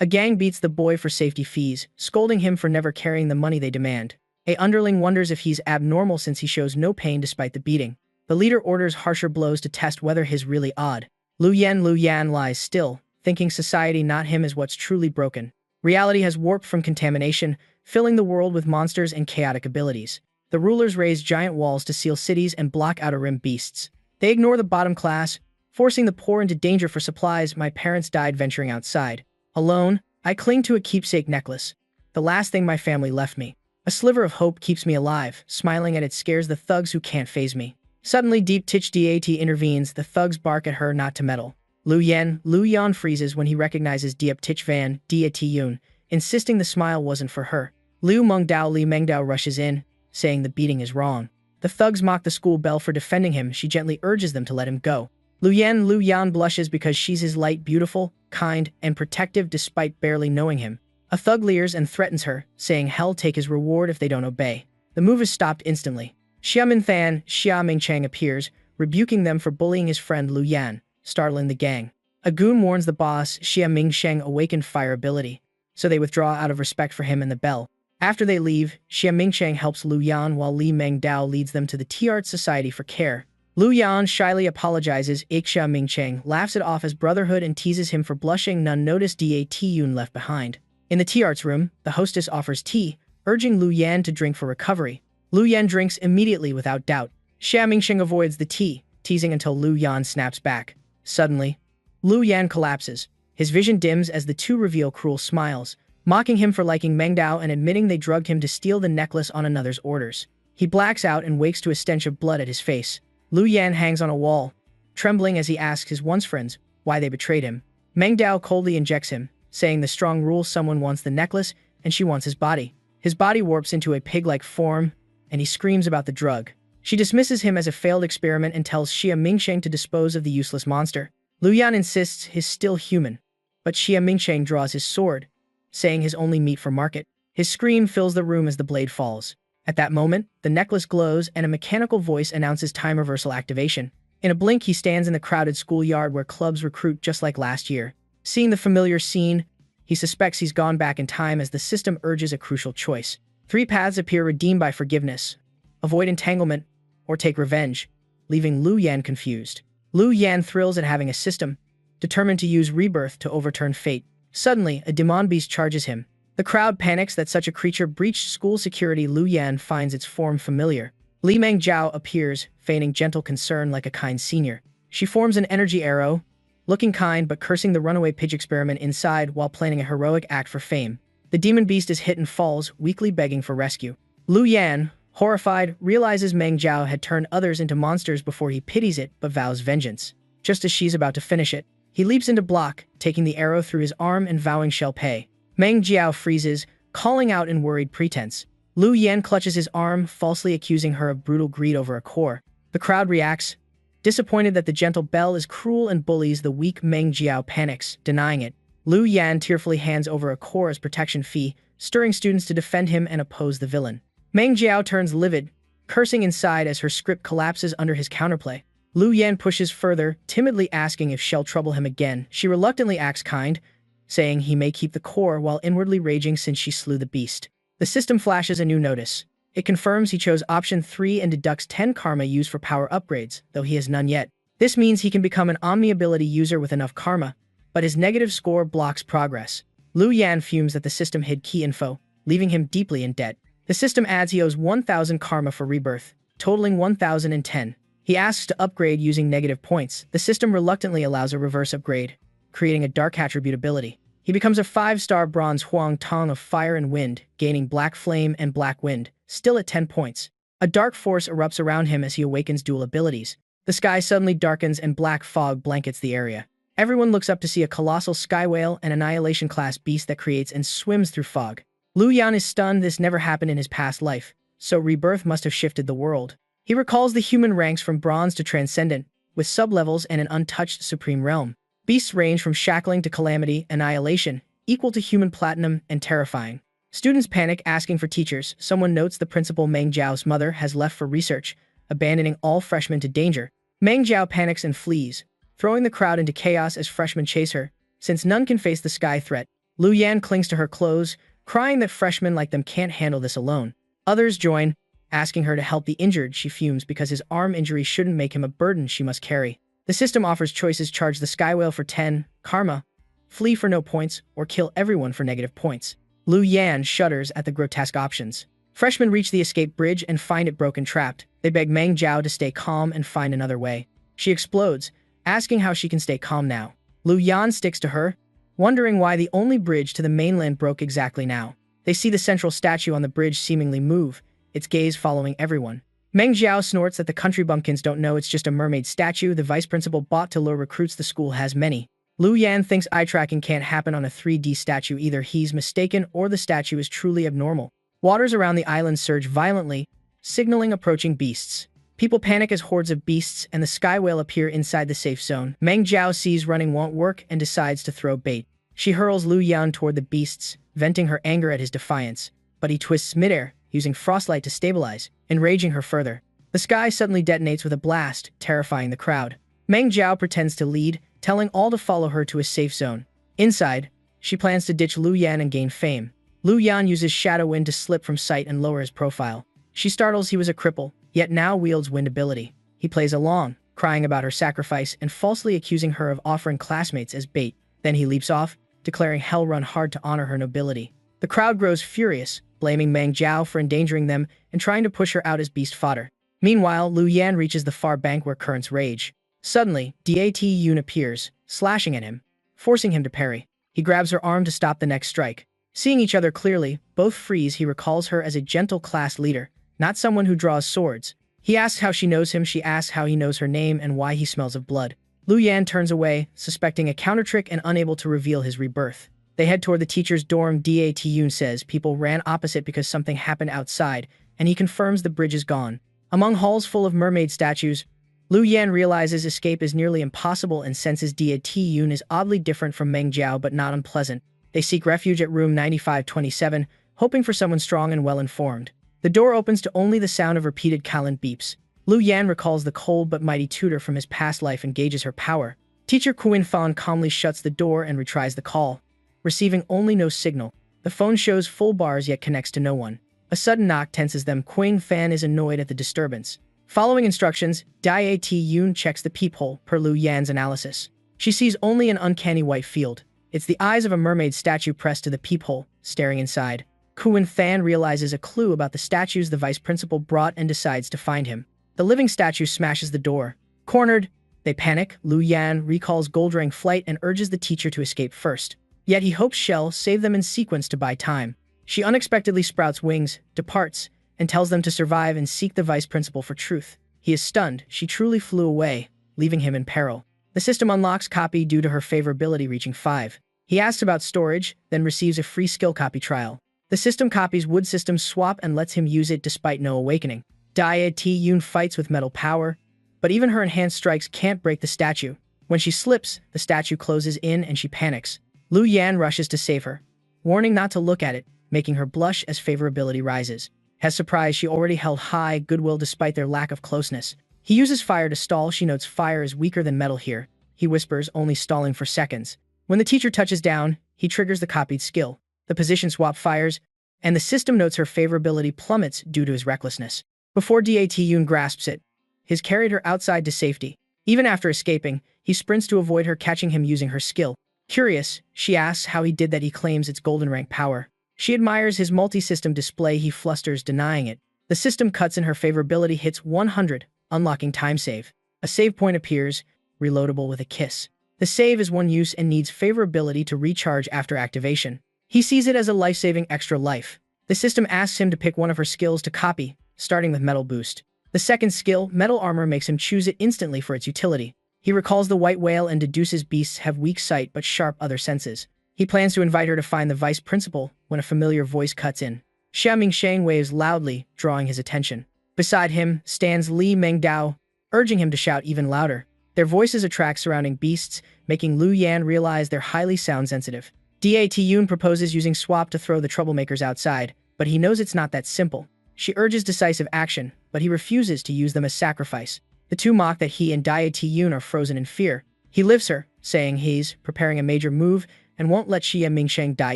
A gang beats the boy for safety fees, scolding him for never carrying the money they demand. A underling wonders if he's abnormal since he shows no pain despite the beating. The leader orders harsher blows to test whether he's really odd. Lu Yan lies still, thinking society not him is what's truly broken. Reality has warped from contamination, filling the world with monsters and chaotic abilities. The rulers raise giant walls to seal cities and block outer rim beasts. They ignore the bottom class, forcing the poor into danger for supplies. My parents died venturing outside. Alone, I cling to a keepsake necklace, the last thing my family left me. A sliver of hope keeps me alive, smiling at it scares the thugs who can't faze me. Suddenly Deep Tich Dat intervenes, the thugs bark at her not to meddle. Lu Yan freezes when he recognizes Diep Tich Van, Dia Tiyun, insisting the smile wasn't for her. Li Mengdao rushes in, saying the beating is wrong. The thugs mock the school belle for defending him. She gently urges them to let him go. Lu Yan blushes because she's his light, beautiful, kind, and protective despite barely knowing him. A thug leers and threatens her, saying hell take his reward if they don't obey. The move is stopped instantly. Xia Mingchang appears, rebuking them for bullying his friend Lu Yan, startling the gang. A goon warns the boss Xia Mingsheng awakened fire ability, so they withdraw out of respect for him and the bell. After they leave, Xia Mingcheng helps Lu Yan while Li Mengdao leads them to the T-Art Society for care. Lu Yan shyly apologizes. Xia Mingcheng laughs it off as brotherhood and teases him for blushing. None notice Da Tiyun left behind. In the T-Arts room, the hostess offers tea, urging Lu Yan to drink for recovery. Lu Yan drinks immediately without doubt. Xia Mingsheng avoids the tea, teasing until Lu Yan snaps back. Suddenly, Lu Yan collapses. His vision dims as the two reveal cruel smiles, mocking him for liking Mengdao and admitting they drugged him to steal the necklace on another's orders. He blacks out and wakes to a stench of blood at his face. Lu Yan hangs on a wall, trembling as he asks his once friends why they betrayed him. Mengdao coldly injects him, saying the strong rule someone wants the necklace and she wants his body. His body warps into a pig-like form, and he screams about the drug. She dismisses him as a failed experiment and tells Xia Mingsheng to dispose of the useless monster. Lu Yan insists he's still human, but Xia Mingsheng draws his sword, saying he's only meat for market. His scream fills the room as the blade falls. At that moment, the necklace glows and a mechanical voice announces time reversal activation. In a blink, he stands in the crowded schoolyard where clubs recruit just like last year. Seeing the familiar scene, he suspects he's gone back in time as the system urges a crucial choice. Three paths appear: redeem by forgiveness, avoid entanglement, or take revenge, leaving Lu Yan confused. Lu Yan thrills at having a system, determined to use rebirth to overturn fate. Suddenly, a demon beast charges him. The crowd panics that such a creature breached school security. Lu Yan finds its form familiar. Li Mengjiao appears, feigning gentle concern like a kind senior. She forms an energy arrow, looking kind but cursing the runaway pidge experiment inside while planning a heroic act for fame. The demon beast is hit and falls, weakly begging for rescue. Lu Yan, horrified, realizes Meng Jiao had turned others into monsters before he pities it but vows vengeance. Just as she's about to finish it, he leaps into block, taking the arrow through his arm and vowing shall pay. Meng Jiao freezes, calling out in worried pretense. Lu Yan clutches his arm, falsely accusing her of brutal greed over a core. The crowd reacts, disappointed that the gentle belle is cruel and bullies the weak. Meng Jiao panics, denying it. Lu Yan tearfully hands over a core as protection fee, stirring students to defend him and oppose the villain. Meng Jiao turns livid, cursing inside as her script collapses under his counterplay. Lu Yan pushes further, timidly asking if she'll trouble him again. She reluctantly acts kind, saying he may keep the core while inwardly raging since she slew the beast. The system flashes a new notice. It confirms he chose option 3 and deducts 10 karma used for power upgrades, though he has none yet. This means he can become an omni-ability user with enough karma, but his negative score blocks progress. Lu Yan fumes that the system hid key info, leaving him deeply in debt. The system adds he owes 1,000 karma for rebirth, totaling 1,010. He asks to upgrade using negative points. The system reluctantly allows a reverse upgrade, creating a dark attribute ability. He becomes a 5-star bronze Huang Tong of fire and wind, gaining black flame and black wind, still at 10 points. A dark force erupts around him as he awakens dual abilities. The sky suddenly darkens and black fog blankets the area. Everyone looks up to see a colossal sky whale, an annihilation-class beast that creates and swims through fog. Lu Yan is stunned. This never happened in his past life, so rebirth must have shifted the world. He recalls the human ranks from bronze to transcendent, with sub-levels and an untouched supreme realm. Beasts range from shackling to calamity, annihilation, equal to human platinum, and terrifying. Students panic, asking for teachers. Someone notes the principal Meng Jiao's mother has left for research, abandoning all freshmen to danger. Meng Jiao panics and flees, throwing the crowd into chaos as freshmen chase her. Since none can face the sky threat, Lu Yan clings to her clothes, crying that freshmen like them can't handle this alone. Others join, asking her to help the injured. She fumes because his arm injury shouldn't make him a burden she must carry. The system offers choices: charge the Sky Whale for 10, karma, flee for no points, or kill everyone for negative points. Lu Yan shudders at the grotesque options. Freshmen reach the escape bridge and find it broken trapped. They beg Meng Jiao to stay calm and find another way. She explodes, asking how she can stay calm now. Lu Yan sticks to her, wondering why the only bridge to the mainland broke exactly now. They see the central statue on the bridge seemingly move, its gaze following everyone. Meng Jiao snorts that the country bumpkins don't know it's just a mermaid statue the vice principal bought to lure recruits the school has many. Lu Yan thinks eye tracking can't happen on a 3D statue. Either he's mistaken or the statue is truly abnormal. Waters around the island surge violently, signaling approaching beasts. People panic as hordes of beasts and the Sky Whale appear inside the safe zone. Meng Jiao sees running won't work and decides to throw bait. She hurls Lu Yan toward the beasts, venting her anger at his defiance, but he twists midair, using frostlight to stabilize, enraging her further. The sky suddenly detonates with a blast, terrifying the crowd. Meng Jiao pretends to lead, telling all to follow her to a safe zone. Inside, she plans to ditch Lu Yan and gain fame. Lu Yan uses Shadow Wind to slip from sight and lower his profile. She startles he was a cripple, yet now wields wind ability. He plays along, crying about her sacrifice and falsely accusing her of offering classmates as bait. Then he leaps off, declaring hell run hard to honor her nobility. The crowd grows furious, blaming Meng Jiao for endangering them and trying to push her out as beast fodder. Meanwhile, Lu Yan reaches the far bank where currents rage. Suddenly, Dat Yun appears, slashing at him, forcing him to parry. He grabs her arm to stop the next strike. Seeing each other clearly, both freeze. He recalls her as a gentle class leader, not someone who draws swords. He asks how she knows him. She asks how he knows her name and why he smells of blood. Lu Yan turns away, suspecting a countertrick and unable to reveal his rebirth. They head toward the teacher's dorm. Dat Yun says people ran opposite because something happened outside, and he confirms the bridge is gone. Among halls full of mermaid statues, Lu Yan realizes escape is nearly impossible and senses Dat Yun is oddly different from Meng Jiao but not unpleasant. They seek refuge at room 9527, hoping for someone strong and well-informed. The door opens to only the sound of repeated callant beeps. Lu Yan recalls the cold but mighty tutor from his past life and gauges her power. Teacher Kuin Fan calmly shuts the door and retries the call, receiving only no signal. The phone shows full bars yet connects to no one. A sudden knock tenses them. Kuin Fan is annoyed at the disturbance. Following instructions, Dat Yun checks the peephole per Lu Yan's analysis. She sees only an uncanny white field. It's the eyes of a mermaid statue pressed to the peephole, staring inside. Kuin Fan realizes a clue about the statues the vice principal brought and decides to find him. The living statue smashes the door. Cornered, they panic. Lu Yan recalls Goldrang flight and urges the teacher to escape first. Yet he hopes she'll save them in sequence to buy time. She unexpectedly sprouts wings, departs, and tells them to survive and seek the vice principal for truth. He is stunned. She truly flew away, leaving him in peril. The system unlocks copy due to her favorability reaching 5. He asks about storage, then receives a free skill copy trial. The system copies wood system swap and lets him use it despite no awakening. Dat Yun fights with metal power, but even her enhanced strikes can't break the statue. When she slips, the statue closes in and she panics. Lu Yan rushes to save her, warning not to look at it, making her blush as favorability rises. As surprised, she already held high goodwill despite their lack of closeness. He uses fire to stall. She notes fire is weaker than metal here. He whispers, only stalling for seconds. When the teacher touches down, he triggers the copied skill. The position swap fires, and the system notes her favorability plummets due to his recklessness. Before Dat Yun grasps it, he's carried her outside to safety. Even after escaping, he sprints to avoid her catching him using her skill. Curious, she asks how he did that. He claims it's golden rank power. She admires his multi-system display. He flusters, denying it. The system cuts and her favorability hits 100, unlocking time save. A save point appears, reloadable with a kiss. The save is one use and needs favorability to recharge after activation. He sees it as a life-saving extra life. The system asks him to pick one of her skills to copy, starting with Metal Boost. The second skill, Metal Armor, makes him choose it instantly for its utility. He recalls the white whale and deduces beasts have weak sight but sharp other senses. He plans to invite her to find the vice principal when a familiar voice cuts in. Xia Mingsheng waves loudly, drawing his attention. Beside him stands Li Mengdao, urging him to shout even louder. Their voices attract surrounding beasts, making Lu Yan realize they're highly sound-sensitive. Dat Yun proposes using swap to throw the troublemakers outside, but he knows it's not that simple. She urges decisive action, but he refuses to use them as sacrifice. The two mock that he and Dat Yun are frozen in fear. He lifts her, saying he's preparing a major move, and won't let Xie Mingsheng die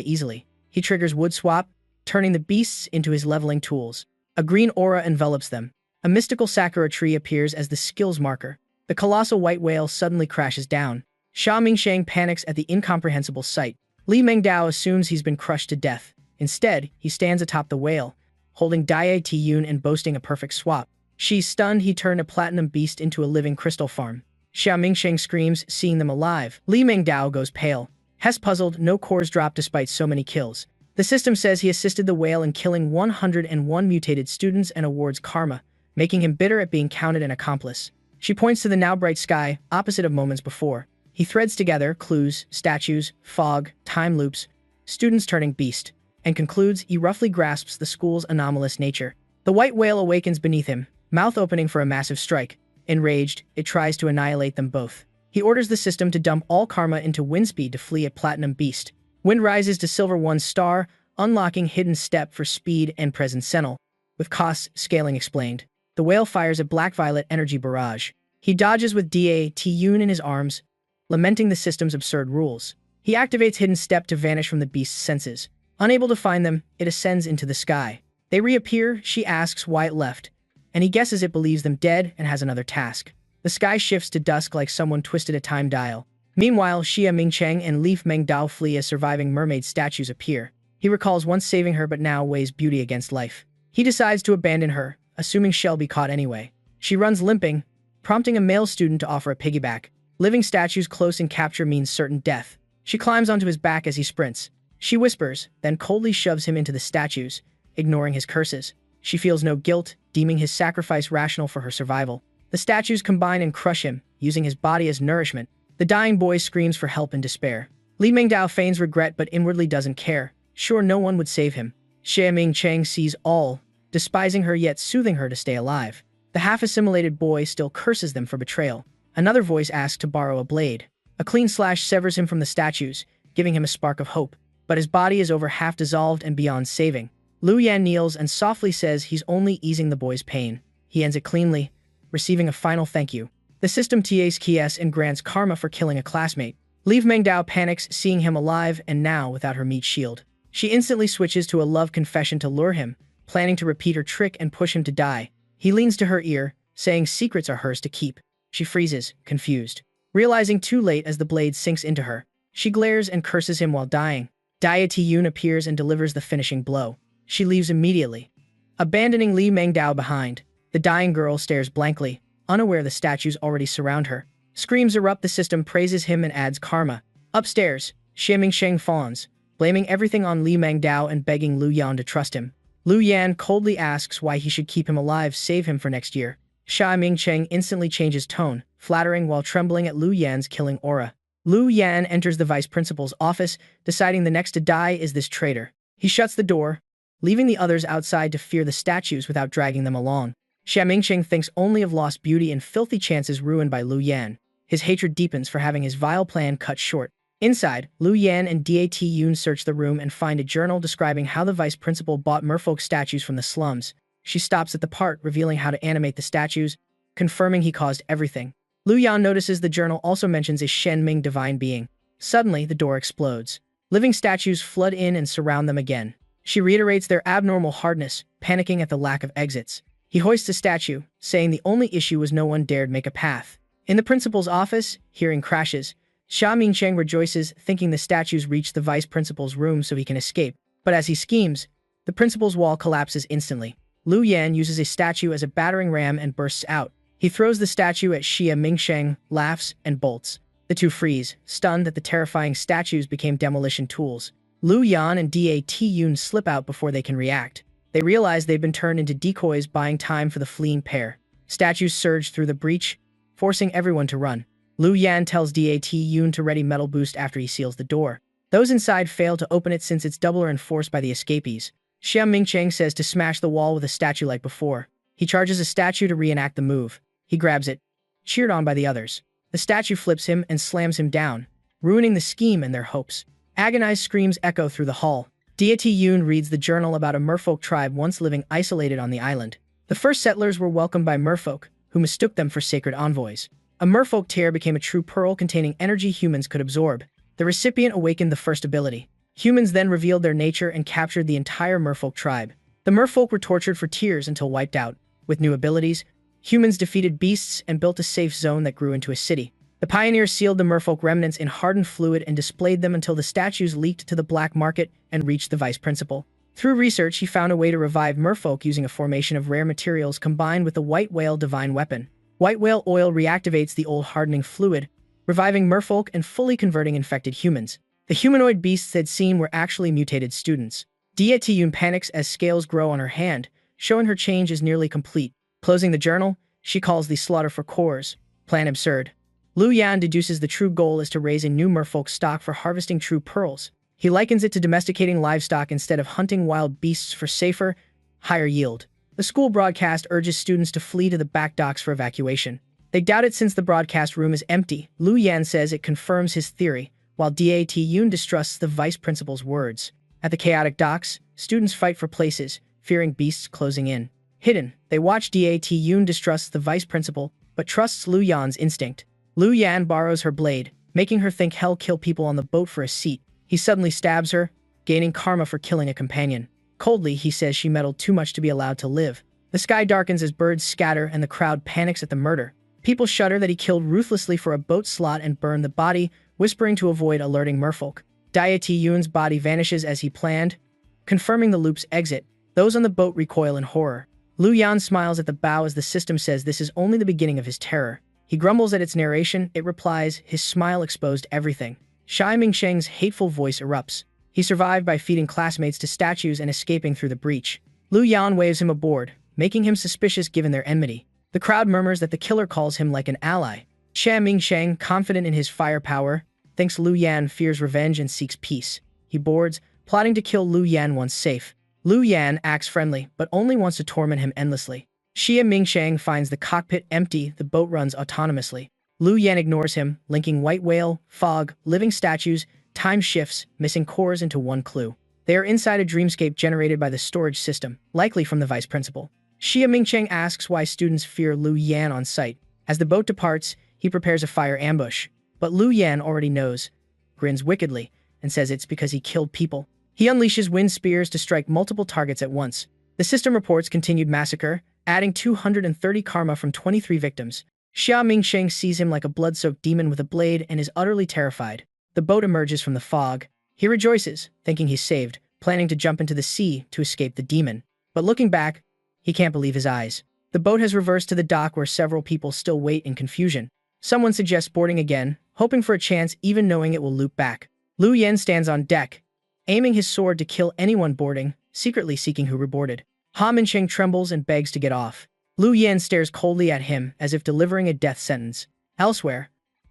easily. He triggers Wood Swap, turning the beasts into his leveling tools. A green aura envelops them. A mystical sakura tree appears as the skills marker. The colossal white whale suddenly crashes down. Xia Mingsheng panics at the incomprehensible sight. Li Mengdao assumes he's been crushed to death. Instead, he stands atop the whale, holding Dai Tiyun and boasting a perfect swap. She's stunned he turned a platinum beast into a living crystal farm. Xia Mingsheng screams, seeing them alive. Li Mengdao goes pale. Hess puzzled, no cores drop despite so many kills. The system says he assisted the whale in killing 101 mutated students and awards karma, making him bitter at being counted an accomplice. She points to the now bright sky, opposite of moments before. He threads together clues, statues, fog, time loops, students turning beast, and concludes he roughly grasps the school's anomalous nature. The white whale awakens beneath him, mouth opening for a massive strike. Enraged, it tries to annihilate them both. He orders the system to dump all karma into windspeed to flee a platinum beast. Wind rises to silver 1 star, unlocking hidden step for speed and present sentinel, with costs scaling explained. The whale fires a black-violet energy barrage. He dodges with Da-Tiyun in his arms, lamenting the system's absurd rules. He activates hidden step to vanish from the beast's senses. Unable to find them, it ascends into the sky. They reappear, she asks why it left, and he guesses it believes them dead and has another task. The sky shifts to dusk like someone twisted a time dial. Meanwhile, Xia Mingcheng and Leaf Mengdao flee as surviving mermaid statues appear. He recalls once saving her but now weighs beauty against life. He decides to abandon her, assuming she'll be caught anyway. She runs limping, prompting a male student to offer a piggyback. Living statues close in capture means certain death. She climbs onto his back as he sprints. She whispers, then coldly shoves him into the statues, ignoring his curses. She feels no guilt, deeming his sacrifice rational for her survival. The statues combine and crush him, using his body as nourishment. The dying boy screams for help in despair. Li Mengdao feigns regret but inwardly doesn't care. Sure, no one would save him. Xie Mingcheng sees all, despising her yet soothing her to stay alive. The half-assimilated boy still curses them for betrayal. Another voice asks to borrow a blade. A clean slash severs him from the statues, giving him a spark of hope. But his body is over half dissolved and beyond saving. Lu Yan kneels and softly says he's only easing the boy's pain. He ends it cleanly, receiving a final thank you. The system TAs Kies and grants karma for killing a classmate. Li Mengdao panics seeing him alive and now without her meat shield. She instantly switches to a love confession to lure him, planning to repeat her trick and push him to die. He leans to her ear, saying secrets are hers to keep. She freezes, confused. Realizing too late as the blade sinks into her, she glares and curses him while dying. Dai-Tiyun appears and delivers the finishing blow. She leaves immediately, abandoning Li Mengdao behind. The dying girl stares blankly, unaware the statues already surround her. Screams erupt, the system praises him and adds karma. Upstairs, Xie Mingsheng fawns, blaming everything on Li Mengdao and begging Lu Yan to trust him. Lu Yan coldly asks why he should keep him alive, save him for next year. Xia Mingcheng instantly changes tone, flattering while trembling at Lu Yan's killing aura. Lu Yan enters the vice principal's office, deciding the next to die is this traitor. He shuts the door, leaving the others outside to fear the statues without dragging them along. Xia Mingcheng thinks only of lost beauty and filthy chances ruined by Lu Yan. His hatred deepens for having his vile plan cut short. Inside, Lu Yan and Da-Tiyun search the room and find a journal describing how the vice principal bought merfolk statues from the slums. She stops at the part revealing how to animate the statues, confirming he caused everything. Lu Yan notices the journal also mentions a Shen Ming divine being. Suddenly, the door explodes. Living statues flood in and surround them again. She reiterates their abnormal hardness, panicking at the lack of exits. He hoists a statue, saying the only issue was no one dared make a path. In the principal's office, hearing crashes, Xia Mingcheng rejoices, thinking the statues reach the vice principal's room so he can escape. But as he schemes, the principal's wall collapses instantly. Lu Yan uses a statue as a battering ram and bursts out. He throws the statue at Xia Mingsheng, laughs, and bolts. The two freeze, stunned that the terrifying statues became demolition tools. Lu Yan and Da-Tiyun slip out before they can react. They realize they've been turned into decoys, buying time for the fleeing pair. Statues surge through the breach, forcing everyone to run. Lu Yan tells Da-Tiyun to ready metal boost after he seals the door. Those inside fail to open it since it's double or enforced by the escapees. Xia Mingcheng says to smash the wall with a statue like before. He charges a statue to reenact the move. He grabs it, cheered on by the others. The statue flips him and slams him down, ruining the scheme and their hopes. Agonized screams echo through the hall. Da-Tiyun reads the journal about a merfolk tribe once living isolated on the island. The first settlers were welcomed by merfolk, who mistook them for sacred envoys. A merfolk tear became a true pearl containing energy humans could absorb. The recipient awakened the first ability. Humans then revealed their nature and captured the entire merfolk tribe. The merfolk were tortured for tears until wiped out. With new abilities, humans defeated beasts and built a safe zone that grew into a city. The pioneers sealed the merfolk remnants in hardened fluid and displayed them until the statues leaked to the black market and reached the vice principal. Through research, he found a way to revive merfolk using a formation of rare materials combined with the white whale divine weapon. White whale oil reactivates the old hardening fluid, reviving merfolk and fully converting infected humans. The humanoid beasts they'd seen were actually mutated students. Dia Tiyun panics as scales grow on her hand, showing her change is nearly complete. Closing the journal, she calls the slaughter for cores plan absurd. Lu Yan deduces the true goal is to raise a new merfolk stock for harvesting true pearls. He likens it to domesticating livestock instead of hunting wild beasts for safer, higher yield. The school broadcast urges students to flee to the back docks for evacuation. They doubt it since the broadcast room is empty. Lu Yan says it confirms his theory, while Dat Yun distrusts the vice principal's words. At the chaotic docks, students fight for places, fearing beasts closing in. Hidden, they watch Dat Yun distrust the vice principal, but trusts Lu Yan's instinct. Lu Yan borrows her blade, making her think hell kill people on the boat for a seat. He suddenly stabs her, gaining karma for killing a companion. Coldly, he says she meddled too much to be allowed to live. The sky darkens as birds scatter and the crowd panics at the murder. People shudder that he killed ruthlessly for a boat slot and burned the body, whispering to avoid alerting merfolk. Deity Yun's body vanishes as he planned, confirming the loop's exit. Those on the boat recoil in horror. Lu Yan smiles at the bow as the system says this is only the beginning of his terror. He grumbles at its narration, it replies, his smile exposed everything. Shai Mingsheng's hateful voice erupts. He survived by feeding classmates to statues and escaping through the breach. Lu Yan waves him aboard, making him suspicious given their enmity. The crowd murmurs that the killer calls him like an ally. Xia Mingsheng, confident in his firepower, thinks Lu Yan fears revenge and seeks peace. He boards, plotting to kill Lu Yan once safe. Lu Yan acts friendly, but only wants to torment him endlessly. Xia Mingsheng finds the cockpit empty, the boat runs autonomously. Lu Yan ignores him, linking white whale, fog, living statues, time shifts, missing cores into one clue. They are inside a dreamscape generated by the storage system, likely from the vice principal. Xia Mingsheng asks why students fear Lu Yan on sight. As the boat departs, he prepares a fire ambush. But Lu Yan already knows, grins wickedly, and says it's because he killed people. He unleashes wind spears to strike multiple targets at once. The system reports continued massacre, adding 230 karma from 23 victims. Xia Mingsheng sees him like a blood-soaked demon with a blade and is utterly terrified. The boat emerges from the fog. He rejoices, thinking he's saved, planning to jump into the sea to escape the demon. But looking back, he can't believe his eyes. The boat has reversed to the dock where several people still wait in confusion. Someone suggests boarding again, hoping for a chance even knowing it will loop back. Lu Yan stands on deck, aiming his sword to kill anyone boarding, secretly seeking who reboarded. Ha Minsheng trembles and begs to get off. Lu Yan stares coldly at him as if delivering a death sentence. Elsewhere,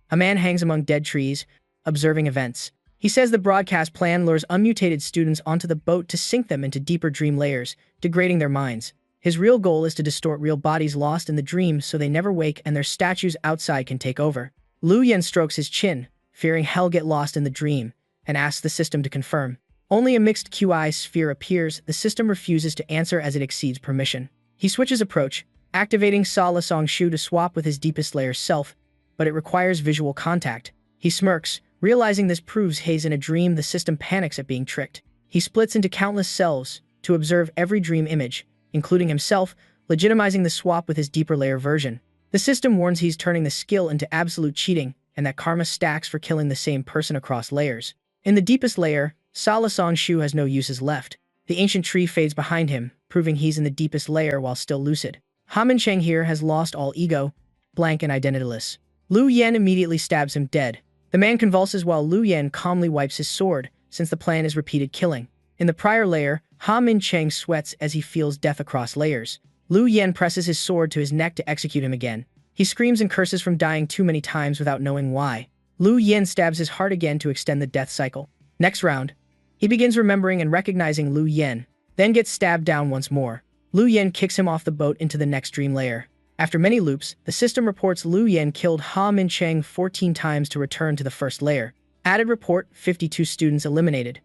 a man hangs among dead trees, observing events. He says the broadcast plan lures unmutated students onto the boat to sink them into deeper dream layers, degrading their minds. His real goal is to distort real bodies lost in the dream so they never wake and their statues outside can take over. Lu Yan strokes his chin, fearing hell get lost in the dream, and asks the system to confirm. Only a mixed QI sphere appears. The system refuses to answer as it exceeds permission. He switches approach, activating Sa La Song Shu to swap with his deepest layer self, but it requires visual contact. He smirks, realizing this proves he's in a dream. The system panics at being tricked. He splits into countless selves to observe every dream image, including himself, legitimizing the swap with his deeper layer version. The system warns he's turning the skill into absolute cheating, and that karma stacks for killing the same person across layers. In the deepest layer, Sa La Song Shu has no uses left. The ancient tree fades behind him, proving he's in the deepest layer while still lucid. Ha Minsheng here has lost all ego, blank and identityless. Lu Yan immediately stabs him dead. The man convulses while Lu Yan calmly wipes his sword, since the plan is repeated killing. In the prior layer, Ha Minsheng sweats as he feels death across layers. Lu Yan presses his sword to his neck to execute him again. He screams and curses from dying too many times without knowing why. Lu Yan stabs his heart again to extend the death cycle. Next round, he begins remembering and recognizing Lu Yan, then gets stabbed down once more. Lu Yan kicks him off the boat into the next dream layer. After many loops, the system reports Lu Yan killed Ha Minsheng 14 times to return to the first layer. Added report, 52 students eliminated.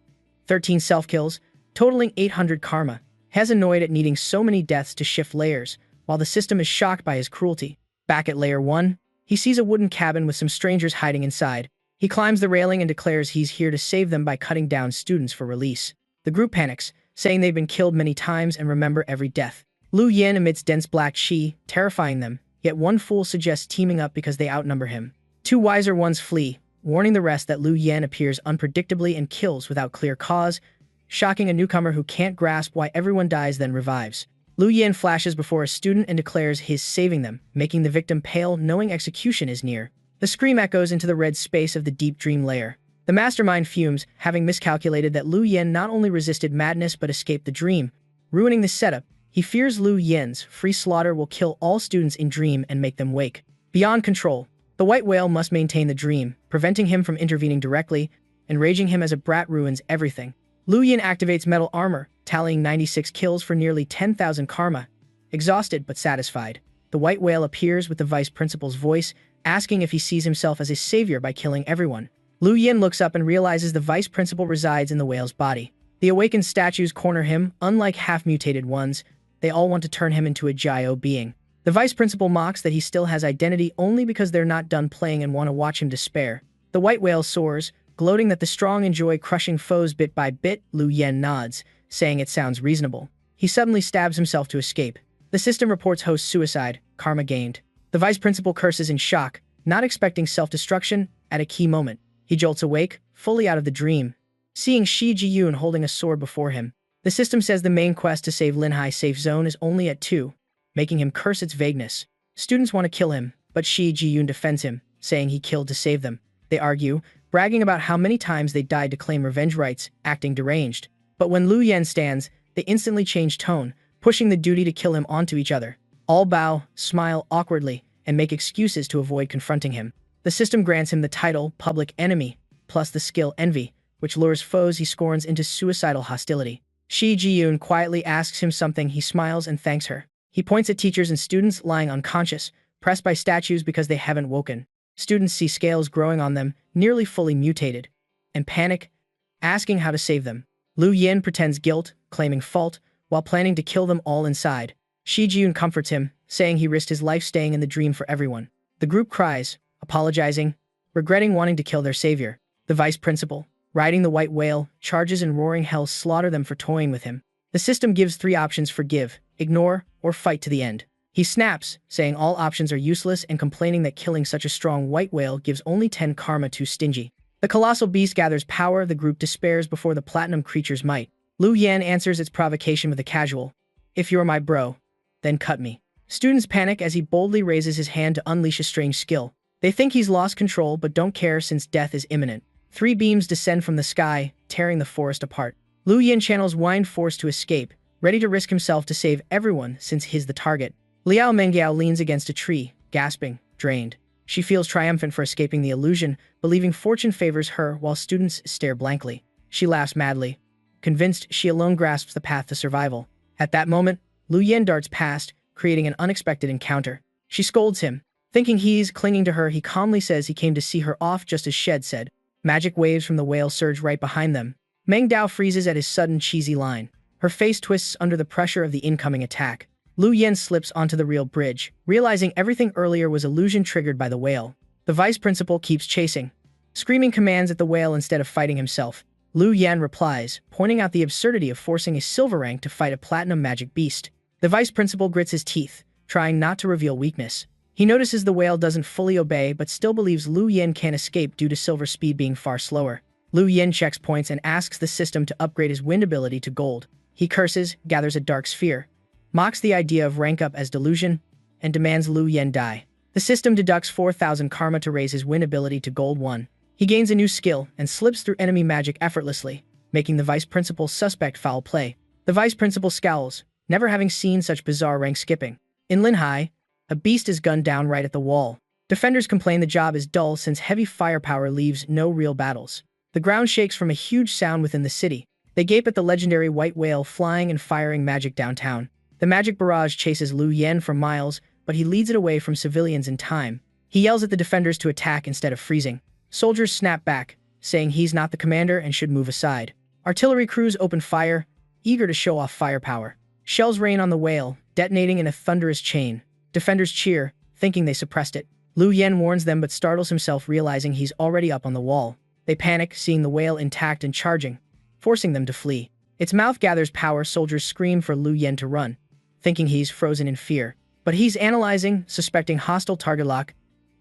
13 self-kills, totaling 800 karma. Has annoyed at needing so many deaths to shift layers, while the system is shocked by his cruelty. Back at layer 1, he sees a wooden cabin with some strangers hiding inside. He climbs the railing and declares he's here to save them by cutting down students for release. The group panics, saying they've been killed many times and remember every death. Lu Yin emits dense black qi, terrifying them, yet one fool suggests teaming up because they outnumber him. Two wiser ones flee, warning the rest that Lu Yin appears unpredictably and kills without clear cause, shocking a newcomer who can't grasp why everyone dies then revives. Lu Yin flashes before a student and declares he's saving them, making the victim pale, knowing execution is near. The scream echoes into the red space of the deep dream layer. The mastermind fumes, having miscalculated that Lu Yin not only resisted madness but escaped the dream, ruining the setup. He fears Lu Yin's free slaughter will kill all students in dream and make them wake. Beyond control, the white whale must maintain the dream, preventing him from intervening directly, enraging him as a brat ruins everything. Lu Yin activates metal armor, tallying 96 kills for nearly 10,000 karma. Exhausted but satisfied, the white whale appears with the vice principal's voice, asking if he sees himself as a savior by killing everyone. Lu Yin looks up and realizes the vice principal resides in the whale's body. The Awakens statues corner him, unlike half-mutated ones. They all want to turn him into a Jiao being. The vice principal mocks that he still has identity only because they're not done playing and want to watch him despair. The white whale soars, gloating that the strong enjoy crushing foes bit by bit. Lu Yin nods, saying it sounds reasonable. He suddenly stabs himself to escape. The system reports host suicide, karma gained. The vice principal curses in shock, not expecting self-destruction at a key moment. He jolts awake, fully out of the dream, seeing Shi Jiyun holding a sword before him. The system says the main quest to save Linhai safe zone is only at 2, making him curse its vagueness. Students want to kill him, but Shi Jiyun defends him, saying he killed to save them. They argue, bragging about how many times they died to claim revenge rights, acting deranged. But when Lu Yin stands, they instantly change tone, pushing the duty to kill him onto each other. All bow, smile awkwardly, and make excuses to avoid confronting him. The system grants him the title Public Enemy, plus the skill Envy, which lures foes he scorns into suicidal hostility. Shi Jiyun quietly asks him something. He smiles and thanks her. He points at teachers and students lying unconscious, pressed by statues because they haven't woken. Students see scales growing on them, nearly fully mutated, and panic, asking how to save them. Lu Yin pretends guilt, claiming fault, while planning to kill them all inside. Shi Jiyun comforts him, saying he risked his life staying in the dream for everyone. The group cries, apologizing, regretting wanting to kill their savior. The vice principal, riding the white whale, charges in roaring hell, slaughter them for toying with him. The system gives 3 options: forgive, ignore, or fight to the end. He snaps, saying all options are useless and complaining that killing such a strong white whale gives only 10 karma, too stingy. The colossal beast gathers power. The group despairs before the platinum creature's might. Lu Yan answers its provocation with a casual, "If you're my bro, then cut me." Students panic as he boldly raises his hand to unleash a strange skill. They think he's lost control but don't care since death is imminent. 3 beams descend from the sky, tearing the forest apart. Lu Yin channels wind force to escape, ready to risk himself to save everyone since he's the target. Liao Mengiao leans against a tree, gasping, drained. She feels triumphant for escaping the illusion, believing fortune favors her while students stare blankly. She laughs madly, convinced she alone grasps the path to survival. At that moment, Lu Yin darts past, creating an unexpected encounter. She scolds him. Thinking he's clinging to her, he calmly says he came to see her off just as Shed said. Magic waves from the whale surge right behind them. Meng Dao freezes at his sudden cheesy line. Her face twists under the pressure of the incoming attack. Lu Yen slips onto the real bridge, realizing everything earlier was illusion triggered by the whale. The vice principal keeps chasing, screaming commands at the whale instead of fighting himself. Lu Yan replies, pointing out the absurdity of forcing a silver rank to fight a platinum magic beast. The vice principal grits his teeth, trying not to reveal weakness. He notices the whale doesn't fully obey but still believes Lu Yen can escape due to silver speed being far slower. Lu Yen checks points and asks the system to upgrade his wind ability to gold. He curses, gathers a dark sphere, mocks the idea of rank up as delusion, and demands Lu Yen die. The system deducts 4,000 karma to raise his wind ability to gold 1. He gains a new skill and slips through enemy magic effortlessly, making the vice principal suspect foul play. The vice principal scowls, never having seen such bizarre rank skipping. In Linhai, a beast is gunned down right at the wall. Defenders complain the job is dull since heavy firepower leaves no real battles. The ground shakes from a huge sound within the city. They gape at the legendary white whale flying and firing magic downtown. The magic barrage chases Lu Yen for miles, but he leads it away from civilians in time. He yells at the defenders to attack instead of freezing. Soldiers snap back, saying he's not the commander and should move aside. Artillery crews open fire, eager to show off firepower. Shells rain on the whale, detonating in a thunderous chain. Defenders cheer, thinking they suppressed it. Lu Yen warns them but startles himself realizing he's already up on the wall. They panic, seeing the whale intact and charging, forcing them to flee. Its mouth gathers power. Soldiers scream for Lu Yen to run, thinking he's frozen in fear. But he's analyzing, suspecting hostile target lock,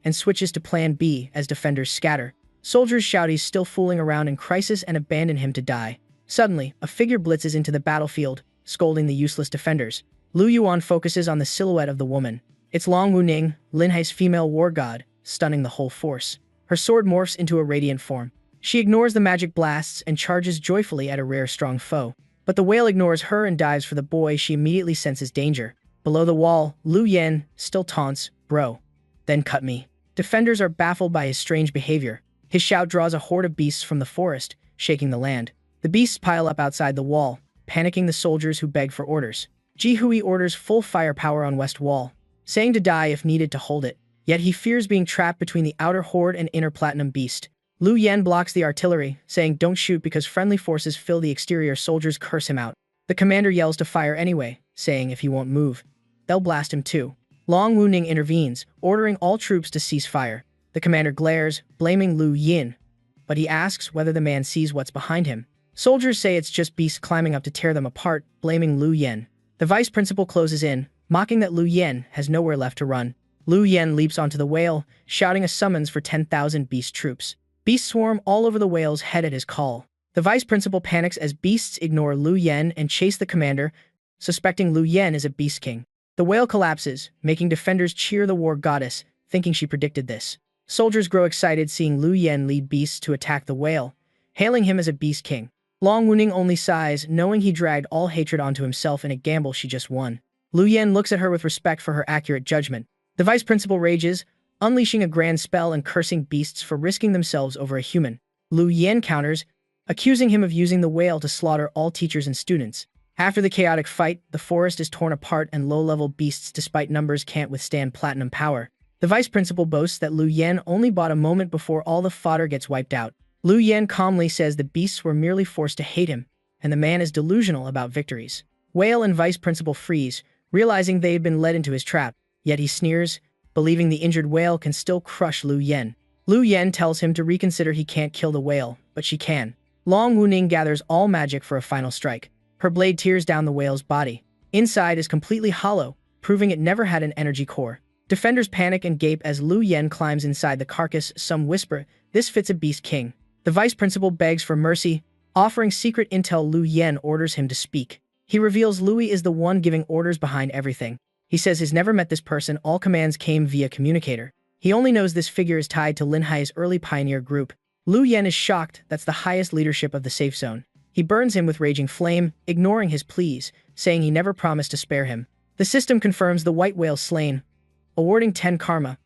and switches to plan B as defenders scatter. Soldiers shout he's still fooling around in crisis and abandon him to die. Suddenly, a figure blitzes into the battlefield, scolding the useless defenders. Lu Yuan focuses on the silhouette of the woman. It's Long Wuning, Lin Hai's female war god, stunning the whole force. Her sword morphs into a radiant form. She ignores the magic blasts and charges joyfully at a rare strong foe. But the whale ignores her and dives for the boy. She immediately senses danger. Below the wall, Lu Yen still taunts, "Bro, then cut me." Defenders are baffled by his strange behavior. His shout draws a horde of beasts from the forest, shaking the land. The beasts pile up outside the wall, panicking the soldiers who beg for orders. Ji Hui orders full firepower on west wall, saying to die if needed to hold it. Yet he fears being trapped between the outer horde and inner platinum beast. Lu Yen blocks the artillery, saying don't shoot because friendly forces fill the exterior. Soldiers curse him out. The commander yells to fire anyway, saying if he won't move, they'll blast him too. Long Wuning intervenes, ordering all troops to cease fire. The commander glares, blaming Lu Yin, but he asks whether the man sees what's behind him. Soldiers say it's just beasts climbing up to tear them apart, blaming Lu Yen. The vice principal closes in, mocking that Lu Yen has nowhere left to run. Lu Yen leaps onto the whale, shouting a summons for 10,000 beast troops. Beasts swarm all over the whale's head at his call. The vice principal panics as beasts ignore Lu Yen and chase the commander, suspecting Lu Yen is a beast king. The whale collapses, making defenders cheer the war goddess, thinking she predicted this. Soldiers grow excited seeing Lu Yen lead beasts to attack the whale, hailing him as a beast king. Long Wuning only sighs, knowing he dragged all hatred onto himself in a gamble she just won. Lu Yen looks at her with respect for her accurate judgment. The vice principal rages, unleashing a grand spell and cursing beasts for risking themselves over a human. Lu Yen counters, accusing him of using the whale to slaughter all teachers and students. After the chaotic fight, the forest is torn apart and low-level beasts despite numbers can't withstand platinum power. The vice principal boasts that Lu Yen only bought a moment before all the fodder gets wiped out. Lu Yen calmly says the beasts were merely forced to hate him, and the man is delusional about victories. Whale and vice principal freeze, realizing they had been led into his trap, yet he sneers, believing the injured whale can still crush Lu Yen. Lu Yen tells him to reconsider. He can't kill the whale, but she can. Long Wuning gathers all magic for a final strike. Her blade tears down the whale's body. Inside is completely hollow, proving it never had an energy core. Defenders panic and gape as Lu Yen climbs inside the carcass. Some whisper, "This fits a beast king." The vice principal begs for mercy, offering secret intel. Lu Yen orders him to speak. He reveals Louis is the one giving orders behind everything. He says he's never met this person. All commands came via communicator. He only knows this figure is tied to Lin Hai's early pioneer group. Lu Yen is shocked. That's the highest leadership of the safe zone. He burns him with raging flame, ignoring his pleas, saying he never promised to spare him. The system confirms the white whale slain, awarding 10 karma,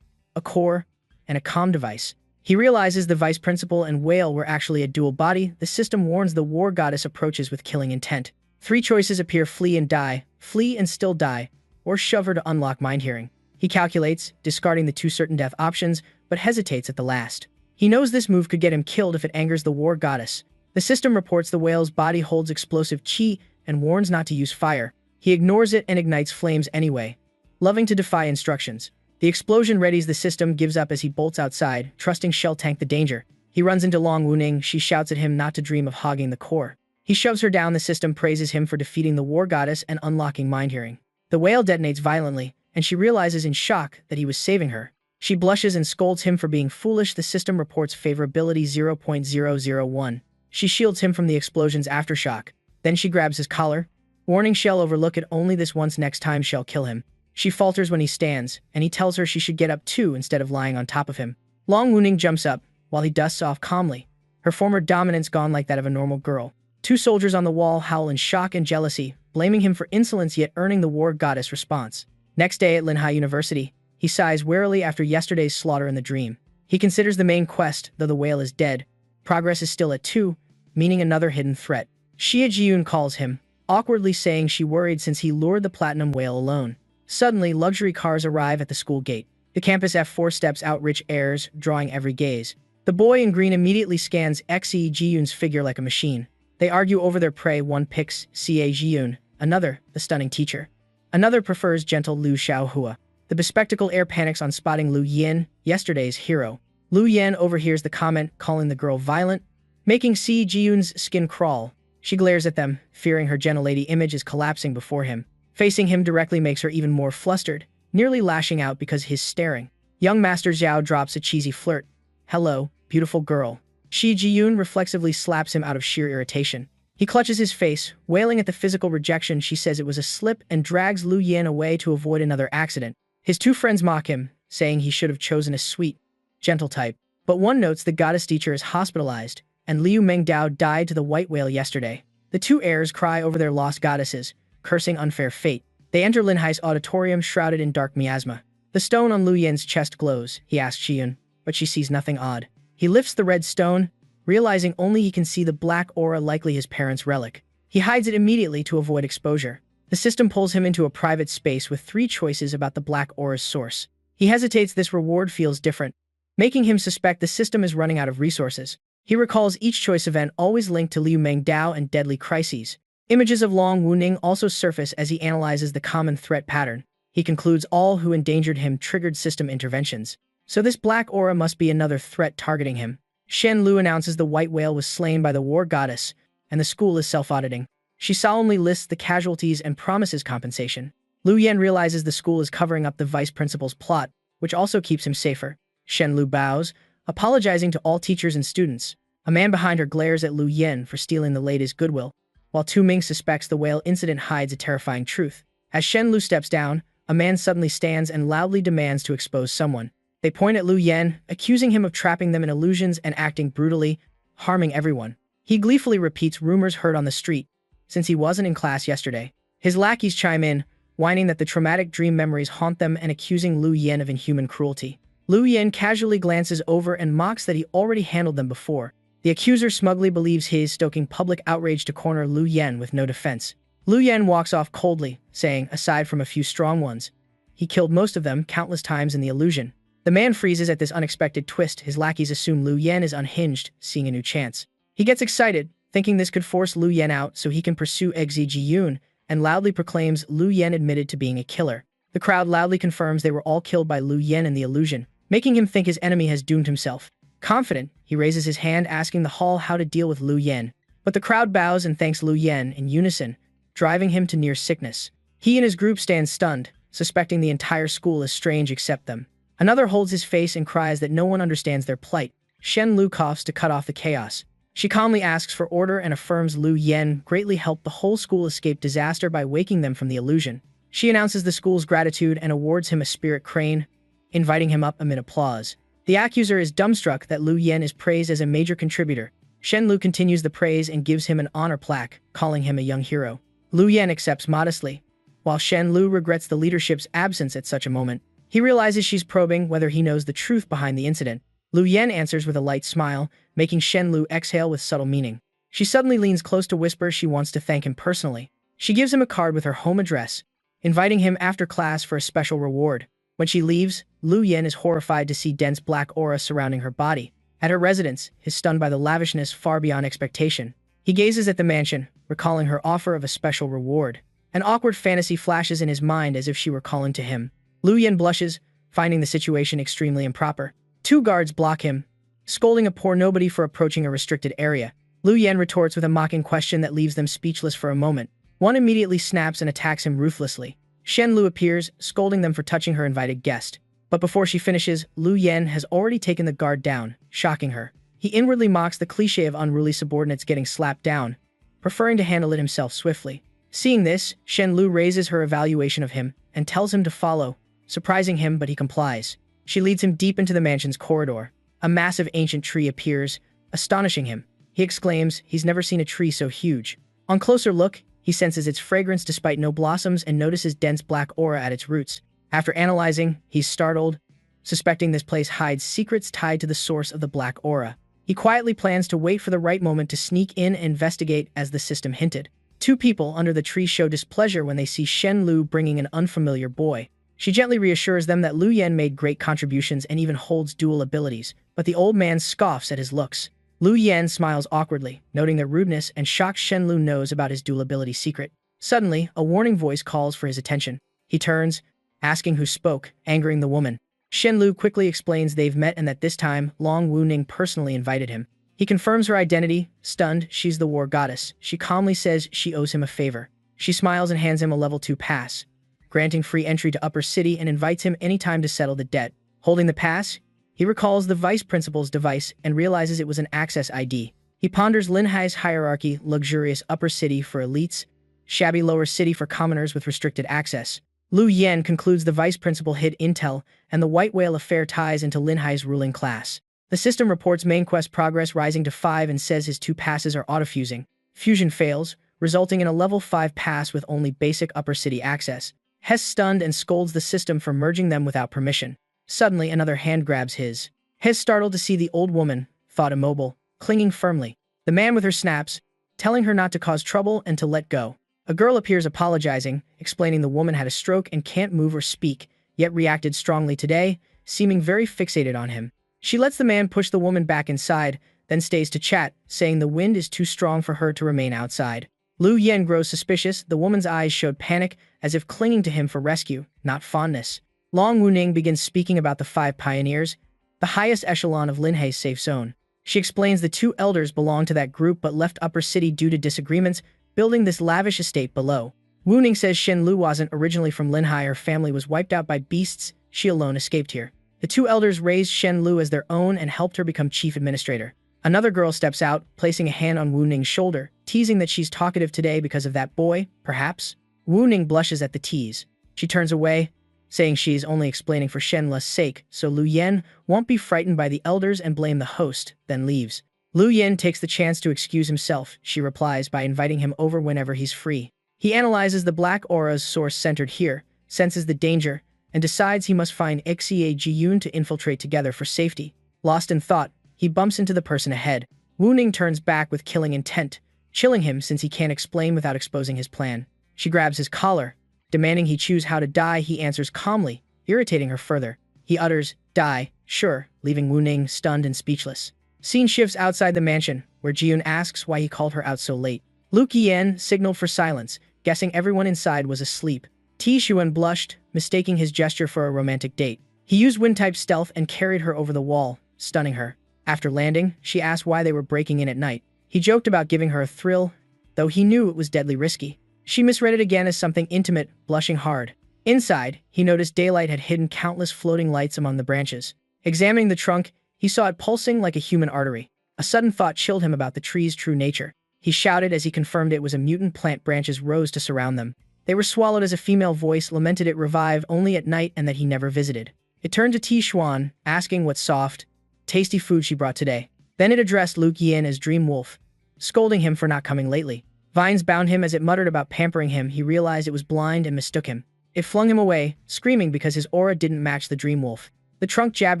a core, and a comm device. He realizes the vice principal and whale were actually a dual body. The system warns the war goddess approaches with killing intent. 3 choices appear: flee and die, flee and still die, or shove her to unlock mind hearing. He calculates, discarding the 2 certain death options, but hesitates at the last. He knows this move could get him killed if it angers the war goddess. The system reports the whale's body holds explosive chi and warns not to use fire. He ignores it and ignites flames anyway, loving to defy instructions. The explosion readies. The system gives up as he bolts outside, trusting Shell tank the danger. He runs into Long Wuning. She shouts at him not to dream of hogging the core. He shoves her down. The system praises him for defeating the war goddess and unlocking mind hearing. The whale detonates violently, and she realizes in shock that he was saving her. She blushes and scolds him for being foolish. The system reports favorability 0.001. She shields him from the explosion's aftershock. Then she grabs his collar, warning Shell overlook it only this once. Next time Shell kill him. She falters when he stands, and he tells her she should get up too instead of lying on top of him. Long Wuning jumps up, while he dusts off calmly. Her former dominance gone like that of a normal girl. 2 soldiers on the wall howl in shock and jealousy, blaming him for insolence yet earning the war goddess response. Next day at Lin Hai University, he sighs wearily after yesterday's slaughter in the dream. He considers the main quest, though the whale is dead. Progress is still at 2, meaning another hidden threat. Xia Jiyun calls him, awkwardly saying she worried since he lured the platinum whale alone. Suddenly, luxury cars arrive at the school gate. The campus F4 steps out rich airs, drawing every gaze. The boy in green immediately scans Xie Jiyun's figure like a machine. They argue over their prey. One picks Xie Jiyun, another, the stunning teacher. Another prefers gentle Lu Xiaohua. The bespectacled heir panics on spotting Lu Yin, yesterday's hero. Lu Yin overhears the comment, calling the girl violent, making Si Ji-yoon's skin crawl. She glares at them, fearing her gentlelady image is collapsing before him. Facing him directly makes her even more flustered, nearly lashing out because he's staring. Young Master Zhao drops a cheesy flirt. "Hello, beautiful girl." Shi Ji-yoon reflexively slaps him out of sheer irritation. He clutches his face, wailing at the physical rejection. She says it was a slip and drags Lu Yin away to avoid another accident. His two friends mock him, saying he should have chosen a sweet, gentle type. But one notes the goddess teacher is hospitalized, and Liu Mengdao died to the white whale yesterday. The two heirs cry over their lost goddesses, cursing unfair fate. They enter Linhai's auditorium shrouded in dark miasma. The stone on Lu Yin's chest glows, he asks Shiyun, but she sees nothing odd. He lifts the red stone, realizing only he can see the black aura, likely his parents' relic. He hides it immediately to avoid exposure. The system pulls him into a private space with 3 choices about the black aura's source. He hesitates. This reward feels different, making him suspect the system is running out of resources. He recalls each choice event always linked to Liu Mengdao and deadly crises. Images of Long Wuning also surface as he analyzes the common threat pattern. He concludes all who endangered him triggered system interventions. So this black aura must be another threat targeting him. Shen Lu announces the white whale was slain by the war goddess, and the school is self-auditing. She solemnly lists the casualties and promises compensation. Lu Yen realizes the school is covering up the vice principal's plot, which also keeps him safer. Shen Lu bows, apologizing to all teachers and students. A man behind her glares at Lu Yen for stealing the lady's goodwill, while Tu Ming suspects the whale incident hides a terrifying truth. As Shen Lu steps down, a man suddenly stands and loudly demands to expose someone. They point at Lu Yen, accusing him of trapping them in illusions and acting brutally, harming everyone. He gleefully repeats rumors heard on the street, since he wasn't in class yesterday. His lackeys chime in, whining that the traumatic dream memories haunt them and accusing Lu Yen of inhuman cruelty. Lu Yen casually glances over and mocks that he already handled them before. The accuser smugly believes he is stoking public outrage to corner Lu Yen with no defense. Lu Yen walks off coldly, saying, aside from a few strong ones, he killed most of them countless times in the illusion. The man freezes at this unexpected twist. His lackeys assume Lu Yen is unhinged, seeing a new chance. He gets excited, thinking this could force Lu Yen out so he can pursue Exi Ji-yoon, and loudly proclaims Lu Yen admitted to being a killer. The crowd loudly confirms they were all killed by Lu Yen in the illusion, making him think his enemy has doomed himself. Confident, he raises his hand asking the hall how to deal with Lu Yen, but the crowd bows and thanks Lu Yen in unison, driving him to near sickness. He and his group stand stunned, suspecting the entire school is strange except them. Another holds his face and cries that no one understands their plight. Shen Lu coughs to cut off the chaos. She calmly asks for order and affirms Lu Yen greatly helped the whole school escape disaster by waking them from the illusion. She announces the school's gratitude and awards him a spirit crane, inviting him up amid applause. The accuser is dumbstruck that Lu Yen is praised as a major contributor. Shen Lu continues the praise and gives him an honor plaque, calling him a young hero. Lu Yen accepts modestly, while Shen Lu regrets the leadership's absence at such a moment. He realizes she's probing whether he knows the truth behind the incident. Lu Yen answers with a light smile, making Shen Lu exhale with subtle meaning. She suddenly leans close to whisper she wants to thank him personally. She gives him a card with her home address, inviting him after class for a special reward. When she leaves, Lu Yen is horrified to see dense black aura surrounding her body. At her residence, he is stunned by the lavishness far beyond expectation. He gazes at the mansion, recalling her offer of a special reward. An awkward fantasy flashes in his mind as if she were calling to him. Lu Yen blushes, finding the situation extremely improper. 2 guards block him, scolding a poor nobody for approaching a restricted area. Lu Yen retorts with a mocking question that leaves them speechless for a moment. One immediately snaps and attacks him ruthlessly. Shen Lu appears, scolding them for touching her invited guest. But before she finishes, Lu Yen has already taken the guard down, shocking her. He inwardly mocks the cliché of unruly subordinates getting slapped down, preferring to handle it himself swiftly. Seeing this, Shen Lu raises her evaluation of him and tells him to follow, surprising him, but he complies. She leads him deep into the mansion's corridor. A massive ancient tree appears, astonishing him. He exclaims he's never seen a tree so huge. On closer look, he senses its fragrance despite no blossoms and notices dense black aura at its roots. After analyzing, he's startled, suspecting this place hides secrets tied to the source of the black aura. He quietly plans to wait for the right moment to sneak in and investigate as the system hinted. 2 people under the tree show displeasure when they see Shen Lu bringing an unfamiliar boy. She gently reassures them that Lu Yen made great contributions and even holds dual abilities, but the old man scoffs at his looks. Lu Yen smiles awkwardly, noting their rudeness and shocks Shen Lu knows about his dual ability secret. Suddenly, a warning voice calls for his attention. He turns, asking who spoke, angering the woman. Shen Lu quickly explains they've met and that this time, Long Wuning personally invited him. He confirms her identity. Stunned, she's the war goddess. She calmly says she owes him a favor. She smiles and hands him a level 2 pass, granting free entry to Upper City and invites him anytime to settle the debt. Holding the pass, he recalls the vice principal's device and realizes it was an access ID. He ponders Linhai's hierarchy: luxurious upper city for elites, shabby lower city for commoners with restricted access. Lu Yen concludes the vice principal hid intel, and the White Whale affair ties into Linhai's ruling class. The system reports main quest progress rising to 5 and says his 2 passes are autofusing. Fusion fails, resulting in a level 5 pass with only basic upper city access. Hess stunned and scolds the system for merging them without permission. Suddenly, another hand grabs his. Hess startled to see the old woman, thought immobile, clinging firmly. The man with her snaps, telling her not to cause trouble and to let go. A girl appears apologizing, explaining the woman had a stroke and can't move or speak, yet reacted strongly today, seeming very fixated on him. She lets the man push the woman back inside, then stays to chat, saying the wind is too strong for her to remain outside. Lu Yen grows suspicious. The woman's eyes showed panic, as if clinging to him for rescue, not fondness. Long Wuning begins speaking about the 5 pioneers, the highest echelon of Linhei's safe zone. She explains the 2 elders belonged to that group but left Upper City due to disagreements, building this lavish estate below. Wuning says Shen Lu wasn't originally from Linhai. Her family was wiped out by beasts. She alone escaped here. The 2 elders raised Shen Lu as their own and helped her become chief administrator. Another girl steps out, placing a hand on Wu Ning's shoulder, teasing that she's talkative today because of that boy, perhaps. Wu Ning blushes at the tease. She turns away, saying she's only explaining for Shen Lu's sake, so Lu Yen won't be frightened by the elders and blame the host, then leaves. Lu Yen takes the chance to excuse himself. She replies by inviting him over whenever he's free. He analyzes the black aura's source centered here, senses the danger, and decides he must find Xie Jiyun to infiltrate together for safety. Lost in thought, he bumps into the person ahead. Wu Ning turns back with killing intent, chilling him since he can't explain without exposing his plan. She grabs his collar, demanding he choose how to die. He answers calmly, irritating her further. He utters, "Die, sure," leaving Wu Ning stunned and speechless. Scene shifts outside the mansion, where Jiyun asks why he called her out so late. Lu Qian signaled for silence, guessing everyone inside was asleep. Ti Xuan blushed, mistaking his gesture for a romantic date. He used wind-type stealth and carried her over the wall, stunning her. After landing, she asked why they were breaking in at night. He joked about giving her a thrill, though he knew it was deadly risky. She misread it again as something intimate, blushing hard. Inside, he noticed daylight had hidden countless floating lights among the branches. Examining the trunk, he saw it pulsing like a human artery. A sudden thought chilled him about the tree's true nature. He shouted as he confirmed it was a mutant plant. Branches rose to surround them. They were swallowed as a female voice lamented it revive only at night and that he never visited. It turned to Ti Xuan, asking what soft, tasty food she brought today. Then it addressed Lu Qian as Dream Wolf, scolding him for not coming lately. Vines bound him as it muttered about pampering him. He realized it was blind and mistook him. It flung him away, screaming because his aura didn't match the Dream Wolf. The trunk jabbed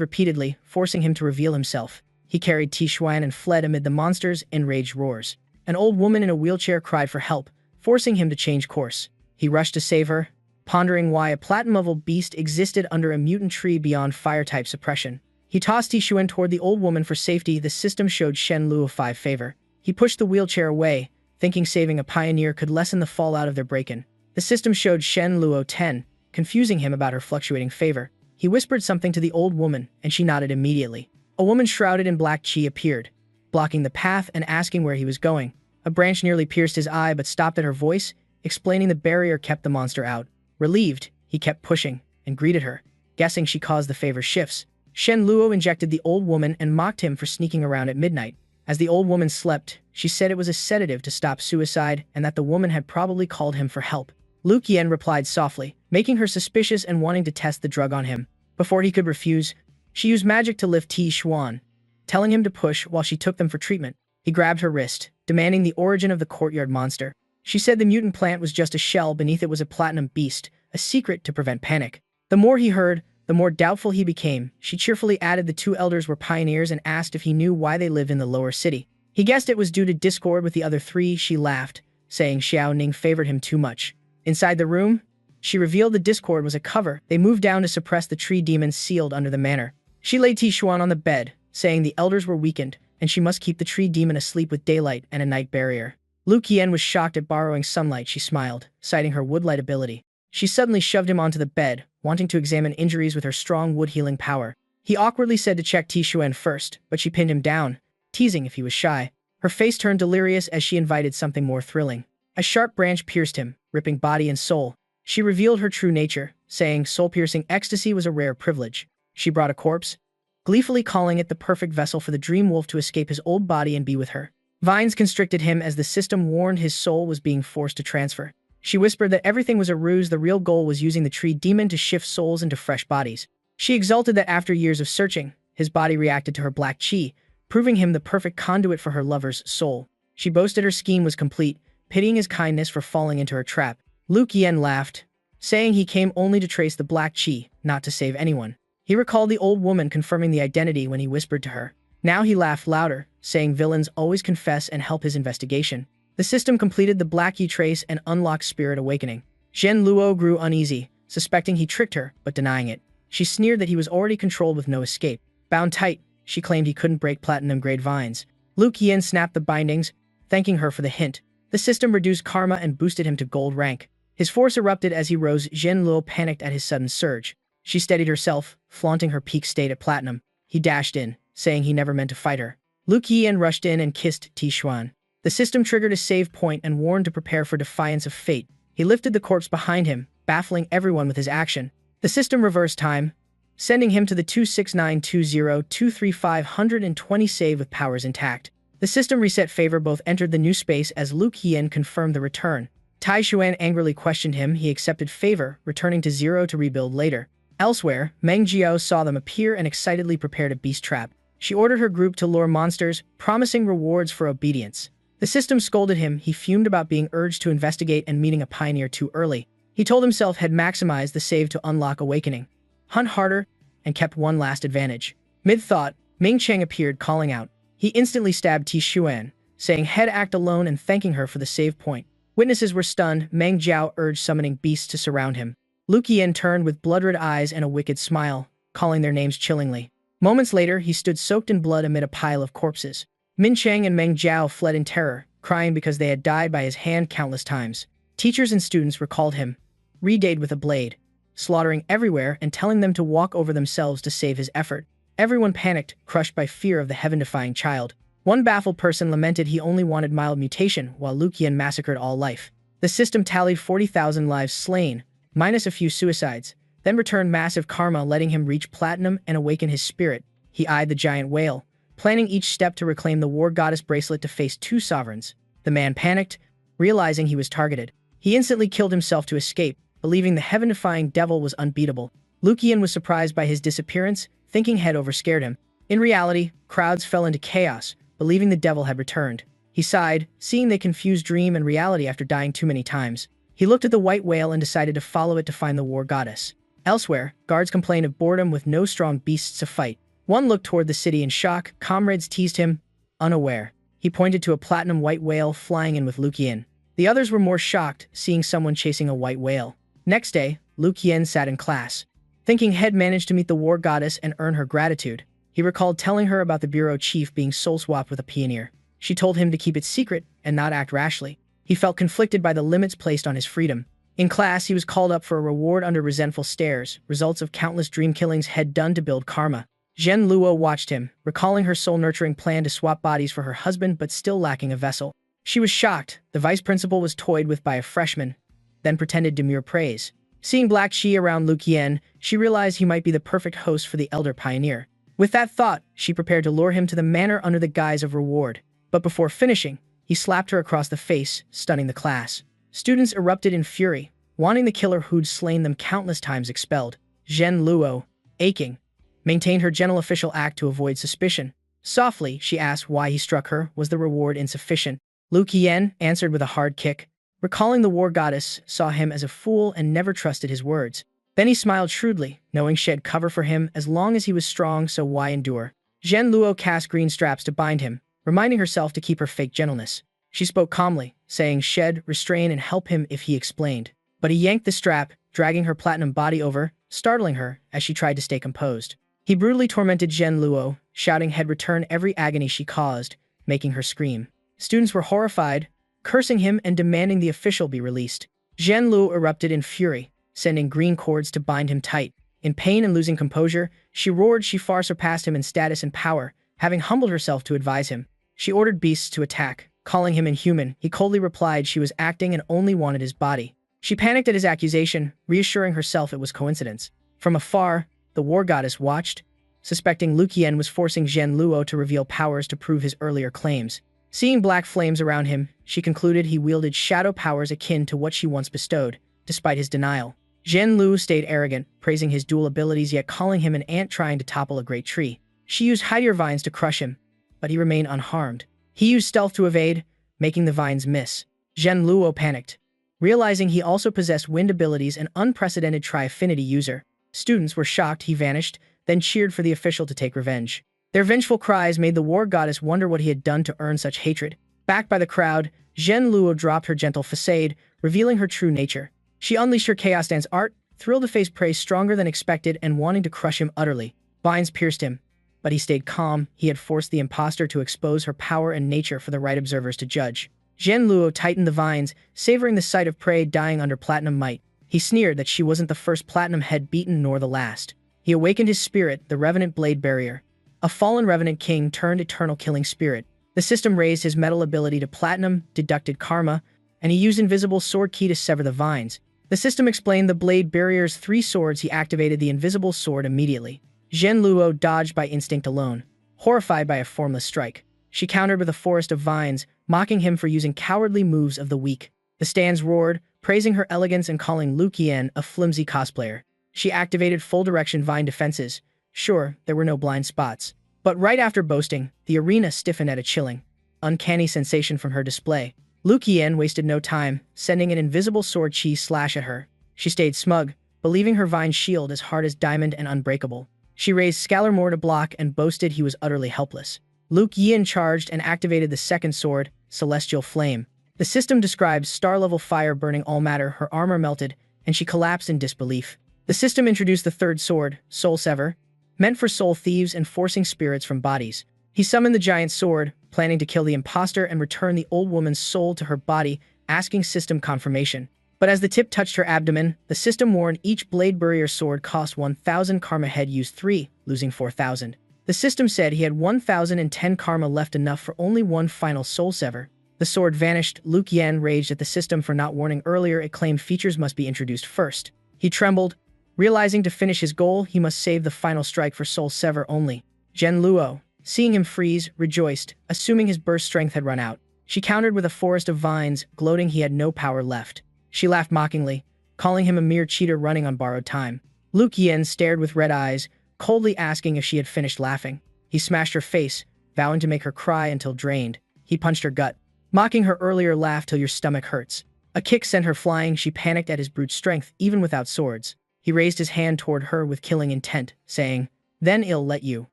repeatedly, forcing him to reveal himself. He carried Ti Xuan and fled amid the monster's enraged roars. An old woman in a wheelchair cried for help, forcing him to change course. He rushed to save her, pondering why a platinum-level beast existed under a mutant tree beyond fire-type suppression. He tossed Ti Xuan toward the old woman for safety. The system showed Shen Lu a 5 favor. He pushed the wheelchair away, thinking saving a pioneer could lessen the fallout of their break-in. The system showed Shen Lu 10, confusing him about her fluctuating favor. He whispered something to the old woman, and she nodded immediately. A woman shrouded in black chi appeared, blocking the path and asking where he was going. A branch nearly pierced his eye but stopped at her voice, explaining the barrier kept the monster out. Relieved, he kept pushing, and greeted her, guessing she caused the favor shifts. Shen Luo injected the old woman and mocked him for sneaking around at midnight. As the old woman slept, she said it was a sedative to stop suicide and that the woman had probably called him for help. Lu Qian replied softly, making her suspicious and wanting to test the drug on him. Before he could refuse, she used magic to lift Ti Xuan, telling him to push while she took them for treatment. He grabbed her wrist, demanding the origin of the courtyard monster. She said the mutant plant was just a shell, beneath it was a platinum beast, a secret to prevent panic. The more he heard, the more doubtful he became. She cheerfully added the 2 elders were pioneers and asked if he knew why they lived in the lower city. He guessed it was due to discord with the other 3. She laughed, saying Xiao Ning favored him too much. Inside the room, she revealed the discord was a cover. They moved down to suppress the tree demons sealed under the manor. She laid Ti Xuan on the bed, saying the elders were weakened, and she must keep the tree demon asleep with daylight and a night barrier. Lu Qian was shocked at borrowing sunlight. She smiled, citing her woodlight ability. She suddenly shoved him onto the bed, wanting to examine injuries with her strong wood-healing power. He awkwardly said to check Tishuan first, but she pinned him down, teasing if he was shy. Her face turned delirious as she invited something more thrilling. A sharp branch pierced him, ripping body and soul. She revealed her true nature, saying soul-piercing ecstasy was a rare privilege. She brought a corpse, gleefully calling it the perfect vessel for the dream wolf to escape his old body and be with her. Vines constricted him as the system warned his soul was being forced to transfer. She whispered that everything was a ruse. The real goal was using the tree demon to shift souls into fresh bodies. She exulted that after years of searching, his body reacted to her black chi, proving him the perfect conduit for her lover's soul. She boasted her scheme was complete, pitying his kindness for falling into her trap. Luke Yen laughed, saying he came only to trace the black chi, not to save anyone. He recalled the old woman confirming the identity when he whispered to her. Now he laughed louder, saying villains always confess and help his investigation. The system completed the black chi trace and unlocked spirit awakening. Zhen Luo grew uneasy, suspecting he tricked her, but denying it. She sneered that he was already controlled with no escape. Bound tight, she claimed he couldn't break platinum-grade vines. Luke Yen snapped the bindings, thanking her for the hint. The system reduced karma and boosted him to gold rank. His force erupted as he rose. Zhen Luo panicked at his sudden surge. She steadied herself, flaunting her peak state at platinum. He dashed in, saying he never meant to fight her. Luke Yen rushed in and kissed Tishuan. The system triggered a save point and warned to prepare for defiance of fate. He lifted the corpse behind him, baffling everyone with his action. The system reversed time, sending him to the 26920-23520 save with powers intact. The system reset favor both entered the new space as Luke Yen confirmed the return. Tai Xuan angrily questioned him. He accepted favor, returning to 0 to rebuild later. Elsewhere, Meng Jiao saw them appear and excitedly prepared a beast trap. She ordered her group to lure monsters, promising rewards for obedience. The system scolded him. He fumed about being urged to investigate and meeting a pioneer too early. He told himself had maximized the save to unlock awakening. Hunt harder, and kept one last advantage. Mid-thought, Ming Cheng appeared, calling out. He instantly stabbed Tishuan, saying head act alone and thanking her for the save point. Witnesses were stunned. Meng Jiao urged summoning beasts to surround him. Luke Yen turned with blood-red eyes and a wicked smile, calling their names chillingly. Moments later, he stood soaked in blood amid a pile of corpses. Min Cheng and Meng Jiao fled in terror, crying because they had died by his hand countless times. Teachers and students recalled him, redayed with a blade, slaughtering everywhere and telling them to walk over themselves to save his effort. Everyone panicked, crushed by fear of the heaven-defying child. One baffled person lamented he only wanted mild mutation, while Luke Yen massacred all life. The system tallied 40,000 lives slain, minus a few suicides, then returned massive karma, letting him reach platinum and awaken his spirit. He eyed the giant whale, planning each step to reclaim the war goddess bracelet to face two sovereigns. The man panicked, realizing he was targeted. He instantly killed himself to escape, believing the heaven-defying devil was unbeatable. Luke Yen was surprised by his disappearance, thinking head overscared him. In reality, crowds fell into chaos, believing the devil had returned. He sighed, seeing they confused dream and reality after dying too many times. He looked at the white whale and decided to follow it to find the war goddess. Elsewhere, guards complained of boredom with no strong beasts to fight. One looked toward the city in shock. Comrades teased him, unaware. He pointed to a platinum white whale flying in with Luke Yen. The others were more shocked, seeing someone chasing a white whale. Next day, Luke Yen sat in class, thinking he'd managed to meet the war goddess and earn her gratitude. He recalled telling her about the bureau chief being soul-swapped with a pioneer. She told him to keep it secret and not act rashly. He felt conflicted by the limits placed on his freedom. In class, he was called up for a reward under resentful stares, results of countless dream killings had done to build karma. Zhen Luo watched him, recalling her soul-nurturing plan to swap bodies for her husband but still lacking a vessel. She was shocked. The vice principal was toyed with by a freshman, then pretended demure praise. Seeing black chi around Luke Yen, she realized he might be the perfect host for the elder pioneer. With that thought, she prepared to lure him to the manor under the guise of reward. But before finishing, he slapped her across the face, stunning the class. Students erupted in fury, wanting the killer who'd slain them countless times expelled. Zhen Luo, aching, maintained her gentle official act to avoid suspicion. Softly, she asked why he struck her. Was the reward insufficient? Luke Yen answered with a hard kick. Recalling the war goddess saw him as a fool and never trusted his words. Then he smiled shrewdly, knowing she'd cover for him as long as he was strong, so why endure? Zhen Luo cast green straps to bind him, reminding herself to keep her fake gentleness. She spoke calmly, saying shed, restrain, and help him if he explained. But he yanked the strap, dragging her platinum body over, startling her as she tried to stay composed. He brutally tormented Zhen Luo, shouting he'd return every agony she caused, making her scream. Students were horrified, cursing him and demanding the official be released. Zhen Luo erupted in fury, sending green cords to bind him tight. In pain and losing composure, she roared she far surpassed him in status and power, having humbled herself to advise him. She ordered beasts to attack, calling him inhuman. He coldly replied she was acting and only wanted his body. She panicked at his accusation, reassuring herself it was coincidence. From afar, the war goddess watched, suspecting Luqian was forcing Zhen Luo to reveal powers to prove his earlier claims. Seeing black flames around him, she concluded he wielded shadow powers akin to what she once bestowed, despite his denial. Zhen Luo stayed arrogant, praising his dual abilities yet calling him an ant trying to topple a great tree. She used Hydear vines to crush him, but he remained unharmed. He used stealth to evade, making the vines miss. Zhen Luo panicked, realizing he also possessed wind abilities and unprecedented tri-affinity user. Students were shocked he vanished, then cheered for the official to take revenge. Their vengeful cries made the war goddess wonder what he had done to earn such hatred. Backed by the crowd, Zhen Luo dropped her gentle facade, revealing her true nature. She unleashed her chaos dance art, thrilled to face prey stronger than expected and wanting to crush him utterly. Vines pierced him, but he stayed calm. He had forced the imposter to expose her power and nature for the right observers to judge. Zhen Luo tightened the vines, savoring the sight of prey dying under platinum might. He sneered that she wasn't the first platinum head beaten nor the last. He awakened his spirit, the Revenant Blade Barrier. A fallen Revenant King turned eternal killing spirit. The system raised his metal ability to platinum, deducted karma, and he used invisible sword key to sever the vines. The system explained the blade barrier's 3 swords. He activated the invisible sword immediately. Zhen Luo dodged by instinct alone, horrified by a formless strike. She countered with a forest of vines, mocking him for using cowardly moves of the weak. The stands roared, praising her elegance and calling Luqian a flimsy cosplayer. She activated full direction vine defenses. Sure, there were no blind spots. But right after boasting, the arena stiffened at a chilling, uncanny sensation from her display. Luqian wasted no time, sending an invisible sword chi slash at her. She stayed smug, believing her vine shield as hard as diamond and unbreakable. She raised Scalarmore to block and boasted he was utterly helpless. Luqian charged and activated the second sword, Celestial Flame. The system described star-level fire burning all matter. Her armor melted, and she collapsed in disbelief. The system introduced the third sword, Soul Sever, meant for soul thieves and forcing spirits from bodies. He summoned the giant sword, planning to kill the imposter and return the old woman's soul to her body, asking system confirmation. But as the tip touched her abdomen, the system warned each blade barrier sword cost 1,000 karma. Head used 3, losing 4,000. The system said he had 1,010 karma left, enough for only one final soul sever. The sword vanished. Luqian raged at the system for not warning earlier. It claimed features must be introduced first. He trembled, realizing to finish his goal, he must save the final strike for soul sever only. Zhen Luo, seeing him freeze, rejoiced, assuming his burst strength had run out. She countered with a forest of vines, gloating he had no power left. She laughed mockingly, calling him a mere cheater running on borrowed time. Luqian stared with red eyes, coldly asking if she had finished laughing. He smashed her face, vowing to make her cry until drained. He punched her gut, mocking her earlier laugh till your stomach hurts. A kick sent her flying. She panicked at his brute strength, even without swords. He raised his hand toward her with killing intent, saying, "Then I'll let you."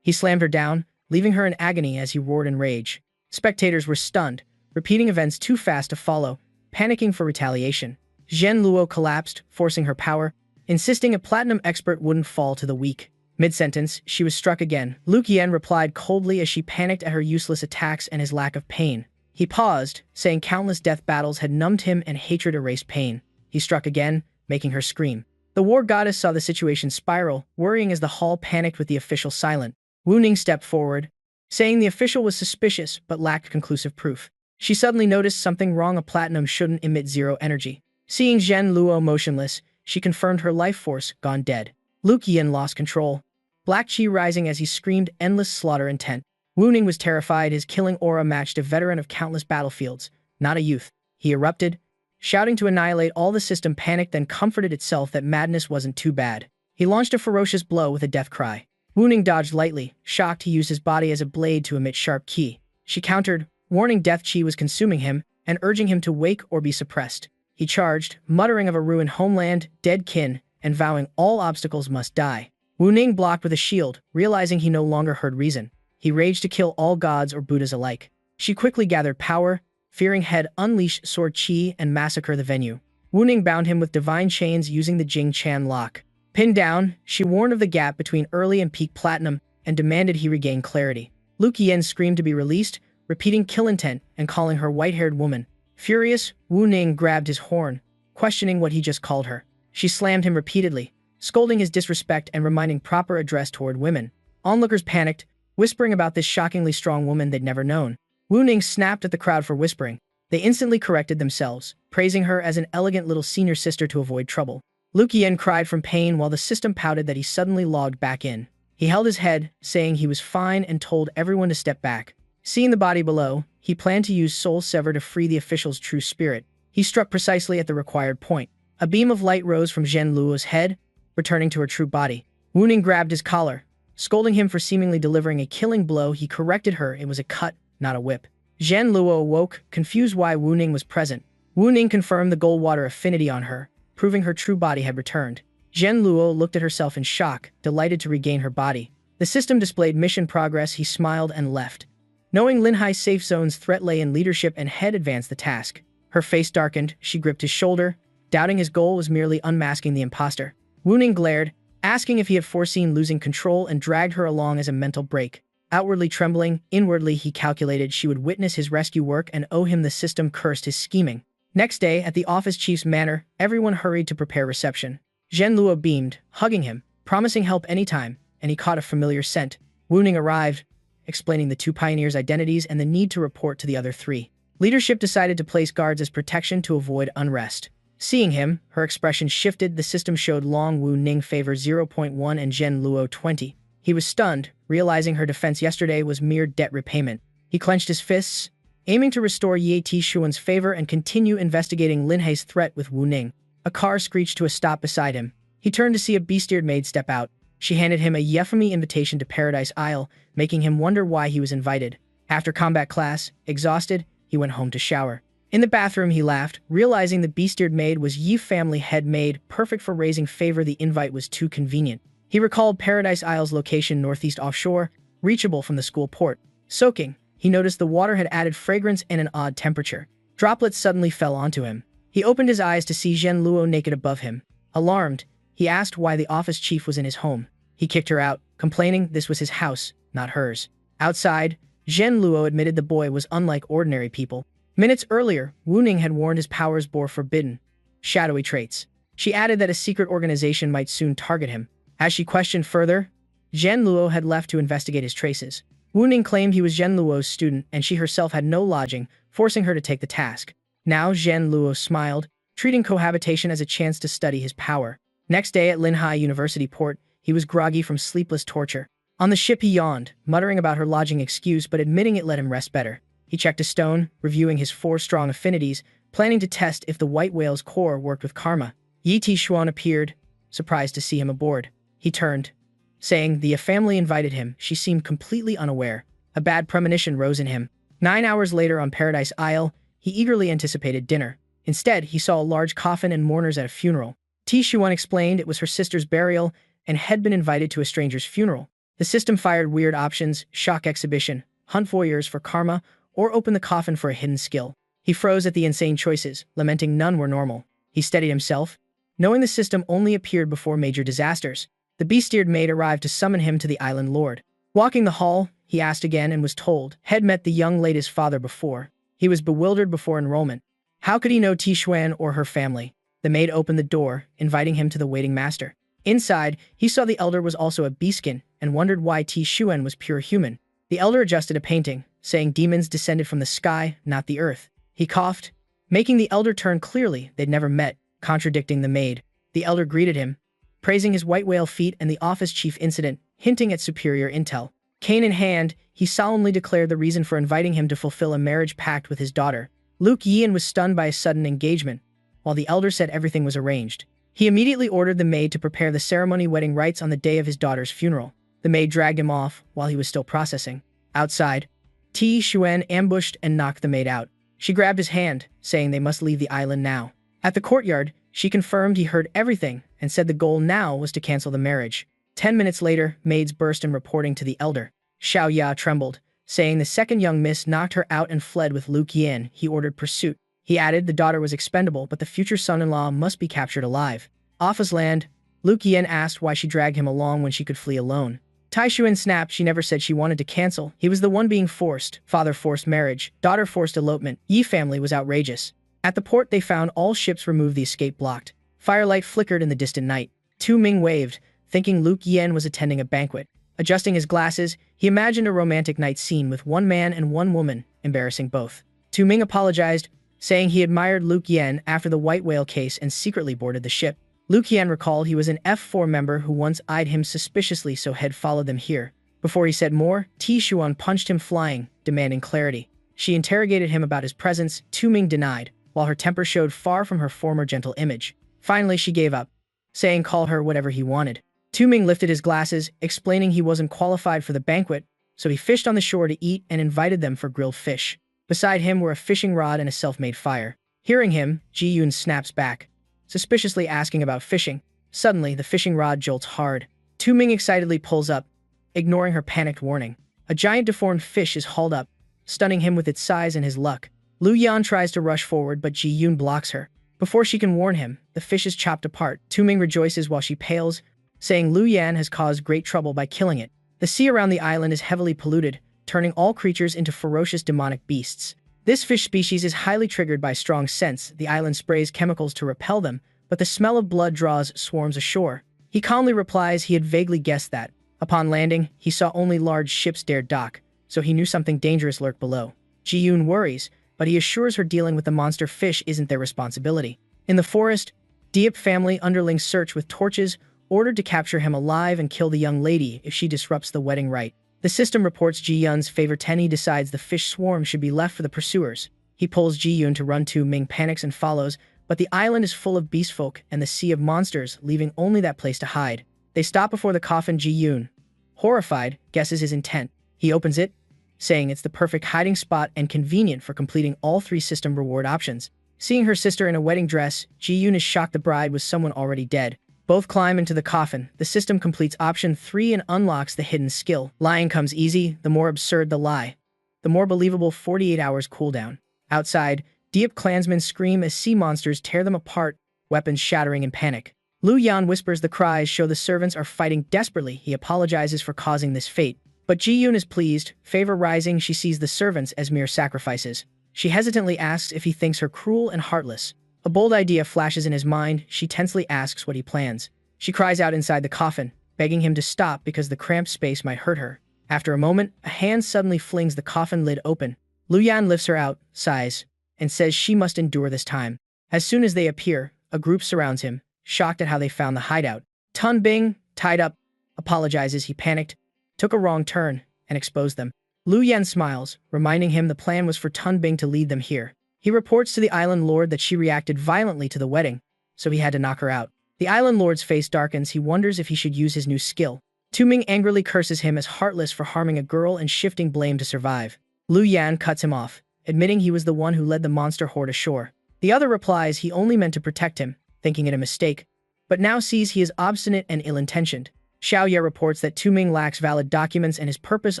He slammed her down, leaving her in agony as he roared in rage. Spectators were stunned, repeating events too fast to follow, panicking for retaliation. Zhen Luo collapsed, forcing her power, insisting a platinum expert wouldn't fall to the weak. Mid-sentence, she was struck again. Luqian replied coldly as she panicked at her useless attacks and his lack of pain. He paused, saying countless death battles had numbed him and hatred erased pain. He struck again, making her scream. The war goddess saw the situation spiral, worrying as the hall panicked with the official silent. Wu Ning stepped forward, saying the official was suspicious but lacked conclusive proof. She suddenly noticed something wrong. A platinum shouldn't emit zero energy. Seeing Zhen Luo motionless, she confirmed her life force gone dead. Luqian lost control, black chi rising as he screamed endless slaughter intent. Wu Ning was terrified. His killing aura matched a veteran of countless battlefields, not a youth. He erupted, shouting to annihilate all. The system panicked, then comforted itself that madness wasn't too bad. He launched a ferocious blow with a death cry. Wu Ning dodged lightly, shocked. He used his body as a blade to emit sharp ki. She countered, warning death chi was consuming him and urging him to wake or be suppressed. He charged, muttering of a ruined homeland, dead kin, and vowing all obstacles must die. Wu Ning blocked with a shield, realizing he no longer heard reason. He raged to kill all gods or Buddhas alike. She quickly gathered power, fearing he'd unleash sword chi and massacre the venue. Wu Ning bound him with divine chains using the Jing Chan lock. Pinned down, she warned of the gap between early and peak platinum and demanded he regain clarity. Luqian screamed to be released, repeating kill intent and calling her white-haired woman. Furious, Wu Ning grabbed his horn, questioning what he just called her. She slammed him repeatedly, scolding his disrespect and reminding proper address toward women. Onlookers panicked, whispering about this shockingly strong woman they'd never known. Wu Ning snapped at the crowd for whispering. They instantly corrected themselves, praising her as an elegant little senior sister to avoid trouble. Luke Yen cried from pain while the system pouted that he suddenly logged back in. He held his head, saying he was fine and told everyone to step back. Seeing the body below, he planned to use Soul Sever to free the official's true spirit. He struck precisely at the required point. A beam of light rose from Zhen Luo's head, returning to her true body. Wu Ning grabbed his collar. Scolding him for seemingly delivering a killing blow, he corrected her it was a cut, not a whip. Zhen Luo awoke, confused why Wu Ning was present. Wu Ning confirmed the Goldwater affinity on her, proving her true body had returned. Zhen Luo looked at herself in shock, delighted to regain her body. The system displayed mission progress. He smiled and left. Knowing Lin Hai's safe zone's threat lay in leadership and had advanced the task. Her face darkened, she gripped his shoulder, doubting his goal was merely unmasking the imposter. Wu Ning glared, asking if he had foreseen losing control and dragged her along as a mental break. Outwardly trembling, inwardly he calculated she would witness his rescue work and owe him the system cursed his scheming. Next day, at the office chief's manor, everyone hurried to prepare reception. Zhen Luo beamed, hugging him, promising help anytime, and he caught a familiar scent. Wu Ning arrived, explaining the two pioneers' identities and the need to report to the other three. Leadership decided to place guards as protection to avoid unrest. Seeing him, her expression shifted. The system showed Long Wu Ning favor 0.1 and Zhen Luo 20. He was stunned, realizing her defense yesterday was mere debt repayment. He clenched his fists, aiming to restore Ye Tishuan's favor and continue investigating Lin Hai's threat with Wu Ning. A car screeched to a stop beside him. He turned to see a beast-eared maid step out. She handed him a Yefami invitation to Paradise Isle, making him wonder why he was invited. After combat class, exhausted, he went home to shower. In the bathroom, he laughed, realizing the beast-eared maid was Yi family head maid, perfect for raising favor. The invite was too convenient. He recalled Paradise Isle's location northeast offshore, reachable from the school port. Soaking, he noticed the water had added fragrance and an odd temperature. Droplets suddenly fell onto him. He opened his eyes to see Zhen Luo naked above him. Alarmed, he asked why the office chief was in his home. He kicked her out, complaining this was his house, not hers. Outside, Zhen Luo admitted the boy was unlike ordinary people. Minutes earlier, Wu Ning had warned his powers bore forbidden, shadowy traits. She added that a secret organization might soon target him. As she questioned further, Zhen Luo had left to investigate his traces. Wu Ning claimed he was Zhen Luo's student and she herself had no lodging, forcing her to take the task. Now Zhen Luo smiled, treating cohabitation as a chance to study his power. Next day at Lin Hai University port, he was groggy from sleepless torture. On the ship he yawned, muttering about her lodging excuse but admitting it let him rest better. He checked a stone, reviewing his 4 strong affinities, planning to test if the white whale's core worked with karma. Yi Tishuan appeared, surprised to see him aboard. He turned, saying the family invited him. She seemed completely unaware. A bad premonition rose in him. 9 hours later on Paradise Isle, he eagerly anticipated dinner. Instead, he saw a large coffin and mourners at a funeral. Tishuan explained it was her sister's burial and had been invited to a stranger's funeral. The system fired weird options: shock exhibition, hunt voyeurs for karma, or open the coffin for a hidden skill. He froze at the insane choices, lamenting none were normal. He steadied himself, knowing the system only appeared before major disasters. The beast-eared maid arrived to summon him to the island lord. Walking the hall, he asked again and was told had met the young lady's father before. He was bewildered before enrollment. How could he know Tishuan or her family? The maid opened the door, inviting him to the waiting master. Inside, he saw the elder was also a beastskin and wondered why Tishuan was pure human. The elder adjusted a painting, saying demons descended from the sky, not the earth. He coughed, making the elder turn clearly they'd never met, contradicting the maid. The elder greeted him, praising his white whale feat and the office chief incident, hinting at superior intel. Cane in hand, he solemnly declared the reason for inviting him to fulfill a marriage pact with his daughter. Luke Yin was stunned by a sudden engagement, while the elder said everything was arranged. He immediately ordered the maid to prepare the ceremony wedding rites on the day of his daughter's funeral. The maid dragged him off while he was still processing. Outside, Tishuan ambushed and knocked the maid out. She grabbed his hand, saying they must leave the island now. At the courtyard, she confirmed he heard everything and said the goal now was to cancel the marriage. 10 minutes later, maids burst in reporting to the elder. Xiao Ya trembled, saying the second young miss knocked her out and fled with Luke Yin. He ordered pursuit. He added the daughter was expendable, but the future son-in-law must be captured alive. Off his land, Luke Yin asked why she dragged him along when she could flee alone. Taishuan snapped she never said she wanted to cancel. He was the one being forced. Father forced marriage. Daughter forced elopement. Yi family was outrageous. At the port they found all ships removed, the escape blocked. Firelight flickered in the distant night. Tu Ming waved, thinking Luke Yen was attending a banquet. Adjusting his glasses, he imagined a romantic night scene with one man and one woman, embarrassing both. Tu Ming apologized, saying he admired Luke Yen after the white whale case and secretly boarded the ship. Luke Yen recalled he was an F4 member who once eyed him suspiciously, so had followed them here. Before he said more, Ti Xuan punched him flying, demanding clarity. She interrogated him about his presence. Tu Ming denied, while her temper showed far from her former gentle image. Finally, she gave up, saying call her whatever he wanted. Tu Ming lifted his glasses, explaining he wasn't qualified for the banquet, so he fished on the shore to eat and invited them for grilled fish. Beside him were a fishing rod and a self-made fire. Hearing him, Ji Yun snaps back, suspiciously asking about fishing. Suddenly, the fishing rod jolts hard. Tu Ming excitedly pulls up, ignoring her panicked warning. A giant deformed fish is hauled up, stunning him with its size and his luck. Lu Yan tries to rush forward, but Ji Yun blocks her. Before she can warn him, the fish is chopped apart. Tu Ming rejoices while she pales, saying Lu Yan has caused great trouble by killing it. The sea around the island is heavily polluted, turning all creatures into ferocious demonic beasts. This fish species is highly triggered by strong scents. The island sprays chemicals to repel them, but the smell of blood draws swarms ashore. He calmly replies he had vaguely guessed that. Upon landing, he saw only large ships dare dock, so he knew something dangerous lurked below. Ji Yun worries, but he assures her dealing with the monster fish isn't their responsibility. In the forest, Diep family underlings search with torches, ordered to capture him alive and kill the young lady if she disrupts the wedding rite. The system reports Ji Yun's favor. Tenny decides the fish swarm should be left for the pursuers. He pulls Ji Yun to run. Tu Ming panics and follows, but the island is full of beastfolk and the sea of monsters, leaving only that place to hide. They stop before the coffin. Ji Yun, horrified, guesses his intent. He opens it, saying it's the perfect hiding spot and convenient for completing all 3 system reward options. Seeing her sister in a wedding dress, Ji Yun is shocked the bride was someone already dead. Both climb into the coffin. The system completes option 3 and unlocks the hidden skill. Lying comes easy. The more absurd the lie, the more believable. 48 hours cooldown. Outside, Diep clansmen scream as sea monsters tear them apart, weapons shattering in panic. Lu Yan whispers the cries show the servants are fighting desperately. He apologizes for causing this fate, but Ji Yun is pleased, favor rising. She sees the servants as mere sacrifices. She hesitantly asks if he thinks her cruel and heartless. A bold idea flashes in his mind. She tensely asks what he plans. She cries out inside the coffin, begging him to stop because the cramped space might hurt her. After a moment, a hand suddenly flings the coffin lid open. Lu Yan lifts her out, sighs, and says she must endure this time. As soon as they appear, a group surrounds him, shocked at how they found the hideout. Tun Bing, tied up, apologizes. He panicked, took a wrong turn, and exposed them. Lu Yan smiles, reminding him the plan was for Tun Bing to lead them here. He reports to the island lord that she reacted violently to the wedding, so he had to knock her out. The island lord's face darkens. He wonders if he should use his new skill. Tu Ming angrily curses him as heartless for harming a girl and shifting blame to survive. Lu Yan cuts him off, admitting he was the one who led the monster horde ashore. The other replies he only meant to protect him, thinking it a mistake, but now sees he is obstinate and ill-intentioned. Xiao Ye reports that Tu Ming lacks valid documents and his purpose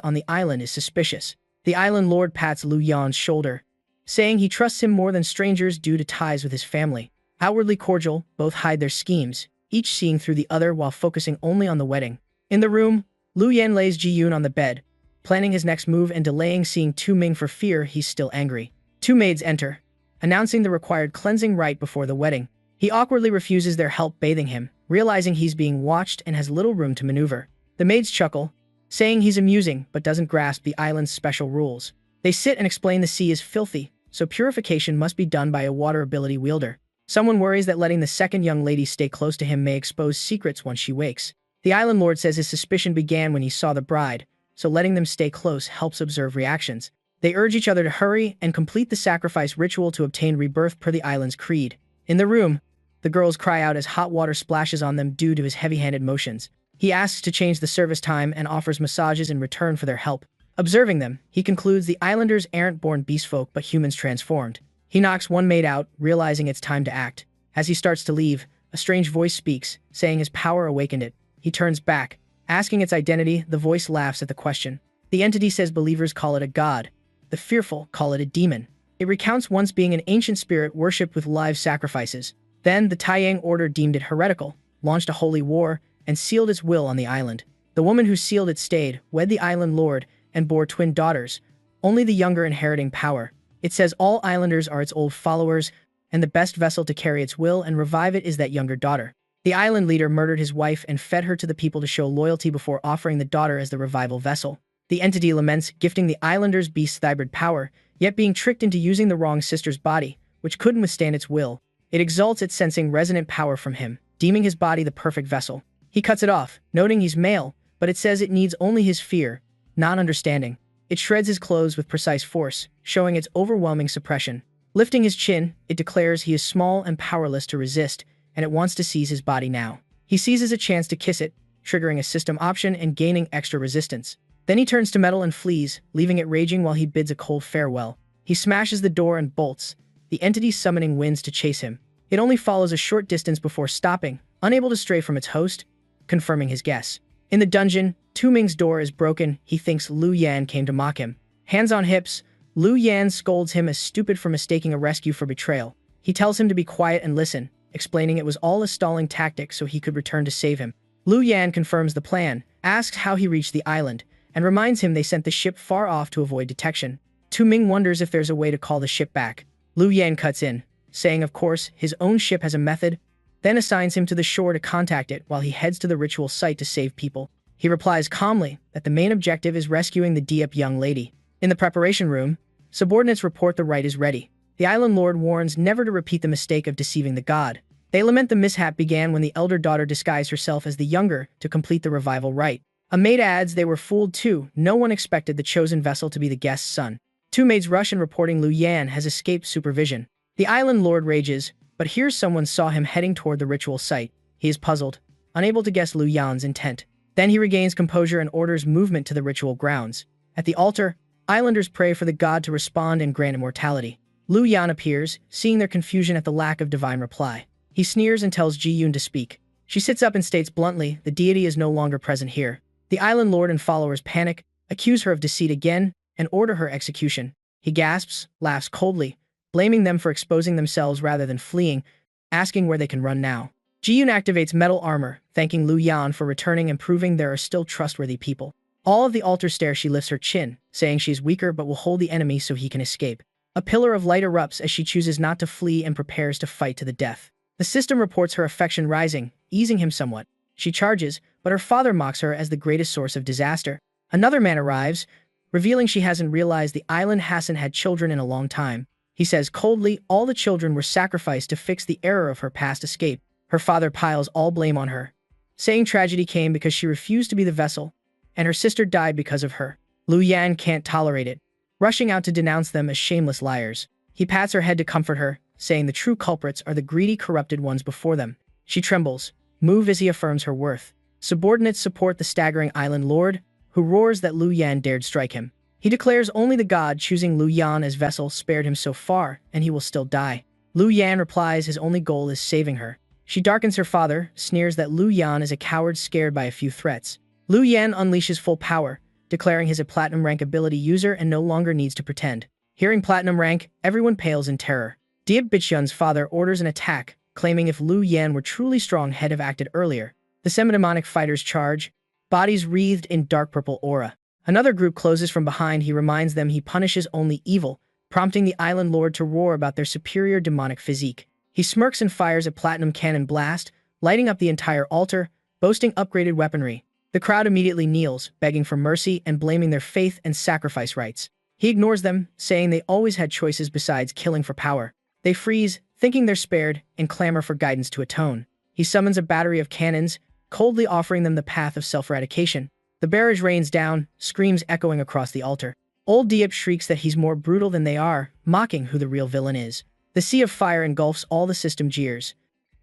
on the island is suspicious. The island lord pats Lu Yan's shoulder, saying he trusts him more than strangers due to ties with his family. Outwardly cordial, both hide their schemes, each seeing through the other while focusing only on the wedding. In the room, Lu Yan lays Ji Yun on the bed, planning his next move and delaying seeing Tu Ming for fear he's still angry. 2 maids enter, announcing the required cleansing rite before the wedding. He awkwardly refuses their help bathing him, realizing he's being watched and has little room to maneuver. The maids chuckle, saying he's amusing but doesn't grasp the island's special rules. They sit and explain the sea is filthy, so purification must be done by a water ability wielder. Someone worries that letting the second young lady stay close to him may expose secrets once she wakes. The island lord says his suspicion began when he saw the bride, so letting them stay close helps observe reactions. They urge each other to hurry and complete the sacrifice ritual to obtain rebirth per the island's creed. In the room, the girls cry out as hot water splashes on them due to his heavy-handed motions. He asks to change the service time and offers massages in return for their help. Observing them, he concludes the islanders aren't born beastfolk but humans transformed. He knocks one maid out, realizing it's time to act. As he starts to leave, a strange voice speaks, saying his power awakened it. He turns back, asking its identity. The voice laughs at the question. The entity says believers call it a god. The fearful call it a demon. It recounts once being an ancient spirit worshipped with live sacrifices. Then the Taiyang order deemed it heretical, launched a holy war, and sealed its will on the island. The woman who sealed it stayed, wed the island lord, and bore twin daughters, only the younger inheriting power. It says all islanders are its old followers, and the best vessel to carry its will and revive it is that younger daughter. The island leader murdered his wife and fed her to the people to show loyalty before offering the daughter as the revival vessel. The entity laments, gifting the islanders beast's hybrid power, yet being tricked into using the wrong sister's body, which couldn't withstand its will. It exults at sensing resonant power from him, deeming his body the perfect vessel. He cuts it off, noting he's male, but it says it needs only his fear, not understanding. It shreds his clothes with precise force, showing its overwhelming suppression. Lifting his chin, it declares he is small and powerless to resist, and it wants to seize his body now. He seizes a chance to kiss it, triggering a system option and gaining extra resistance. Then he turns to metal and flees, leaving it raging while he bids a cold farewell. He smashes the door and bolts, the entity summoning winds to chase him. It only follows a short distance before stopping, unable to stray from its host, confirming his guess. In the dungeon, Tu Ming's door is broken. He thinks Lu Yan came to mock him. Hands on hips, Lu Yan scolds him as stupid for mistaking a rescue for betrayal. He tells him to be quiet and listen, explaining it was all a stalling tactic so he could return to save him. Lu Yan confirms the plan, asks how he reached the island, and reminds him they sent the ship far off to avoid detection. Tu Ming wonders if there's a way to call the ship back. Lu Yan cuts in, saying of course his own ship has a method, then assigns him to the shore to contact it while he heads to the ritual site to save people. He replies calmly that the main objective is rescuing the Diep young lady. In the preparation room, subordinates report the rite is ready. The island lord warns never to repeat the mistake of deceiving the god. They lament the mishap began when the elder daughter disguised herself as the younger to complete the revival rite. A maid adds they were fooled too. No one expected the chosen vessel to be the guest's son. Two maids rush in reporting Lu Yan has escaped supervision. The island lord rages, but hears someone saw him heading toward the ritual site. He is puzzled, unable to guess Lu Yan's intent. Then he regains composure and orders movement to the ritual grounds. At the altar, islanders pray for the god to respond and grant immortality. Lu Yan appears, seeing their confusion at the lack of divine reply. He sneers and tells Ji Yun to speak. She sits up and states bluntly, the deity is no longer present here. The island lord and followers panic, accuse her of deceit again, and order her execution. He gasps, laughs coldly, blaming them for exposing themselves rather than fleeing, asking where they can run now. Ji Yun activates metal armor, thanking Lu Yan for returning and proving there are still trustworthy people. All of the altars stare. She lifts her chin, saying she's weaker but will hold the enemy so he can escape. A pillar of light erupts as she chooses not to flee and prepares to fight to the death. The system reports her affection rising, easing him somewhat. She charges, but her father mocks her as the greatest source of disaster. Another man arrives, revealing she hasn't realized the island hasn't had children in a long time. He says coldly all the children were sacrificed to fix the error of her past escape. Her father piles all blame on her, saying tragedy came because she refused to be the vessel, and her sister died because of her. Lu Yan can't tolerate it, rushing out to denounce them as shameless liars. He pats her head to comfort her, saying the true culprits are the greedy, corrupted ones before them. She trembles, moved as he affirms her worth. Subordinates support the staggering island lord, who roars that Lu Yan dared strike him. He declares only the god choosing Lu Yan as vessel spared him so far, and he will still die. Lu Yan replies his only goal is saving her. She darkens her father, sneers that Lu Yan is a coward scared by a few threats. Lu Yan unleashes full power, declaring he's a platinum rank ability user and no longer needs to pretend. Hearing platinum rank, everyone pales in terror. Diep Bichun's father orders an attack, claiming if Lu Yan were truly strong had have acted earlier. The semi-demonic fighters charge, bodies wreathed in dark purple aura. Another group closes from behind. He reminds them he punishes only evil, prompting the island lord to roar about their superior demonic physique. He smirks and fires a platinum cannon blast, lighting up the entire altar, boasting upgraded weaponry. The crowd immediately kneels, begging for mercy and blaming their faith and sacrifice rites. He ignores them, saying they always had choices besides killing for power. They freeze, thinking they're spared, and clamor for guidance to atone. He summons a battery of cannons, coldly offering them the path of self-eradication. The barrage rains down, screams echoing across the altar. Old Diep shrieks that he's more brutal than they are, mocking who the real villain is. The sea of fire engulfs all. The system jeers,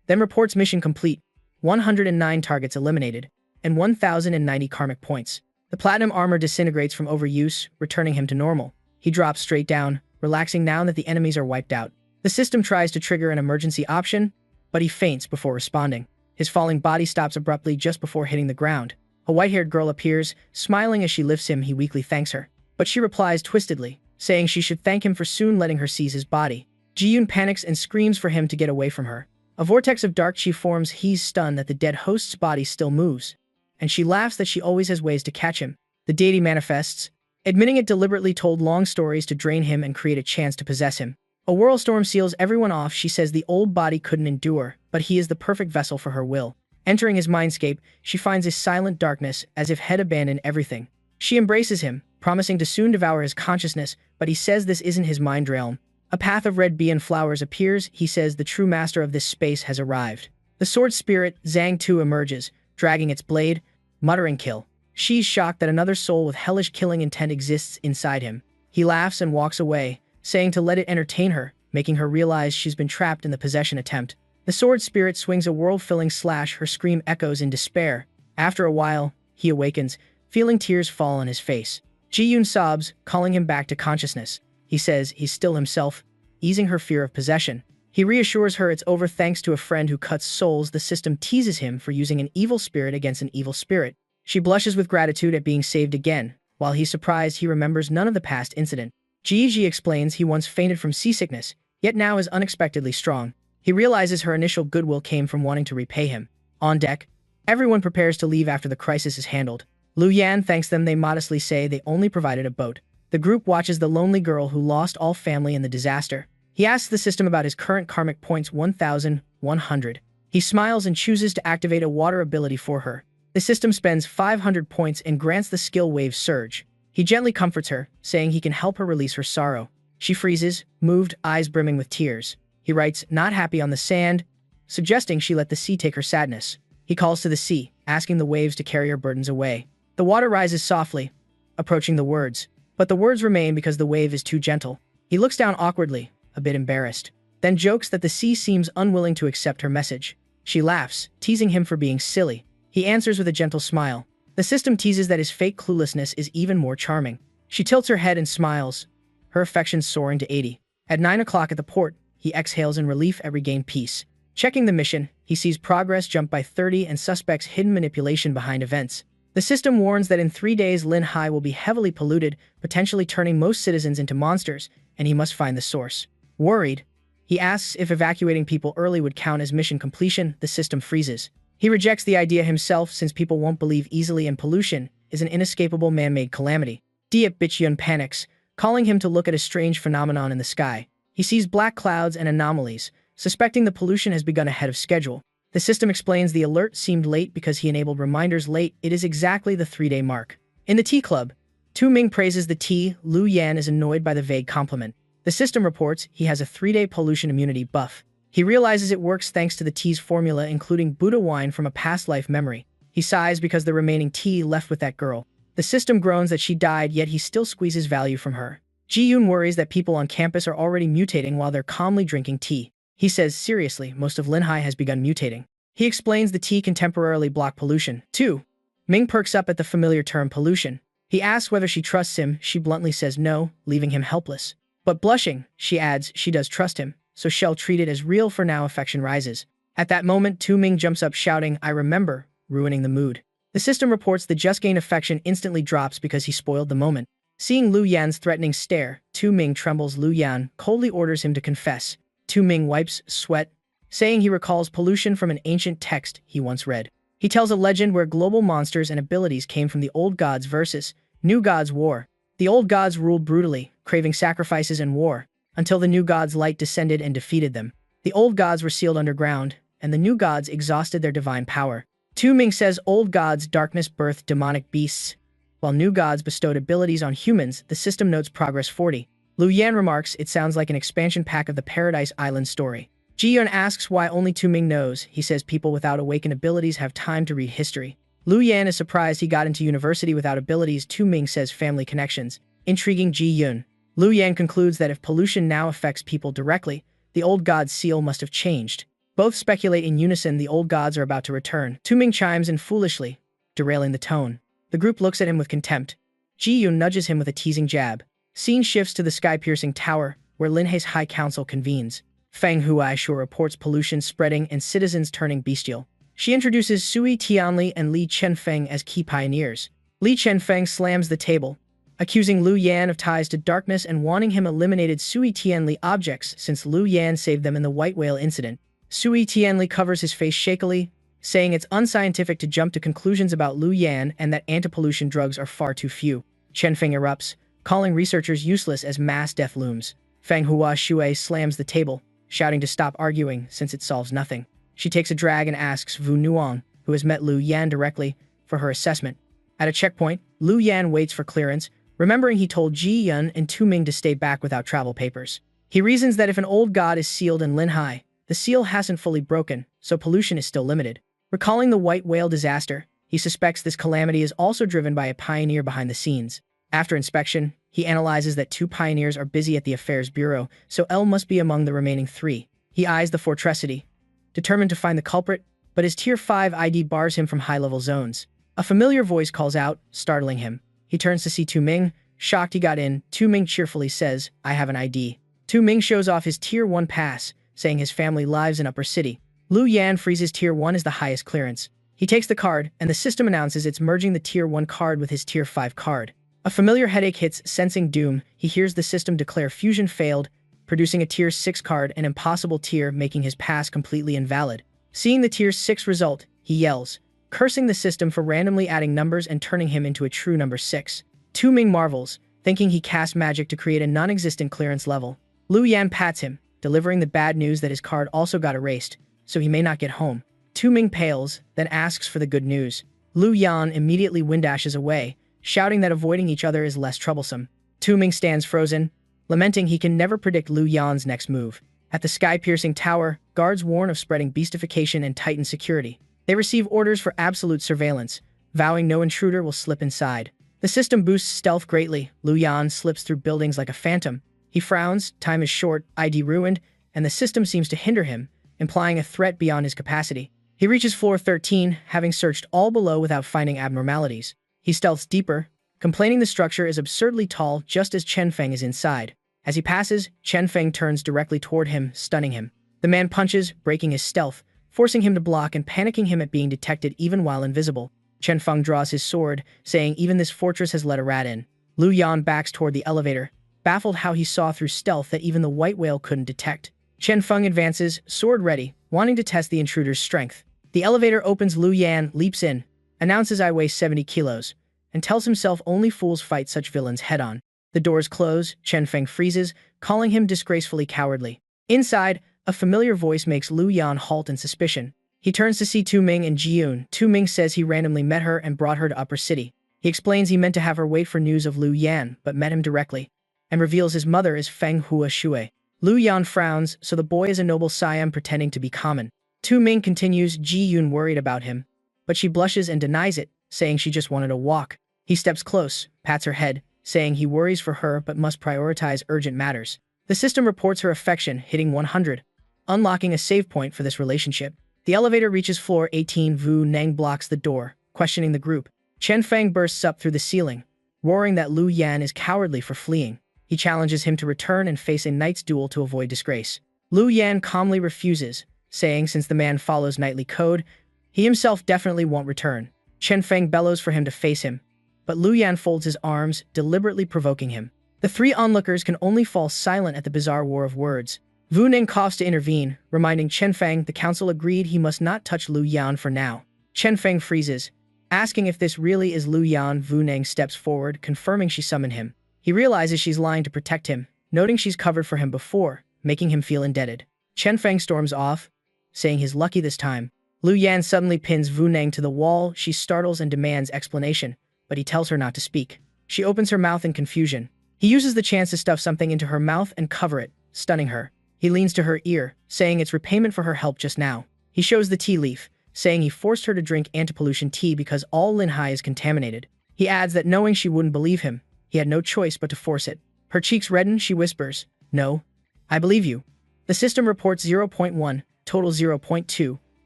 then reports mission complete, 109 targets eliminated, and 1,090 karmic points. The platinum armor disintegrates from overuse, returning him to normal. He drops straight down, relaxing now that the enemies are wiped out. The system tries to trigger an emergency option, but he faints before responding. His falling body stops abruptly just before hitting the ground. A white-haired girl appears, smiling as she lifts him. He weakly thanks her, but she replies twistedly, saying she should thank him for soon letting her seize his body. Ji Yun panics and screams for him to get away from her. A vortex of dark chi forms. He's stunned that the dead host's body still moves, and she laughs that she always has ways to catch him. The deity manifests, admitting it deliberately told long stories to drain him and create a chance to possess him. A whirlstorm seals everyone off. She says the old body couldn't endure, but he is the perfect vessel for her will. Entering his mindscape, she finds a silent darkness, as if had abandoned everything. She embraces him, promising to soon devour his consciousness, but he says this isn't his mind realm. A path of red bee and flowers appears. He says the true master of this space has arrived. The sword spirit, Zhang Tu, emerges, dragging its blade, muttering kill. She's shocked that another soul with hellish killing intent exists inside him. He laughs and walks away, saying to let it entertain her, making her realize she's been trapped in the possession attempt. The sword spirit swings a world-filling slash. Her scream echoes in despair. After a while, he awakens, feeling tears fall on his face. Ji-yoon sobs, calling him back to consciousness. He says he's still himself, easing her fear of possession. He reassures her it's over thanks to a friend who cuts souls. The system teases him for using an evil spirit against an evil spirit. She blushes with gratitude at being saved again. While he's surprised, he remembers none of the past incident. Ji explains he once fainted from seasickness, yet now is unexpectedly strong. He realizes her initial goodwill came from wanting to repay him. On deck, everyone prepares to leave after the crisis is handled. Lu Yan thanks them. They modestly say they only provided a boat. The group watches the lonely girl who lost all family in the disaster. He asks the system about his current karmic points, 1,100. He smiles and chooses to activate a water ability for her. The system spends 500 points and grants the skill Wave Surge. He gently comforts her, saying he can help her release her sorrow. She freezes, moved, eyes brimming with tears. He writes, not happy on the sand, suggesting she let the sea take her sadness. He calls to the sea, asking the waves to carry her burdens away. The water rises softly, approaching the words. But the words remain because the wave is too gentle. He looks down awkwardly, a bit embarrassed, then jokes that the sea seems unwilling to accept her message. She laughs, teasing him for being silly. He answers with a gentle smile. The system teases that his fake cluelessness is even more charming. She tilts her head and smiles, her affections soaring to 80. At 9 o'clock at the port, he exhales in relief at regained peace. Checking the mission, he sees progress jump by 30 and suspects hidden manipulation behind events. The system warns that in 3 days Linhai will be heavily polluted, potentially turning most citizens into monsters, and he must find the source. Worried, he asks if evacuating people early would count as mission completion. The system freezes. He rejects the idea himself since people won't believe easily, and pollution is an inescapable man-made calamity. Diep Bichyeon panics, calling him to look at a strange phenomenon in the sky. He sees black clouds and anomalies, suspecting the pollution has begun ahead of schedule. The system explains the alert seemed late because he enabled reminders late. It is exactly the 3-day mark. In the tea club, Tu Ming praises the tea. Lu Yan is annoyed by the vague compliment. The system reports he has a 3-day pollution immunity buff. He realizes it works thanks to the tea's formula, including Buddha wine from a past life memory. He sighs because the remaining tea left with that girl. The system groans that she died, yet he still squeezes value from her. Ji-yoon worries that people on campus are already mutating while they're calmly drinking tea. He says, seriously, most of Linhai has begun mutating. He explains the tea can temporarily block pollution. 2. Ming perks up at the familiar term pollution. He asks whether she trusts him. She bluntly says no, leaving him helpless. But blushing, she adds she does trust him, so she'll treat it as real for now. Affection rises. At that moment, Tu Ming jumps up shouting, I remember, ruining the mood. The system reports the just gained affection instantly drops because he spoiled the moment. Seeing Lu Yan's threatening stare, Tu Ming trembles. Lu Yan coldly orders him to confess. Tu Ming wipes sweat, saying he recalls pollution from an ancient text he once read. He tells a legend where global monsters and abilities came from the old gods versus new gods war. The old gods ruled brutally, craving sacrifices and war, until the new gods' light descended and defeated them. The old gods were sealed underground, and the new gods exhausted their divine power. Tu Ming says old gods' darkness birthed demonic beasts, while new gods bestowed abilities on humans. The system notes progress 40. Lu Yan remarks it sounds like an expansion pack of the Paradise Island story. Ji-yoon asks why only Tu Ming knows. He says people without awakened abilities have time to read history. Lu Yan is surprised he got into university without abilities. Tu Ming says family connections. Intriguing Ji-yoon. Lu Yan concludes that if pollution now affects people directly, the old god's seal must have changed. Both speculate in unison the old gods are about to return. Tu Ming chimes in foolishly, derailing the tone. The group looks at him with contempt. Ji-yoon nudges him with a teasing jab. Scene shifts to the sky-piercing tower, where Linhai's High Council convenes. Feng Huaishua reports pollution spreading and citizens turning bestial. She introduces Sui Tianli and Li Chenfeng as key pioneers. Li Chenfeng slams the table, accusing Lu Yan of ties to darkness and wanting him eliminated. Sui Tianli objects since Lu Yan saved them in the White Whale incident. Sui Tianli covers his face shakily, saying it's unscientific to jump to conclusions about Lu Yan and that anti-pollution drugs are far too few. Chenfeng erupts, calling researchers useless as mass death looms. Feng Hua Shui slams the table, shouting to stop arguing since it solves nothing. She takes a drag and asks Vu Nuong, who has met Lu Yan directly, for her assessment. At a checkpoint, Lu Yan waits for clearance, remembering he told Ji Yun and Tu Ming to stay back without travel papers. He reasons that if an old god is sealed in Linhai, the seal hasn't fully broken, so pollution is still limited. Recalling the white whale disaster, he suspects this calamity is also driven by a pioneer behind the scenes. After inspection, he analyzes that 2 pioneers are busy at the Affairs Bureau, so L must be among the remaining 3. He eyes the Fortressity, determined to find the culprit, but his Tier 5 ID bars him from high-level zones. A familiar voice calls out, startling him. He turns to see Tu Ming, shocked he got in. Tu Ming cheerfully says, I have an ID. Tu Ming shows off his Tier 1 pass, saying his family lives in Upper City. Lu Yan freezes Tier 1 as the highest clearance. He takes the card, and the system announces it's merging the Tier 1 card with his Tier 5 card. A familiar headache hits. Sensing doom, he hears the system declare fusion failed, producing a Tier 6 card, an impossible tier, making his pass completely invalid. Seeing the Tier 6 result, he yells, cursing the system for randomly adding numbers and turning him into a true number 6. Tu Ming marvels, thinking he cast magic to create a non-existent clearance level. Lu Yan pats him, delivering the bad news that his card also got erased, so he may not get home. Tu Ming pales, then asks for the good news. Lu Yan immediately windashes away, shouting that avoiding each other is less troublesome. Tu Ming stands frozen, lamenting he can never predict Lu Yan's next move. At the sky-piercing tower, guards warn of spreading beastification and tighten security. They receive orders for absolute surveillance, vowing no intruder will slip inside. The system boosts stealth greatly. Lu Yan slips through buildings like a phantom. He frowns, time is short, ID ruined, and the system seems to hinder him, implying a threat beyond his capacity. He reaches floor 13, having searched all below without finding abnormalities. He stealths deeper, complaining the structure is absurdly tall just as Chen Feng is inside. As he passes, Chen Feng turns directly toward him, stunning him. The man punches, breaking his stealth, forcing him to block and panicking him at being detected even while invisible. Chen Feng draws his sword, saying even this fortress has let a rat in. Lu Yan backs toward the elevator, baffled how he saw through stealth that even the white whale couldn't detect. Chen Feng advances, sword ready, wanting to test the intruder's strength. The elevator opens. Lu Yan leaps in, announces I weigh 70 kilos, and tells himself only fools fight such villains head-on. The doors close, Chen Feng freezes, calling him disgracefully cowardly. Inside, a familiar voice makes Lu Yan halt in suspicion. He turns to see Tu Ming and Ji-yoon. Tu Ming says he randomly met her and brought her to Upper City. He explains he meant to have her wait for news of Lu Yan, but met him directly, and reveals his mother is Feng Hua Shui. Lu Yan frowns, so the boy is a noble Siam pretending to be common. Tu Ming continues. Ji-yoon worried about him, but she blushes and denies it, saying she just wanted a walk. He steps close, pats her head, saying he worries for her but must prioritize urgent matters. The system reports her affection, hitting 100, unlocking a save point for this relationship. The elevator reaches floor 18. Vu Neng blocks the door, questioning the group. Chen Feng bursts up through the ceiling, roaring that Lu Yan is cowardly for fleeing. He challenges him to return and face a knight's duel to avoid disgrace. Lu Yan calmly refuses, saying since the man follows knightly code, he himself definitely won't return. Chen Feng bellows for him to face him, but Lu Yan folds his arms, deliberately provoking him. The 3 onlookers can only fall silent at the bizarre war of words. Vu Ning coughs to intervene, reminding Chen Feng the council agreed he must not touch Lu Yan for now. Chen Feng freezes, asking if this really is Lu Yan. Vu Ning steps forward, confirming she summoned him. He realizes she's lying to protect him, noting she's covered for him before, making him feel indebted. Chen Feng storms off, saying he's lucky this time. Lu Yan suddenly pins Vu Ning to the wall. She startles and demands explanation, but he tells her not to speak. She opens her mouth in confusion. He uses the chance to stuff something into her mouth and cover it, stunning her. He leans to her ear, saying it's repayment for her help just now. He shows the tea leaf, saying he forced her to drink anti-pollution tea because all Linhai is contaminated. He adds that knowing she wouldn't believe him, he had no choice but to force it. Her cheeks redden, she whispers, "No, I believe you." The system reports 0.1, total 0.2,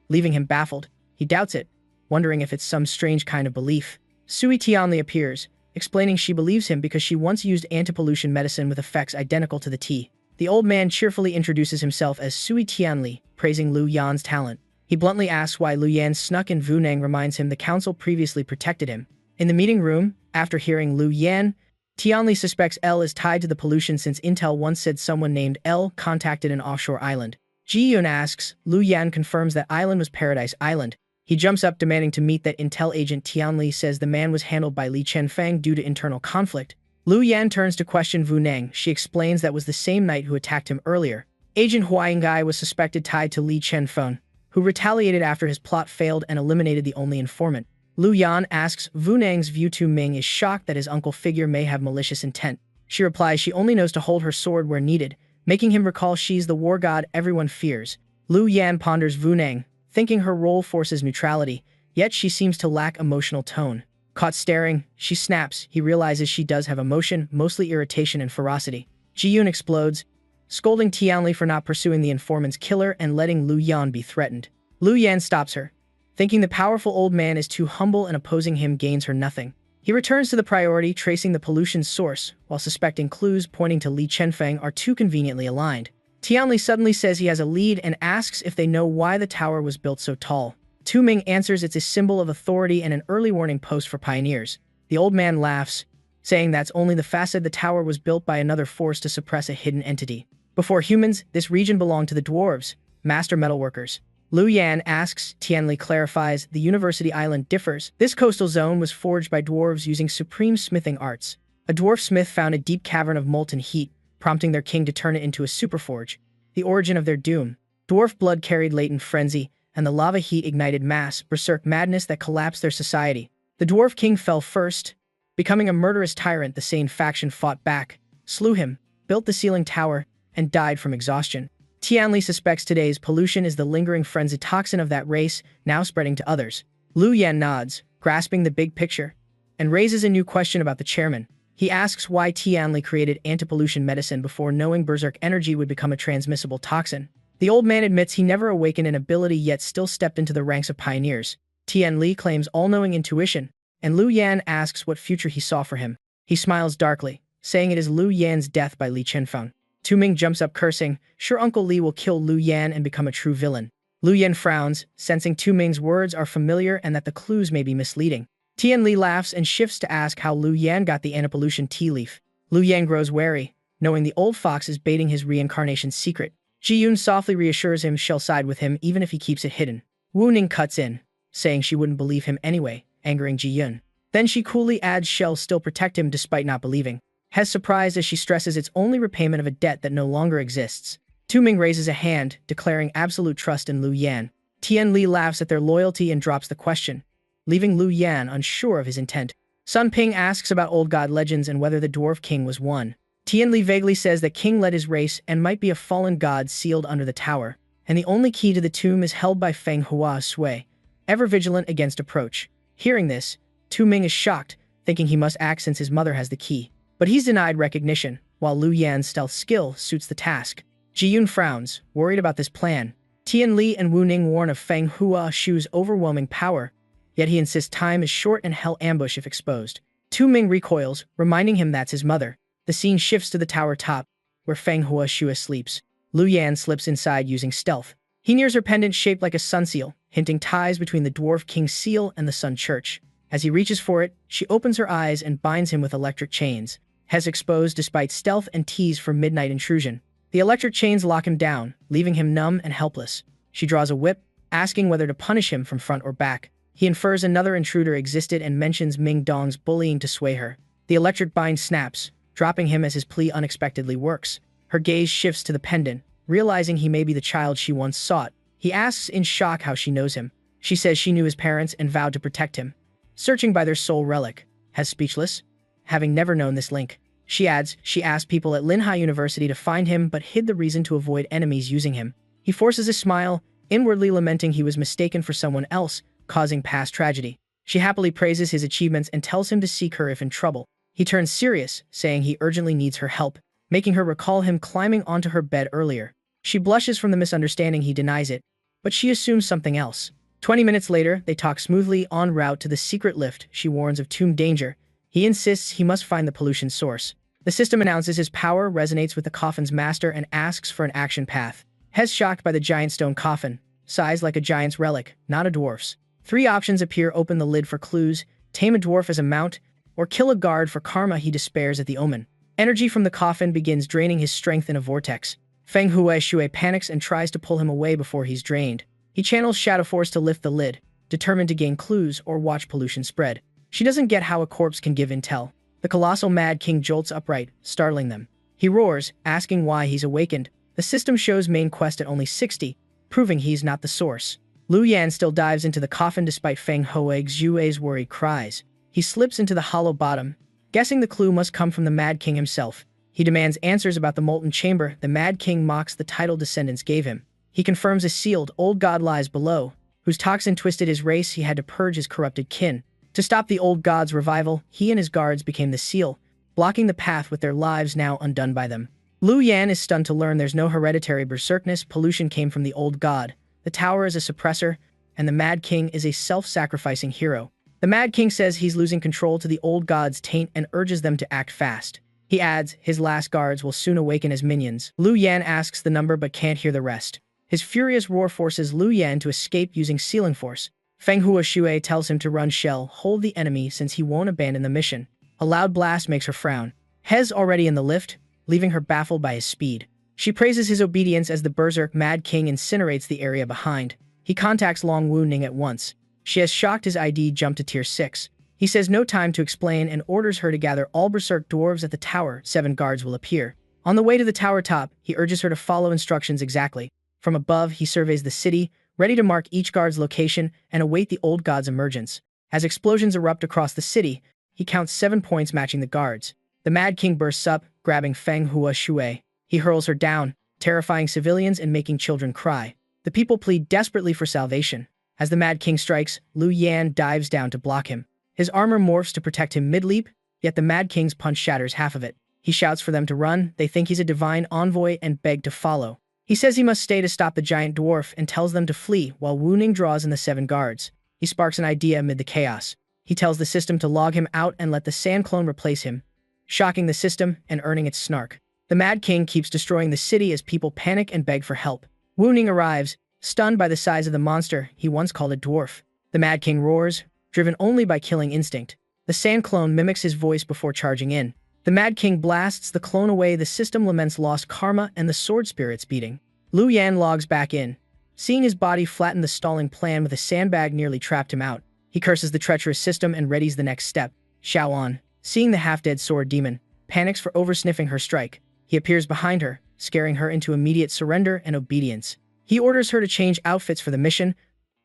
leaving him baffled. He doubts it, wondering if it's some strange kind of belief. Sui Tianli appears, explaining she believes him because she once used anti-pollution medicine with effects identical to the tea. The old man cheerfully introduces himself as Sui Tianli, praising Lu Yan's talent. He bluntly asks why Lu Yan snuck in. Vu Neng reminds him the council previously protected him. In the meeting room, after hearing Lu Yan, Tianli suspects L is tied to the pollution since Intel once said someone named L contacted an offshore island. Ji-yoon asks, Lu Yan confirms that island was Paradise Island. He jumps up demanding to meet that Intel agent. Tianli says the man was handled by Li Chenfeng due to internal conflict, Lu Yan turns to question Wu Neng. She explains that was the same knight who attacked him earlier. Agent Huayangai was suspected tied to Li Chenfeng, who retaliated after his plot failed and eliminated the only informant. Lu Yan asks Wu Neng's view. Tu Ming is shocked that his uncle figure may have malicious intent. She replies she only knows to hold her sword where needed, making him recall she's the war god everyone fears. Lu Yan ponders Wu Neng, thinking her role forces neutrality, yet she seems to lack emotional tone. Caught staring, she snaps. He realizes she does have emotion, mostly irritation and ferocity. Ji-Yun explodes, scolding Tianli for not pursuing the informant's killer and letting Lu Yan be threatened. Lu Yan stops her, thinking the powerful old man is too humble and opposing him gains her nothing. He returns to the priority, tracing the pollution's source, while suspecting clues pointing to Li Chenfeng are too conveniently aligned. Tianli suddenly says he has a lead and asks if they know why the tower was built so tall. Tu Ming answers it's a symbol of authority and an early warning post for pioneers. The old man laughs, saying that's only the facet the tower was built by another force to suppress a hidden entity. Before humans, this region belonged to the dwarves, master metalworkers. Lu Yan asks, Tianli clarifies, the university island differs. This coastal zone was forged by dwarves using supreme smithing arts. A dwarf smith found a deep cavern of molten heat, prompting their king to turn it into a superforge. The origin of their doom. Dwarf blood carried latent frenzy, and the lava heat ignited mass, berserk madness that collapsed their society. The dwarf king fell first, becoming a murderous tyrant. The Sane faction fought back, slew him, built the sealing tower, and died from exhaustion. Tianli suspects today's pollution is the lingering frenzy toxin of that race, now spreading to others. Lu Yan nods, grasping the big picture, and raises a new question about the chairman. He asks why Tianli created anti-pollution medicine before knowing berserk energy would become a transmissible toxin. The old man admits he never awakened an ability yet still stepped into the ranks of pioneers. Tianli claims all-knowing intuition, and Lu Yan asks what future he saw for him. He smiles darkly, saying it is Lu Yan's death by Li Chenfeng. Tu Ming jumps up cursing, sure Uncle Li will kill Lu Yan and become a true villain. Lu Yan frowns, sensing Tu Ming's words are familiar and that the clues may be misleading. Tianli laughs and shifts to ask how Lu Yan got the anti-pollution tea leaf. Lu Yan grows wary, knowing the old fox is baiting his reincarnation secret. Ji-Yun softly reassures him she'll side with him even if he keeps it hidden. Wu Ning cuts in, saying she wouldn't believe him anyway, angering Ji-Yun. Then she coolly adds she'll still protect him despite not believing. Hes surprised as she stresses it's only repayment of a debt that no longer exists. Tu Ming raises a hand, declaring absolute trust in Lu Yan. Tianli laughs at their loyalty and drops the question, leaving Lu Yan unsure of his intent. Sun Ping asks about old god legends and whether the dwarf king was one. Tianli vaguely says that king led his race and might be a fallen god sealed under the tower, and the only key to the tomb is held by Feng Hua Sui, ever vigilant against approach. Hearing this, Tu Ming is shocked, thinking he must act since his mother has the key. But he's denied recognition, while Lu Yan's stealth skill suits the task. Ji-Yun frowns, worried about this plan. Tianli and Wu Ning warn of Feng Hua Shu's overwhelming power, yet he insists time is short and hell ambush if exposed. Tu Ming recoils, reminding him that's his mother. The scene shifts to the tower top, where Feng Hua Shu sleeps. Lu Yan slips inside using stealth. He nears her pendant shaped like a sun seal, hinting ties between the dwarf king's seal and the Sun Church. As he reaches for it, she opens her eyes and binds him with electric chains. Hes exposed despite stealth and tease for midnight intrusion. The electric chains lock him down, leaving him numb and helpless. She draws a whip, asking whether to punish him from front or back. He infers another intruder existed and mentions Ming Dong's bullying to sway her. The electric bind snaps, dropping him as his plea unexpectedly works. Her gaze shifts to the pendant, realizing he may be the child she once sought. He asks in shock how she knows him. She says she knew his parents and vowed to protect him, searching by their soul relic. Hes speechless, having never known this link. She adds, she asked people at Linhai University to find him but hid the reason to avoid enemies using him. He forces a smile, inwardly lamenting he was mistaken for someone else, causing past tragedy. She happily praises his achievements and tells him to seek her if in trouble. He turns serious, saying he urgently needs her help, making her recall him climbing onto her bed earlier. She blushes from the misunderstanding. He denies it, but she assumes something else. 20 minutes later, they talk smoothly en route to the secret lift. She warns of tomb danger. He insists he must find the pollution source. The system announces his power resonates with the coffin's master and asks for an action path. Hes shocked by the giant stone coffin, sized like a giant's relic, not a dwarf's. 3 options appear: open the lid for clues, tame a dwarf as a mount, or kill a guard for karma. He despairs at the omen. Energy from the coffin begins draining his strength in a vortex. Feng Hua Shui panics and tries to pull him away before he's drained. He channels Shadow Force to lift the lid, determined to gain clues or watch pollution spread. She doesn't get how a corpse can give intel. The colossal Mad King jolts upright, startling them. He roars, asking why he's awakened. The system shows main quest at only 60, proving he's not the source. Lu Yan still dives into the coffin despite Feng Hua's worried cries. He slips into the hollow bottom, guessing the clue must come from the Mad King himself. He demands answers about the molten chamber the Mad King mocks the title descendants gave him. He confirms a sealed old god lies below, whose toxin twisted his race. He had to purge his corrupted kin. To stop the old god's revival, he and his guards became the seal, blocking the path with their lives now undone by them. Lu Yan is stunned to learn there's no hereditary berserkness. Pollution came from the old god. The tower is a suppressor, and the Mad King is a self-sacrificing hero. The Mad King says he's losing control to the old god's taint and urges them to act fast. He adds, his last guards will soon awaken as minions. Lu Yan asks the number but can't hear the rest. His furious roar forces Lu Yan to escape using sealing force. Feng Huaxue tells him to run shell, hold the enemy since he won't abandon the mission. A loud blast makes her frown. Hez already in the lift, leaving her baffled by his speed. She praises his obedience as the berserk Mad King incinerates the area behind. He contacts Long Wuning at once. She has shocked his ID jump to tier 6. He says no time to explain and orders her to gather all berserk dwarves at the tower. 7 guards will appear. On the way to the tower top, he urges her to follow instructions exactly. From above, he surveys the city, ready to mark each guard's location and await the old god's emergence. As explosions erupt across the city, he counts 7 points matching the guards. The Mad King bursts up, grabbing Feng Huaxue. He hurls her down, terrifying civilians and making children cry. The people plead desperately for salvation. As the Mad King strikes, Lu Yan dives down to block him. His armor morphs to protect him mid-leap, yet the Mad King's punch shatters half of it. He shouts for them to run. They think he's a divine envoy and beg to follow. He says he must stay to stop the giant dwarf and tells them to flee while Wuning draws in the 7 guards. He sparks an idea amid the chaos. He tells the system to log him out and let the sand clone replace him, shocking the system and earning its snark. The Mad King keeps destroying the city as people panic and beg for help. Wuning arrives, stunned by the size of the monster he once called a dwarf. The Mad King roars, driven only by killing instinct. The sand clone mimics his voice before charging in. The Mad King blasts the clone away. The system laments lost karma and the sword spirits beating. Lu Yan logs back in. Seeing his body flatten the stalling plan with a sandbag nearly trapped him out. He curses the treacherous system and readies the next step. Xiaoan, seeing the half-dead sword demon, panics for oversniffing her strike. He appears behind her, scaring her into immediate surrender and obedience. He orders her to change outfits for the mission,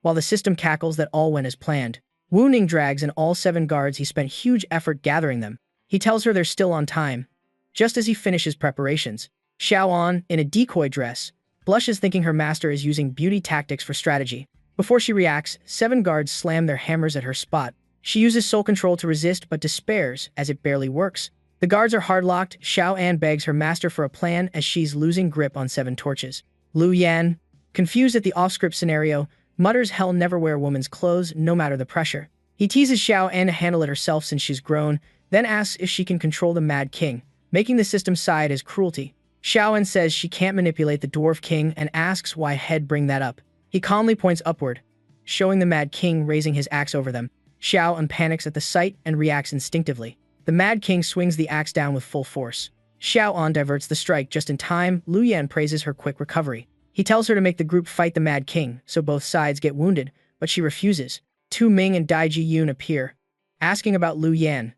while the system cackles that all went as planned. Wuning drags in all 7 guards. He spent huge effort gathering them. He tells her they're still on time, just as he finishes preparations. Xiaoan, in a decoy dress, blushes thinking her master is using beauty tactics for strategy. Before she reacts, 7 guards slam their hammers at her spot. She uses soul control to resist but despairs as it barely works. The guards are hard-locked. Xiaoan begs her master for a plan as she's losing grip on 7 torches. Lu Yan, confused at the off-script scenario, mutters hell never wear woman's clothes no matter the pressure. He teases Xiaoan to handle it herself since she's grown, then asks if she can control the Mad King, making the system side as cruelty. Xiaoan says she can't manipulate the Dwarf King and asks why Head bring that up. He calmly points upward, showing the Mad King raising his axe over them. Xiaoan panics at the sight and reacts instinctively. The Mad King swings the axe down with full force. Xiaoan diverts the strike just in time. Lu Yan praises her quick recovery. He tells her to make the group fight the Mad King, so both sides get wounded, but she refuses. Tu Ming and Dai Ji Yun appear, asking about Lu Yan,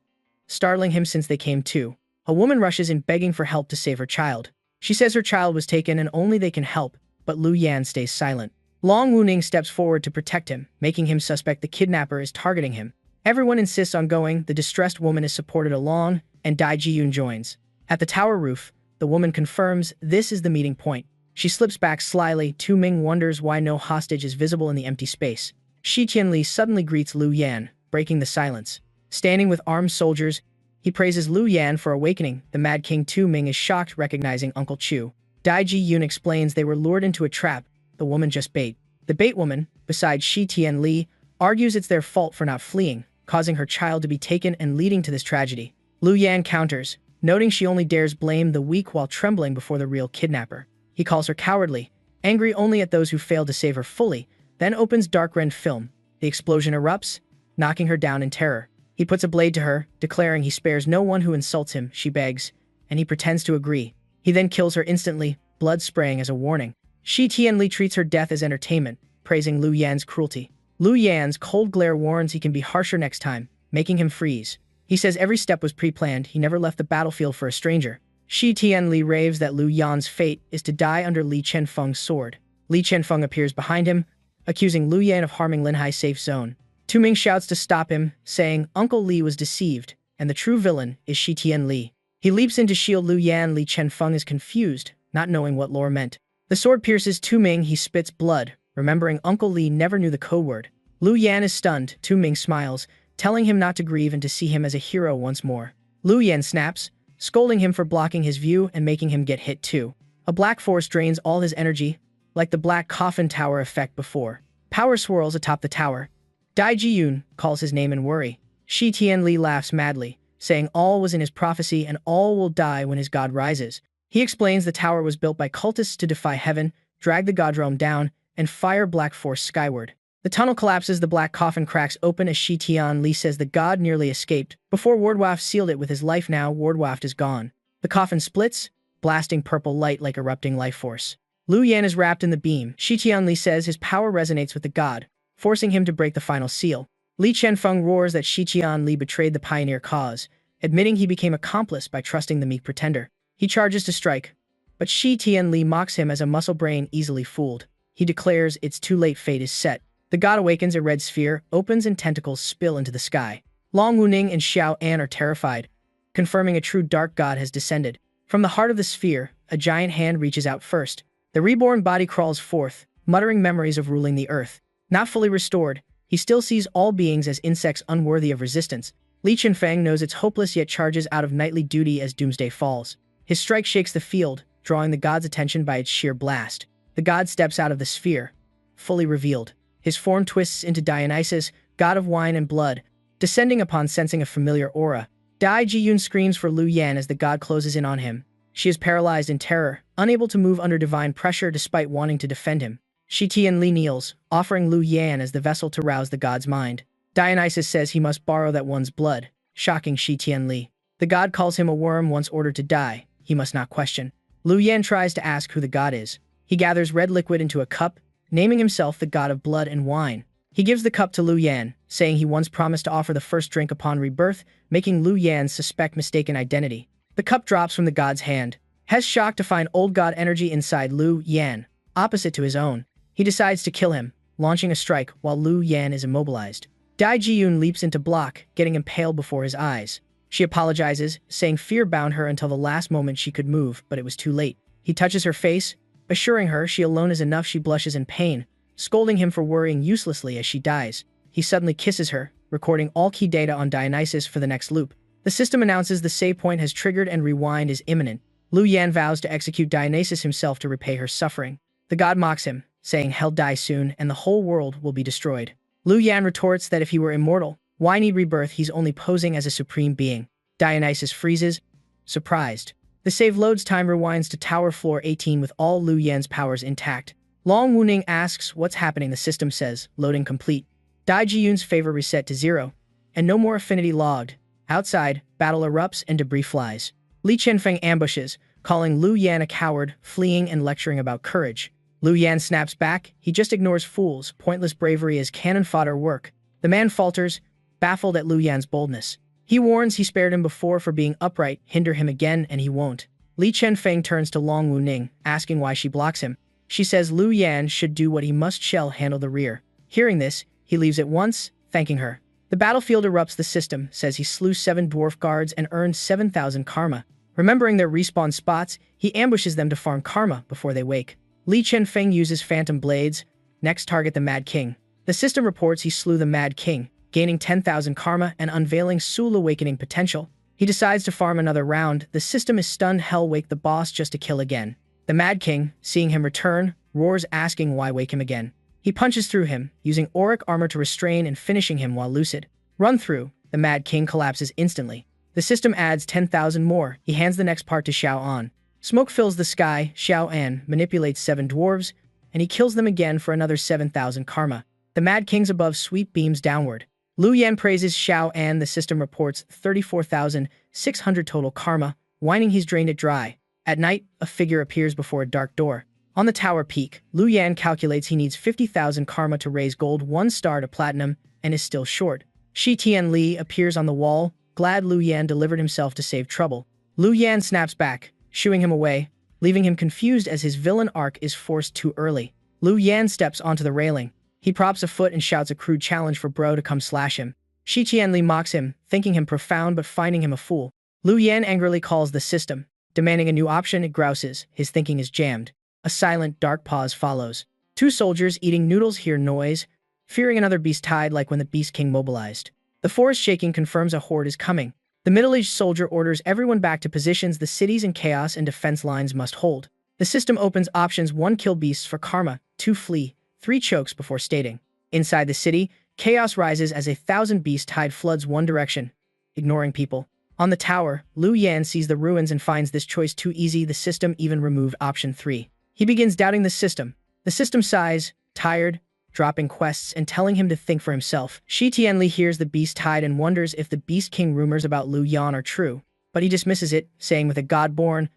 startling him since they came too. A woman rushes in begging for help to save her child. She says her child was taken and only they can help, but Lu Yan stays silent. Long Wuning steps forward to protect him, making him suspect the kidnapper is targeting him. Everyone insists on going. The distressed woman is supported along, and Dai Ji Yun joins. At the tower roof, the woman confirms this is the meeting point. She slips back slyly. Tu Ming wonders why no hostage is visible in the empty space. Shi Tianli suddenly greets Lu Yan, breaking the silence. Standing with armed soldiers, he praises Lu Yan for awakening. The Mad King Tu Ming is shocked recognizing Uncle Chu. Dai Ji Yun explains they were lured into a trap. The woman just bait. The bait woman, besides Shi Tianli, argues it's their fault for not fleeing, causing her child to be taken and leading to this tragedy. Lu Yan counters, noting she only dares blame the weak while trembling before the real kidnapper. He calls her cowardly, angry only at those who failed to save her fully, then opens Dark Ren film. The explosion erupts, knocking her down in terror. He puts a blade to her, declaring he spares no one who insults him. She begs, and he pretends to agree. He then kills her instantly, blood spraying as a warning. Shi Tianli treats her death as entertainment, praising Lu Yan's cruelty. Lu Yan's cold glare warns he can be harsher next time, making him freeze. He says every step was pre-planned, he never left the battlefield for a stranger. Shi Tianli raves that Lu Yan's fate is to die under Li Chenfeng's sword. Li Chenfeng appears behind him, accusing Lu Yan of harming Linhai's safe zone. Tu Ming shouts to stop him, saying Uncle Li was deceived, and the true villain is Shi Tianli. He leaps in to shield Lu Yan. Li Chenfeng is confused, not knowing what lore meant. The sword pierces Tu Ming, he spits blood, remembering Uncle Li never knew the code word. Lu Yan is stunned, Tu Ming smiles, telling him not to grieve and to see him as a hero once more. Lu Yan snaps, scolding him for blocking his view and making him get hit too. A black force drains all his energy, like the black coffin tower effect before. Power swirls atop the tower. Dai Jiyun calls his name in worry. Shi Tianli laughs madly, saying all was in his prophecy and all will die when his god rises. He explains the tower was built by cultists to defy heaven, drag the god realm down, and fire black force skyward. The tunnel collapses, the black coffin cracks open as Shi Tianli says the god nearly escaped. Before Wardwaft sealed it with his life, now Wardwaft is gone. The coffin splits, blasting purple light like erupting life force. Lu Yan is wrapped in the beam. Shi Tianli says his power resonates with the god, forcing him to break the final seal. Li Chenfeng roars that Shi Tianli betrayed the pioneer cause, admitting he became accomplice by trusting the meek pretender. He charges to strike, but Shi Tianli mocks him as a muscle brain easily fooled. He declares it's too late, fate is set. The god awakens, a red sphere opens and tentacles spill into the sky. Long Wuning and Xiao An are terrified, confirming a true dark god has descended. From the heart of the sphere, a giant hand reaches out first. The reborn body crawls forth, muttering memories of ruling the earth. Not fully restored, he still sees all beings as insects unworthy of resistance. Li Chenfeng knows it's hopeless yet charges out of knightly duty as doomsday falls. His strike shakes the field, drawing the god's attention by its sheer blast. The god steps out of the sphere, fully revealed. His form twists into Dionysus, god of wine and blood, descending upon sensing a familiar aura. Dai Jiyun screams for Lu Yan as the god closes in on him. She is paralyzed in terror, unable to move under divine pressure despite wanting to defend him. Shi Tianli kneels, offering Lu Yan as the vessel to rouse the god's mind. Dionysus says he must borrow that one's blood, shocking Shi Tianli. The god calls him a worm once ordered to die. He must not question. Lu Yan tries to ask who the god is. He gathers red liquid into a cup, naming himself the god of blood and wine. He gives the cup to Lu Yan, saying he once promised to offer the first drink upon rebirth, making Lu Yan suspect mistaken identity. The cup drops from the god's hand. Hes shocked to find old god energy inside Lu Yan, opposite to his own. He decides to kill him, launching a strike while Lu Yan is immobilized. Dai Jiyun leaps into block, getting impaled before his eyes. She apologizes, saying fear bound her until the last moment she could move, but it was too late. He touches her face, assuring her she alone is enough. She blushes in pain, scolding him for worrying uselessly as she dies. He suddenly kisses her, recording all key data on Dionysus for the next loop. The system announces the save point has triggered and rewind is imminent. Lu Yan vows to execute Dionysus himself to repay her suffering. The god mocks him, saying he'll die soon and the whole world will be destroyed. Lu Yan retorts that if he were immortal, why need rebirth? He's only posing as a supreme being. Dionysus freezes, surprised. The save loads, time rewinds to tower floor 18 with all Lu Yan's powers intact. Long Wuning asks what's happening. The system says, loading complete. Dai Jiyun's favor reset to 0, and no more affinity logged. Outside, battle erupts and debris flies. Li Chenfeng ambushes, calling Lu Yan a coward, fleeing and lecturing about courage. Lu Yan snaps back, he just ignores fools, pointless bravery as cannon fodder work. The man falters, baffled at Lu Yan's boldness. He warns he spared him before for being upright, hinder him again and he won't. Li Chenfeng turns to Long Wuning, asking why she blocks him. She says Lu Yan should do what he must, shall handle the rear. Hearing this, he leaves at once, thanking her. The battlefield erupts. The system says he slew 7 dwarf guards and earned 7,000 karma. Remembering their respawn spots, he ambushes them to farm karma before they wake. Li Chenfeng uses phantom blades, next target the Mad King. The system reports he slew the Mad King, gaining 10,000 karma and unveiling Soul awakening potential. He decides to farm another round. The system is stunned. Hell, wake the boss just to kill again. The Mad King, seeing him return, roars asking why wake him again. He punches through him, using auric armor to restrain and finishing him while lucid. Run through. The Mad King collapses instantly. The system adds 10,000 more. He hands the next part to Xiao An. Smoke fills the sky. Xiao An manipulates 7 dwarves, and he kills them again for another 7,000 karma. The Mad King's above sweep beams downward. Lu Yan praises Xiao An. The system reports 34,600 total karma, whining he's drained it dry. At night, a figure appears before a dark door. On the tower peak, Lu Yan calculates he needs 50,000 karma to raise gold 1 star to platinum, and is still short. Shi Tianli appears on the wall, glad Lu Yan delivered himself to save trouble. Lu Yan snaps back, shooing him away, leaving him confused as his villain arc is forced too early. Lu Yan steps onto the railing. He props a foot and shouts a crude challenge for Bro to come slash him. Shi Tianli mocks him, thinking him profound but finding him a fool. Lu Yan angrily calls the system. Demanding a new option, it grouses. His thinking is jammed. A silent, dark pause follows. Two soldiers eating noodles hear noise, fearing another beast tide like when the Beast King mobilized. The forest shaking confirms a horde is coming. The middle-aged soldier orders everyone back to positions the cities in chaos and defense lines must hold. The system opens options: 1 kill beasts for karma, 2 flee, 3 chokes before stating. Inside the city, chaos rises as 1,000 beast tide floods one direction, ignoring people. On the tower, Lu Yan sees the ruins and finds this choice too easy. The system even removed option 3. He begins doubting the system. The system sighs, tired, dropping quests and telling him to think for himself. Shi Tianli hears the beast tide and wonders if the Beast King rumors about Lu Yan are true, but he dismisses it, saying with a god born,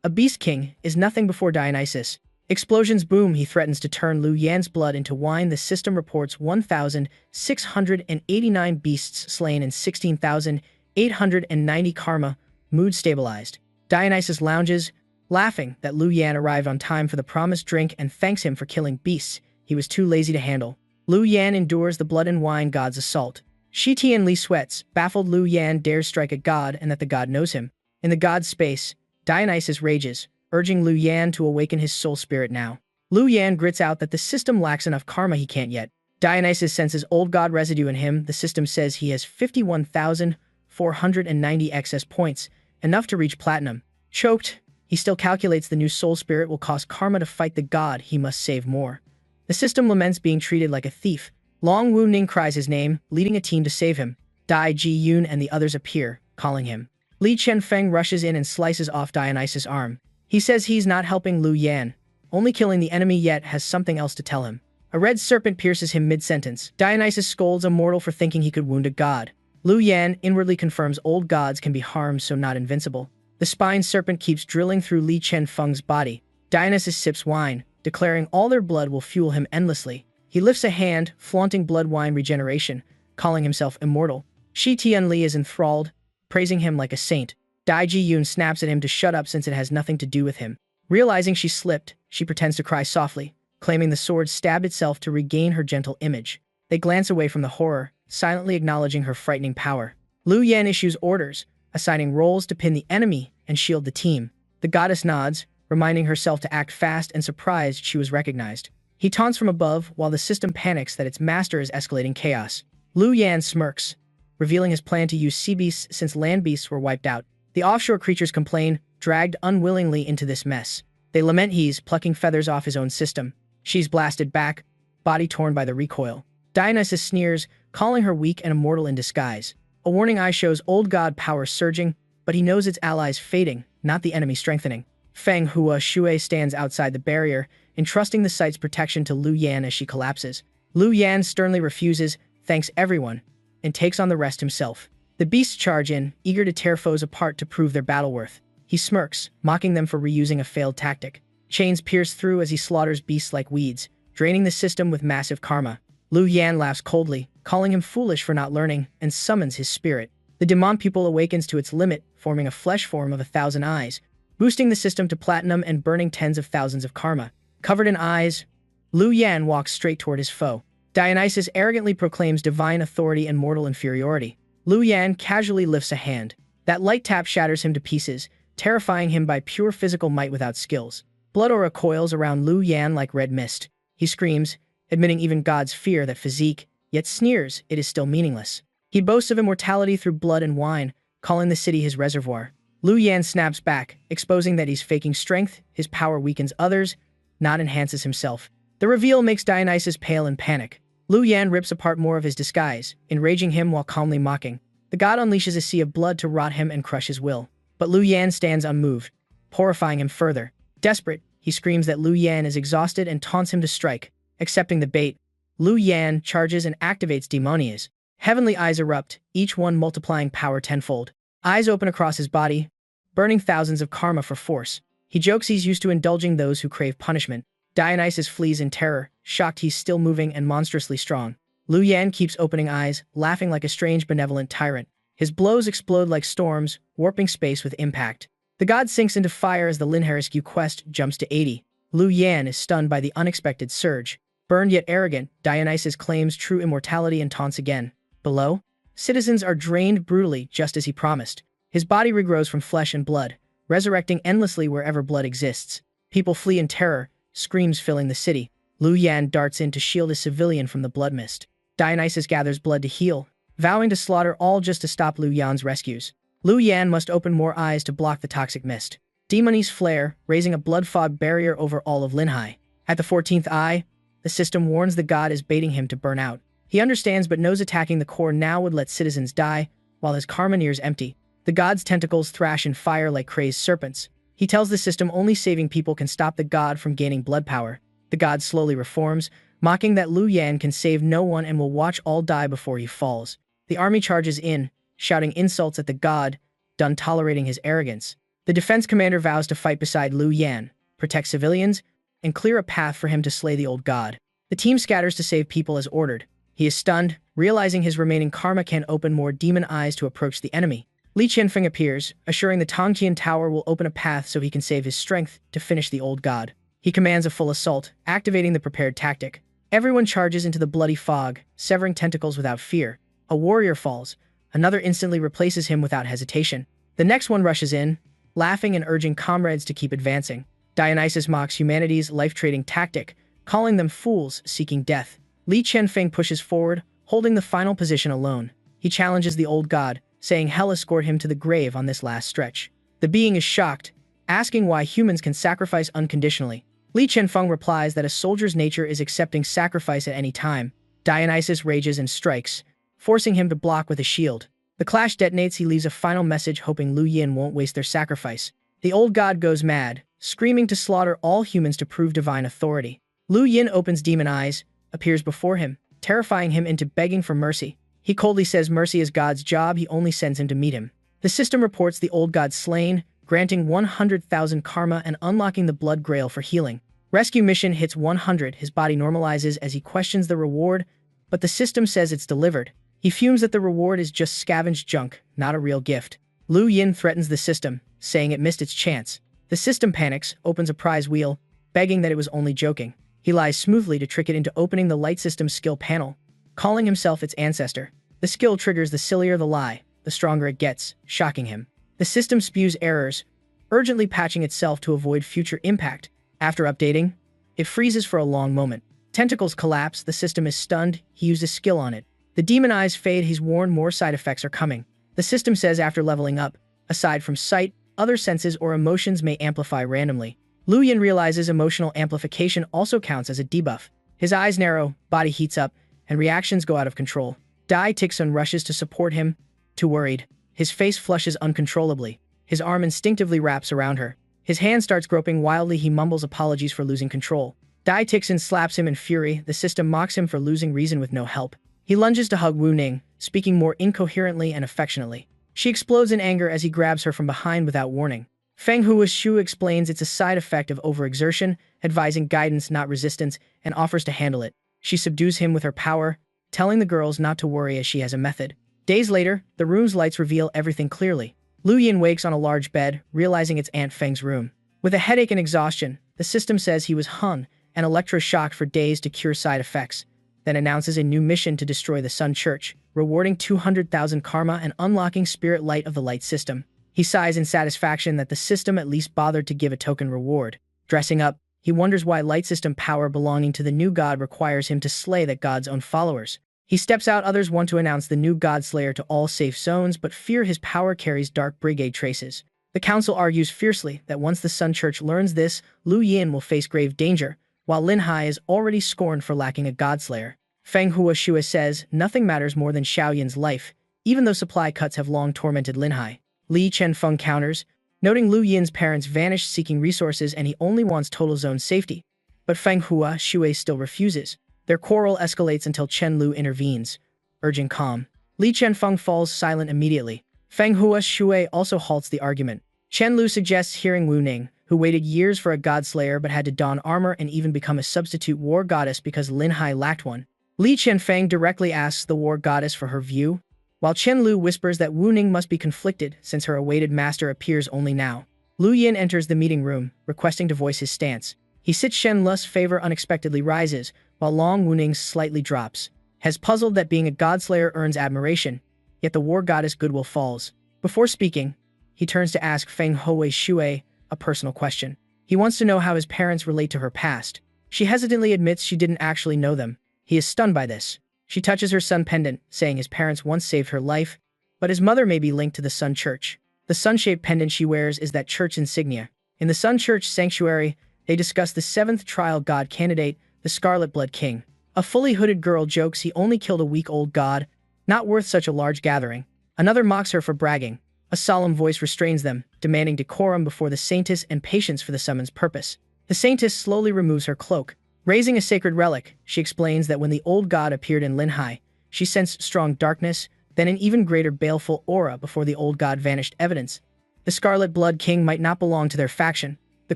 "A Beast King is nothing before Dionysus." Explosions boom. He threatens to turn Lu Yan's blood into wine. The system reports 1,689 beasts slain and 16,890 karma, mood stabilized. Dionysus lounges, laughing that Lu Yan arrived on time for the promised drink and thanks him for killing beasts he was too lazy to handle. Lu Yan endures the blood and wine god's assault. Shi Tianli sweats, baffled Lu Yan dares strike a god and that the god knows him. In the god's space, Dionysus rages, urging Lu Yan to awaken his soul spirit now. Lu Yan grits out that the system lacks enough karma he can't yet. Dionysus senses old god residue in him. The system says he has 51,490 excess points, enough to reach platinum. Choked, he still calculates the new soul spirit will cost karma to fight the god. He must save more. The system laments being treated like a thief. Long Wu Ning cries his name, leading a team to save him. Dai Ji Yun and the others appear, calling him. Li Chenfeng rushes in and slices off Dionysus' arm. He says he's not helping Lu Yan. Only killing the enemy yet has something else to tell him. A red serpent pierces him mid-sentence. Dionysus scolds a mortal for thinking he could wound a god. Lu Yan inwardly confirms old gods can be harmed, so not invincible. The spine serpent keeps drilling through Li Chenfeng's body. Dionysus sips wine, declaring all their blood will fuel him endlessly. He lifts a hand, flaunting blood wine regeneration, calling himself immortal. Shi Tianli is enthralled, praising him like a saint. Dai Ji Yun snaps at him to shut up since it has nothing to do with him. Realizing she slipped, she pretends to cry softly, claiming the sword stabbed itself to regain her gentle image. They glance away from the horror, silently acknowledging her frightening power. Lu Yan issues orders, assigning roles to pin the enemy and shield the team. The goddess nods, reminding herself to act fast and surprised she was recognized. He taunts from above while the system panics that its master is escalating chaos. Lu Yan smirks, revealing his plan to use sea beasts since land beasts were wiped out. The offshore creatures complain, dragged unwillingly into this mess. They lament he's plucking feathers off his own system. She's blasted back, body torn by the recoil. Dionysus sneers, calling her weak and immortal in disguise. A warning eye shows old god power surging, but he knows its allies fading, not the enemy strengthening. Feng Hua Shui stands outside the barrier, entrusting the site's protection to Lu Yan as she collapses. Lu Yan sternly refuses, thanks everyone, and takes on the rest himself. The beasts charge in, eager to tear foes apart to prove their battle worth. He smirks, mocking them for reusing a failed tactic. Chains pierce through as he slaughters beasts like weeds, draining the system with massive karma. Lu Yan laughs coldly, calling him foolish for not learning, and summons his spirit. The demon pupil awakens to its limit, forming a flesh form of 1,000 eyes, boosting the system to platinum and burning tens of thousands of karma. Covered in eyes, Lu Yan walks straight toward his foe. Dionysus arrogantly proclaims divine authority and mortal inferiority. Lu Yan casually lifts a hand. That light tap shatters him to pieces, terrifying him by pure physical might without skills. Blood aura coils around Lu Yan like red mist. He screams, admitting even gods fear that physique, yet sneers it is still meaningless. He boasts of immortality through blood and wine, calling the city his reservoir. Lu Yan snaps back, exposing that he's faking strength. His power weakens others, not enhances himself. The reveal makes Dionysus pale in panic. Lu Yan rips apart more of his disguise, enraging him while calmly mocking. The god unleashes a sea of blood to rot him and crush his will. But Lu Yan stands unmoved, horrifying him further. Desperate, he screams that Lu Yan is exhausted and taunts him to strike. Accepting the bait, Lu Yan charges and activates demonias. Heavenly eyes erupt, each one multiplying power tenfold. Eyes open across his body, burning thousands of karma for force. He jokes he's used to indulging those who crave punishment. Dionysus flees in terror, shocked he's still moving and monstrously strong. Lu Yan keeps opening eyes, laughing like a strange benevolent tyrant. His blows explode like storms, warping space with impact. The god sinks into fire as the Lin Rescue quest jumps to 80. Lu Yan is stunned by the unexpected surge. Burned yet arrogant, Dionysus claims true immortality and taunts again. Below, citizens are drained brutally just as he promised. His body regrows from flesh and blood, resurrecting endlessly wherever blood exists. People flee in terror, screams filling the city. Lu Yan darts in to shield a civilian from the blood mist. Dionysus gathers blood to heal, vowing to slaughter all just to stop Lu Yan's rescues. Lu Yan must open more eyes to block the toxic mist. Demonies flare, raising a blood fog barrier over all of Linhai. At the 14th eye, the system warns the god is baiting him to burn out. He understands but knows attacking the core now would let citizens die, while his karma nears empty. The god's tentacles thrash in fire like crazed serpents. He tells the system only saving people can stop the god from gaining blood power. The god slowly reforms, mocking that Lu Yan can save no one and will watch all die before he falls. The army charges in, shouting insults at the god, done tolerating his arrogance. The defense commander vows to fight beside Lu Yan, protect civilians, and clear a path for him to slay the old god. The team scatters to save people as ordered. He is stunned, realizing his remaining karma can open more demon eyes to approach the enemy. Li Qianfeng appears, assuring the Tongqian Tower will open a path so he can save his strength to finish the old god. He commands a full assault, activating the prepared tactic. Everyone charges into the bloody fog, severing tentacles without fear. A warrior falls. Another instantly replaces him without hesitation. The next one rushes in, laughing and urging comrades to keep advancing. Dionysus mocks humanity's life-trading tactic, calling them fools seeking death. Li Qianfeng pushes forward, holding the final position alone. He challenges the old god, saying hell escort him to the grave on this last stretch. The being is shocked, asking why humans can sacrifice unconditionally. Li Qianfeng replies that a soldier's nature is accepting sacrifice at any time. Dionysus rages and strikes, forcing him to block with a shield. The clash detonates. He leaves a final message hoping Lu Yin won't waste their sacrifice. The old god goes mad, screaming to slaughter all humans to prove divine authority. Lu Yin opens demon eyes, appears before him, terrifying him into begging for mercy. He coldly says mercy is God's job, he only sends him to meet him. The system reports the old god slain, granting 100,000 karma and unlocking the blood grail for healing. Rescue mission hits 100, his body normalizes as he questions the reward, but the system says it's delivered. He fumes that the reward is just scavenged junk, not a real gift. Lu Yin threatens the system, saying it missed its chance. The system panics, opens a prize wheel, begging that it was only joking. He lies smoothly to trick it into opening the light system's skill panel, calling himself its ancestor. The skill triggers the sillier the lie, the stronger it gets, shocking him. The system spews errors, urgently patching itself to avoid future impact. After updating, it freezes for a long moment. Tentacles collapse, the system is stunned, he used a skill on it. The demon eyes fade, he's warned more side effects are coming. The system says after leveling up, aside from sight, other senses or emotions may amplify randomly. Lu Yin realizes emotional amplification also counts as a debuff. His eyes narrow, body heats up, and reactions go out of control. Dai Tixun rushes to support him, too worried. His face flushes uncontrollably. His arm instinctively wraps around her. His hand starts groping wildly, he mumbles apologies for losing control. Dai Tixun slaps him in fury, the system mocks him for losing reason with no help. He lunges to hug Wu Ning, speaking more incoherently and affectionately. She explodes in anger as he grabs her from behind without warning. Feng Hua Shu explains it's a side effect of overexertion, advising guidance not resistance, and offers to handle it. She subdues him with her power, telling the girls not to worry as she has a method. Days later, the room's lights reveal everything clearly. Lu Yin wakes on a large bed, realizing it's Aunt Feng's room. With a headache and exhaustion, the system says he was hung and electroshocked for days to cure side effects, then announces a new mission to destroy the Sun Church, rewarding 200,000 karma and unlocking spirit light of the light system. He sighs in satisfaction that the system at least bothered to give a token reward. Dressing up, he wonders why light system power belonging to the new god requires him to slay that god's own followers. He steps out, others want to announce the new god slayer to all safe zones, but fear his power carries dark brigade traces. The council argues fiercely that once the Sun Church learns this, Lu Yin will face grave danger, while Lin Hai is already scorned for lacking a godslayer. Feng Hua Shua says nothing matters more than Xiaoyan's life, even though supply cuts have long tormented Lin Hai. Li Chenfeng counters, noting Lu Yin's parents vanished seeking resources and he only wants total zone safety. But Feng Hua Shui still refuses. Their quarrel escalates until Chen Lu intervenes, urging calm. Li Chenfeng falls silent immediately. Feng Hua Shui also halts the argument. Chen Lu suggests hearing Wu Ning, who waited years for a godslayer but had to don armor and even become a substitute war goddess because Lin Hai lacked one. Li Chenfeng directly asks the war goddess for her view, while Chen Lu whispers that Wu Ning must be conflicted since her awaited master appears only now. Lu Yin enters the meeting room, requesting to voice his stance. He sits Shen Lu's favor unexpectedly rises, while Long Wu Ning's slightly drops. Has puzzled that being a godslayer earns admiration, yet the war goddess goodwill falls. Before speaking, he turns to ask Feng Houwei Shui a personal question. He wants to know how his parents relate to her past. She hesitantly admits she didn't actually know them. He is stunned by this. She touches her sun pendant, saying his parents once saved her life, but his mother may be linked to the Sun Church. The sun-shaped pendant she wears is that church insignia. In the Sun Church sanctuary, they discuss the 7th trial god candidate, the Scarlet Blood King. A fully hooded girl jokes he only killed a week-old god, not worth such a large gathering. Another mocks her for bragging. A solemn voice restrains them, demanding decorum before the saintess and patience for the summon's purpose. The saintess slowly removes her cloak. Raising a sacred relic, she explains that when the old god appeared in Linhai, she sensed strong darkness, then an even greater baleful aura before the old god vanished evidence. The Scarlet Blood King might not belong to their faction. The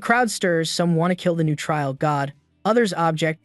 crowd stirs, some want to kill the new trial god, others object,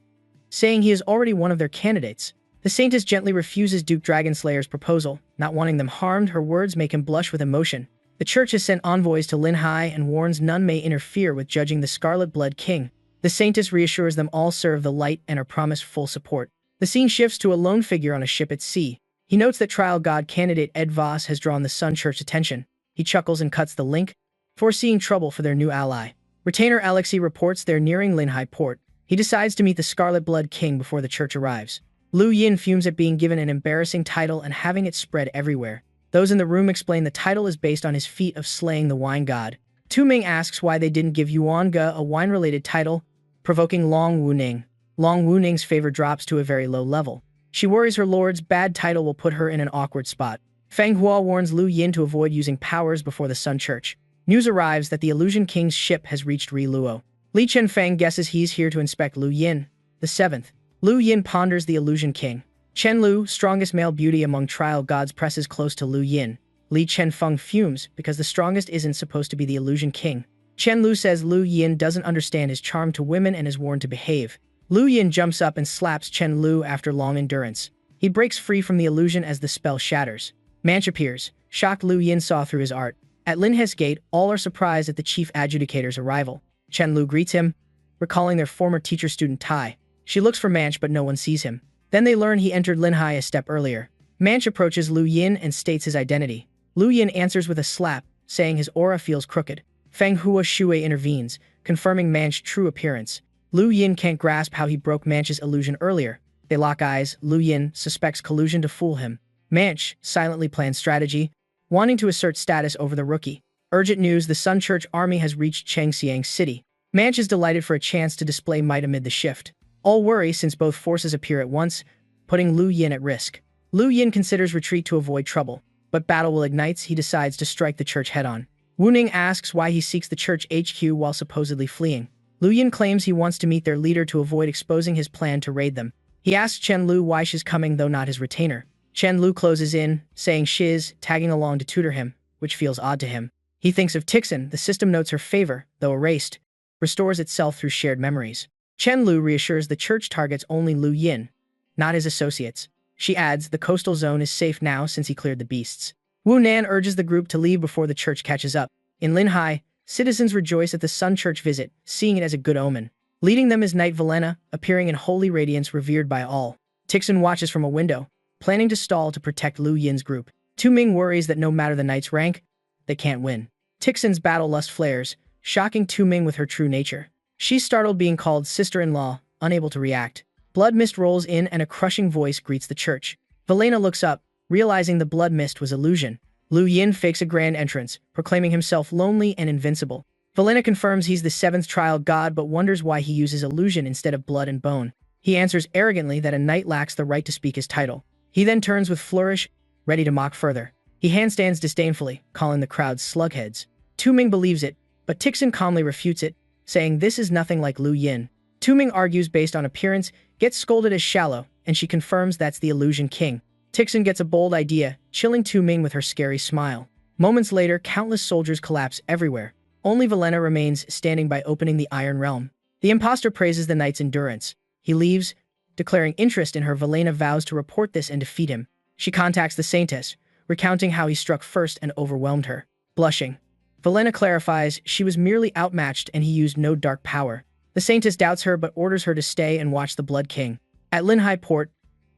saying he is already one of their candidates. The saintess gently refuses Duke Dragonslayer's proposal, not wanting them harmed. Her words make him blush with emotion. The church has sent envoys to Linhai and warns none may interfere with judging the Scarlet Blood King. The saintess reassures them all serve the light and are promised full support. The scene shifts to a lone figure on a ship at sea. He notes that trial god candidate Ed Voss has drawn the Sun Church attention. He chuckles and cuts the link, foreseeing trouble for their new ally. Retainer Alexei reports they're nearing Linhai port. He decides to meet the Scarlet Blood King before the church arrives. Lu Yin fumes at being given an embarrassing title and having it spread everywhere. Those in the room explain the title is based on his feat of slaying the wine god. Tu Ming asks why they didn't give Yuan Ge a wine-related title, provoking Long Wu Ning. Long Wu Ning's favor drops to a very low level. She worries her lord's bad title will put her in an awkward spot. Feng Hua warns Lu Yin to avoid using powers before the Sun Church. News arrives that the Illusion King's ship has reached Riluo. Li Chenfeng guesses he's here to inspect Lu Yin, the 7th. Lu Yin ponders the Illusion King. Chen Lu, strongest male beauty among trial gods, presses close to Lu Yin. Li Chenfeng fumes because the strongest isn't supposed to be the Illusion King. Chen Lu says Lu Yin doesn't understand his charm to women and is warned to behave. Lu Yin jumps up and slaps Chen Lu after long endurance. He breaks free from the illusion as the spell shatters. Manch appears. Shocked, Lu Yin saw through his art. At Linhe's gate, all are surprised at the chief adjudicator's arrival. Chen Lu greets him, recalling their former teacher-student tie. She looks for Manch, but no one sees him. Then they learn he entered Linhai a step earlier. Manch approaches Lu Yin and states his identity. Lu Yin answers with a slap, saying his aura feels crooked. Feng Hua Shui intervenes, confirming Manch's true appearance. Lu Yin can't grasp how he broke Manch's illusion earlier. They lock eyes. Lu Yin suspects collusion to fool him. Manch silently plans strategy, wanting to assert status over the rookie. Urgent news: the Sun Church army has reached Changxiang City. Manch is delighted for a chance to display might amid the shift. All worry since both forces appear at once, putting Lu Yin at risk. Lu Yin considers retreat to avoid trouble, but battle will ignite. He decides to strike the church head-on. Wu Ning asks why he seeks the church HQ while supposedly fleeing. Lu Yin claims he wants to meet their leader to avoid exposing his plan to raid them. He asks Chen Lu why she's coming, though not his retainer. Chen Lu closes in, saying she's tagging along to tutor him, which feels odd to him. He thinks of Tixin. The system notes her favor, though erased, restores itself through shared memories. Chen Lu reassures the church targets only Lu Yin, not his associates. She adds the coastal zone is safe now since he cleared the beasts. Wu Nan urges the group to leave before the church catches up. In Linhai, citizens rejoice at the Sun Church visit, seeing it as a good omen. Leading them is Knight Velena, appearing in holy radiance revered by all. Tixin watches from a window, planning to stall to protect Lu Yin's group. Tu Ming worries that no matter the knight's rank, they can't win. Tixin's battle lust flares, shocking Tu Ming with her true nature. She's startled being called sister-in-law, unable to react. Blood mist rolls in and a crushing voice greets the church. Velena looks up, realizing the blood mist was illusion. Lu Yin fakes a grand entrance, proclaiming himself lonely and invincible. Velena confirms he's the 7th trial god but wonders why he uses illusion instead of blood and bone. He answers arrogantly that a knight lacks the right to speak his title. He then turns with flourish, ready to mock further. He handstands disdainfully, calling the crowd slugheads. Tu Ming believes it, but Tixin calmly refutes it, saying this is nothing like Lu Yin. Tu Ming argues based on appearance, gets scolded as shallow, and she confirms that's the Illusion King. Tixin gets a bold idea, chilling Tu Ming with her scary smile. Moments later, countless soldiers collapse everywhere. Only Velena remains standing by opening the Iron Realm. The imposter praises the knight's endurance. He leaves, declaring interest in her. Velena vows to report this and defeat him. She contacts the Saintess, recounting how he struck first and overwhelmed her. Blushing, Valena clarifies she was merely outmatched and he used no dark power. The Saintess doubts her but orders her to stay and watch the Blood King. At Linhai port,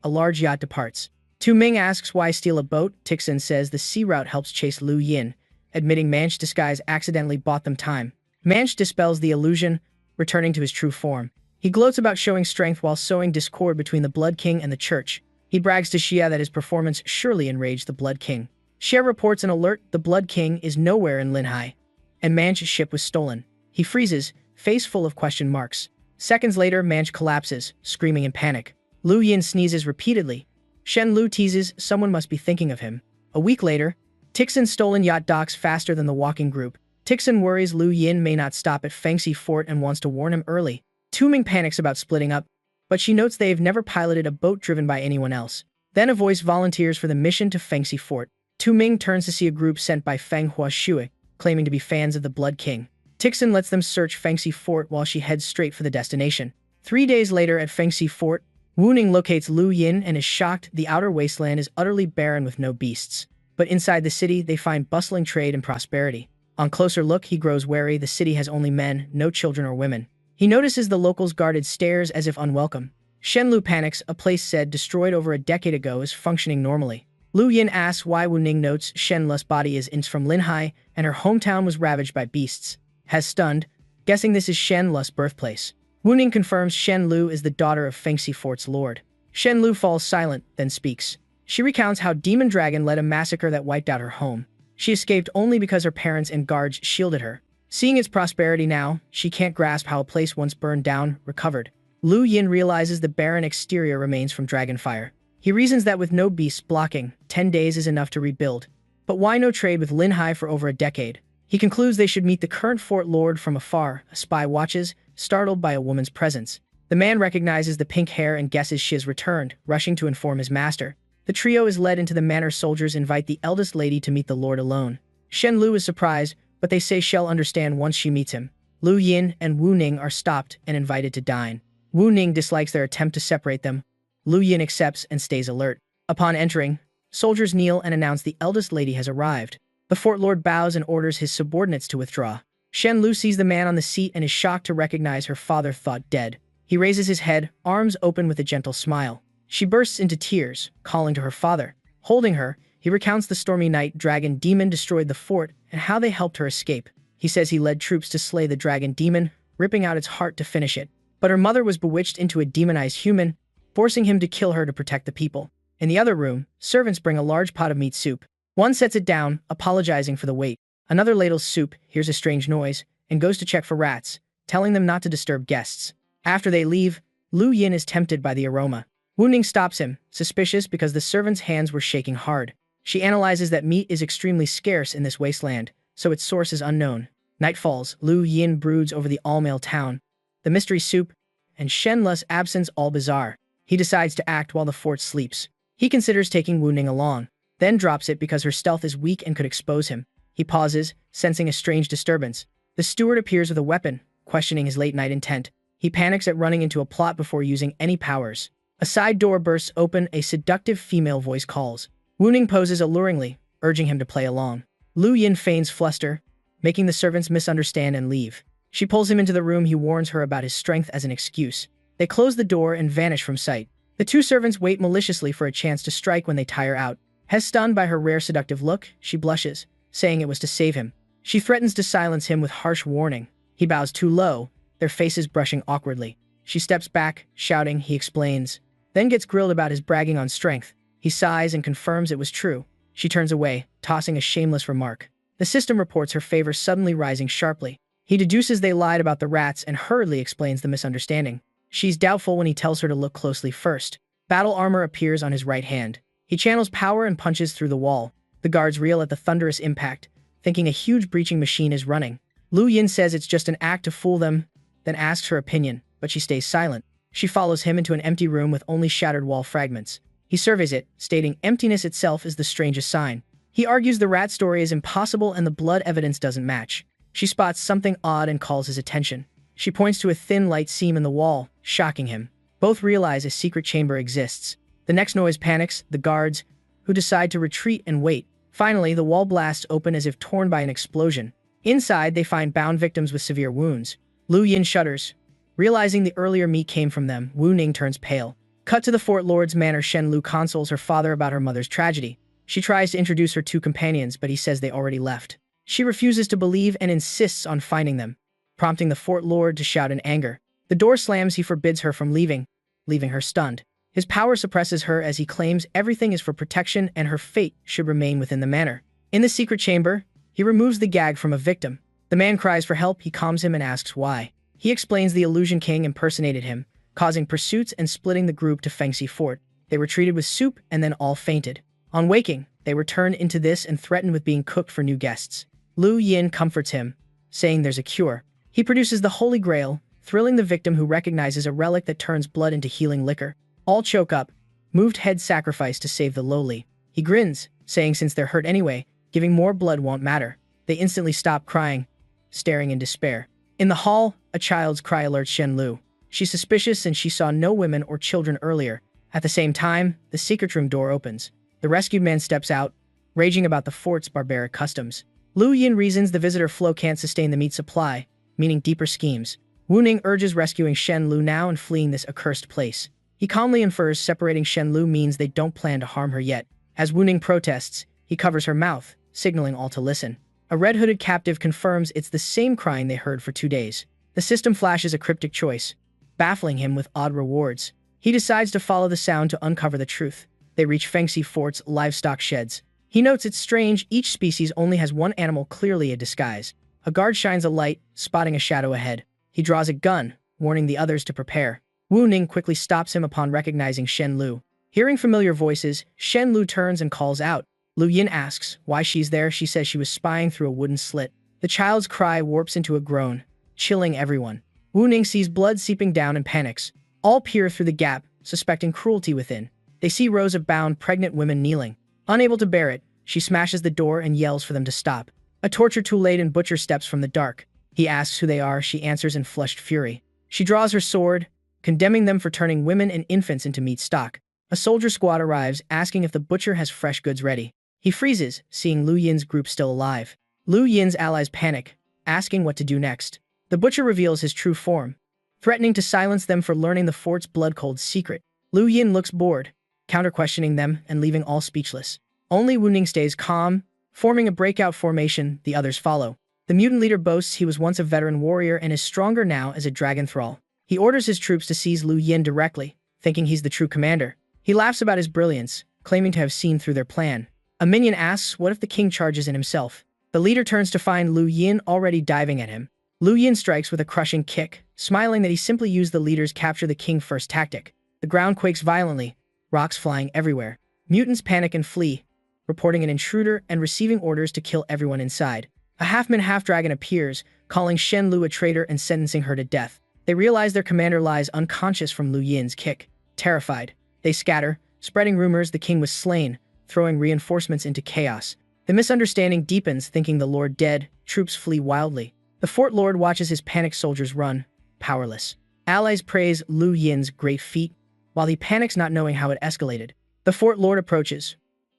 a large yacht departs. Tu Ming asks why steal a boat. Tixin says the sea route helps chase Lu Yin, admitting Manch's disguise accidentally bought them time. Manch dispels the illusion, returning to his true form. He gloats about showing strength while sowing discord between the Blood King and the Church. He brags to Xia that his performance surely enraged the Blood King. Xia reports an alert: the Blood King is nowhere in Linhai, and Manch's ship was stolen. He freezes, face full of question marks. Seconds later, Manch collapses, screaming in panic. Lu Yin sneezes repeatedly. Shen Lu teases someone must be thinking of him. A week later, Tixin's stolen yacht docks faster than the walking group. Tixin worries Lu Yin may not stop at Fengxi Fort and wants to warn him early. Tu Ming panics about splitting up, but she notes they've never piloted a boat driven by anyone else. Then a voice volunteers for the mission to Fengxi Fort. Tu Ming turns to see a group sent by Manhwa Shui, claiming to be fans of the Blood King. Tixin lets them search Fengxi Fort while she heads straight for the destination. 3 days later at Fengxi Fort, Wu Ning locates Lu Yin and is shocked the outer wasteland is utterly barren with no beasts. But inside the city, they find bustling trade and prosperity. On closer look, he grows wary. The city has only men, no children or women. He notices the locals' guarded stares as if unwelcome. Shen Lu panics. A place said destroyed over a decade ago is functioning normally. Lu Yin asks why. Wu Ning notes Shen Lu's body is from Linhai and her hometown was ravaged by beasts. Has stunned, guessing this is Shen Lu's birthplace. Wu Ning confirms Shen Lu is the daughter of Fengxi Fort's lord. Shen Lu falls silent, then speaks. She recounts how Demon Dragon led a massacre that wiped out her home. She escaped only because her parents and guards shielded her. Seeing its prosperity now, she can't grasp how a place once burned down, recovered. Lu Yin realizes the barren exterior remains from Dragonfire. He reasons that with no beasts blocking, 10 days is enough to rebuild. But why no trade with Linhai for over a decade? He concludes they should meet the current fort lord from afar. A spy watches, startled by a woman's presence. The man recognizes the pink hair and guesses she has returned, rushing to inform his master. The trio is led into the manor. Soldiers invite the eldest lady to meet the lord alone. Shen Lu is surprised, but they say she'll understand once she meets him. Lu Yin and Wu Ning are stopped and invited to dine. Wu Ning dislikes their attempt to separate them. Lu Yin accepts and stays alert. Upon entering, soldiers kneel and announce the eldest lady has arrived. The fort lord bows and orders his subordinates to withdraw. Shen Lu sees the man on the seat and is shocked to recognize her father thought dead. He raises his head, arms open with a gentle smile. She bursts into tears, calling to her father. Holding her, he recounts the stormy night dragon demon destroyed the fort and how they helped her escape. He says he led troops to slay the dragon demon, ripping out its heart to finish it. But her mother was bewitched into a demonized human, forcing him to kill her to protect the people. In the other room, servants bring a large pot of meat soup. One sets it down, apologizing for the wait. Another ladles soup, hears a strange noise, and goes to check for rats, telling them not to disturb guests. After they leave, Lu Yin is tempted by the aroma. Wu Ning stops him, suspicious because the servant's hands were shaking hard. She analyzes that meat is extremely scarce in this wasteland, so its source is unknown. Night falls. Lu Yin broods over the all-male town, the mystery soup, and Shen Lu's absence all bizarre. He decides to act while the fort sleeps. He considers taking Wu Ning along, then drops it because her stealth is weak and could expose him. He pauses, sensing a strange disturbance. The steward appears with a weapon, questioning his late-night intent. He panics at running into a plot before using any powers. A side door bursts open, a seductive female voice calls. Wu Ning poses alluringly, urging him to play along. Lu Yin feigns fluster, making the servants misunderstand and leave. She pulls him into the room. He warns her about his strength as an excuse. They close the door and vanish from sight. The two servants wait maliciously for a chance to strike when they tire out. Stunned by her rare seductive look, she blushes, saying it was to save him. She threatens to silence him with harsh warning. He bows too low, their faces brushing awkwardly. She steps back, shouting. He explains, then gets grilled about his bragging on strength. He sighs and confirms it was true. She turns away, tossing a shameless remark. The system reports her favor suddenly rising sharply. He deduces they lied about the rats and hurriedly explains the misunderstanding. She's doubtful when he tells her to look closely first. Battle armor appears on his right hand. He channels power and punches through the wall. The guards reel at the thunderous impact, thinking a huge breaching machine is running. Lu Yin says it's just an act to fool them, then asks her opinion, but she stays silent. She follows him into an empty room with only shattered wall fragments. He surveys it, stating emptiness itself is the strangest sign. He argues the rat story is impossible and the blood evidence doesn't match. She spots something odd and calls his attention. She points to a thin light seam in the wall, shocking him. Both realize a secret chamber exists. The next noise panics the guards, who decide to retreat and wait. Finally, the wall blasts open as if torn by an explosion. Inside, they find bound victims with severe wounds. Lu Yin shudders. Realizing the earlier meat came from them, Wu Ning turns pale. Cut to the Fort Lord's manor. Shen Lu consoles her father about her mother's tragedy. She tries to introduce her two companions, but he says they already left. She refuses to believe and insists on finding them, prompting the Fort Lord to shout in anger. The door slams. He forbids her from leaving her stunned. His power suppresses her as he claims everything is for protection and her fate should remain within the manor. In the secret chamber, he removes the gag from a victim. The man cries for help. He calms him and asks why. He explains the Illusion King impersonated him, causing pursuits and splitting the group to Fengxi Fort. They were treated with soup and then all fainted. On waking, they return into this and threaten with being cooked for new guests. Lu Yin comforts him, saying there's a cure. He produces the Holy Grail, thrilling the victim who recognizes a relic that turns blood into healing liquor. All choke up, moved head sacrifice to save the lowly. He grins, saying since they're hurt anyway, giving more blood won't matter. They instantly stop crying, staring in despair. In the hall, a child's cry alerts Shen Lu. She's suspicious since she saw no women or children earlier. At the same time, the secret room door opens. The rescued man steps out, raging about the fort's barbaric customs. Lu Yin reasons the visitor flow can't sustain the meat supply, meaning deeper schemes. Wu Ning urges rescuing Shen Lu now and fleeing this accursed place. He calmly infers separating Shen Lu means they don't plan to harm her yet. As Wu Ning protests, he covers her mouth, signaling all to listen. A red-hooded captive confirms it's the same crying they heard for 2 days. The system flashes a cryptic choice, baffling him with odd rewards. He decides to follow the sound to uncover the truth. They reach Fengxi Fort's livestock sheds. He notes it's strange, each species only has one animal clearly a disguise. A guard shines a light, spotting a shadow ahead. He draws a gun, warning the others to prepare. Wu Ning quickly stops him upon recognizing Shen Lu. Hearing familiar voices, Shen Lu turns and calls out. Lu Yin asks why she's there. She says she was spying through a wooden slit. The child's cry warps into a groan, chilling everyone. Wu Ning sees blood seeping down and panics. All peer through the gap, suspecting cruelty within. They see rows of bound, pregnant women kneeling. Unable to bear it, she smashes the door and yells for them to stop. A torture tool-laden butcher steps from the dark. He asks who they are. She answers in flushed fury. She draws her sword, condemning them for turning women and infants into meat stock. A soldier squad arrives, asking if the butcher has fresh goods ready. He freezes, seeing Lu Yin's group still alive. Lu Yin's allies panic, asking what to do next. The butcher reveals his true form, threatening to silence them for learning the fort's blood-cold secret. Lu Yin looks bored, counter-questioning them and leaving all speechless. Only Wu Ning stays calm, forming a breakout formation. The others follow. The mutant leader boasts he was once a veteran warrior and is stronger now as a dragon thrall. He orders his troops to seize Lu Yin directly, thinking he's the true commander. He laughs about his brilliance, claiming to have seen through their plan. A minion asks what if the king charges in himself. The leader turns to find Lu Yin already diving at him. Lu Yin strikes with a crushing kick, smiling that he simply used the leader's capture the king first tactic. The ground quakes violently, rocks flying everywhere. Mutants panic and flee, reporting an intruder and receiving orders to kill everyone inside. A half-man half-dragon appears, calling Shen Lu a traitor and sentencing her to death. They realize their commander lies unconscious from Lu Yin's kick. Terrified, they scatter, spreading rumors the king was slain, throwing reinforcements into chaos. The misunderstanding deepens, thinking the Lord dead. Troops flee wildly. The Fort Lord watches his panicked soldiers run, powerless. Allies praise Lu Yin's great feat, while he panics not knowing how it escalated. The Fort Lord approaches,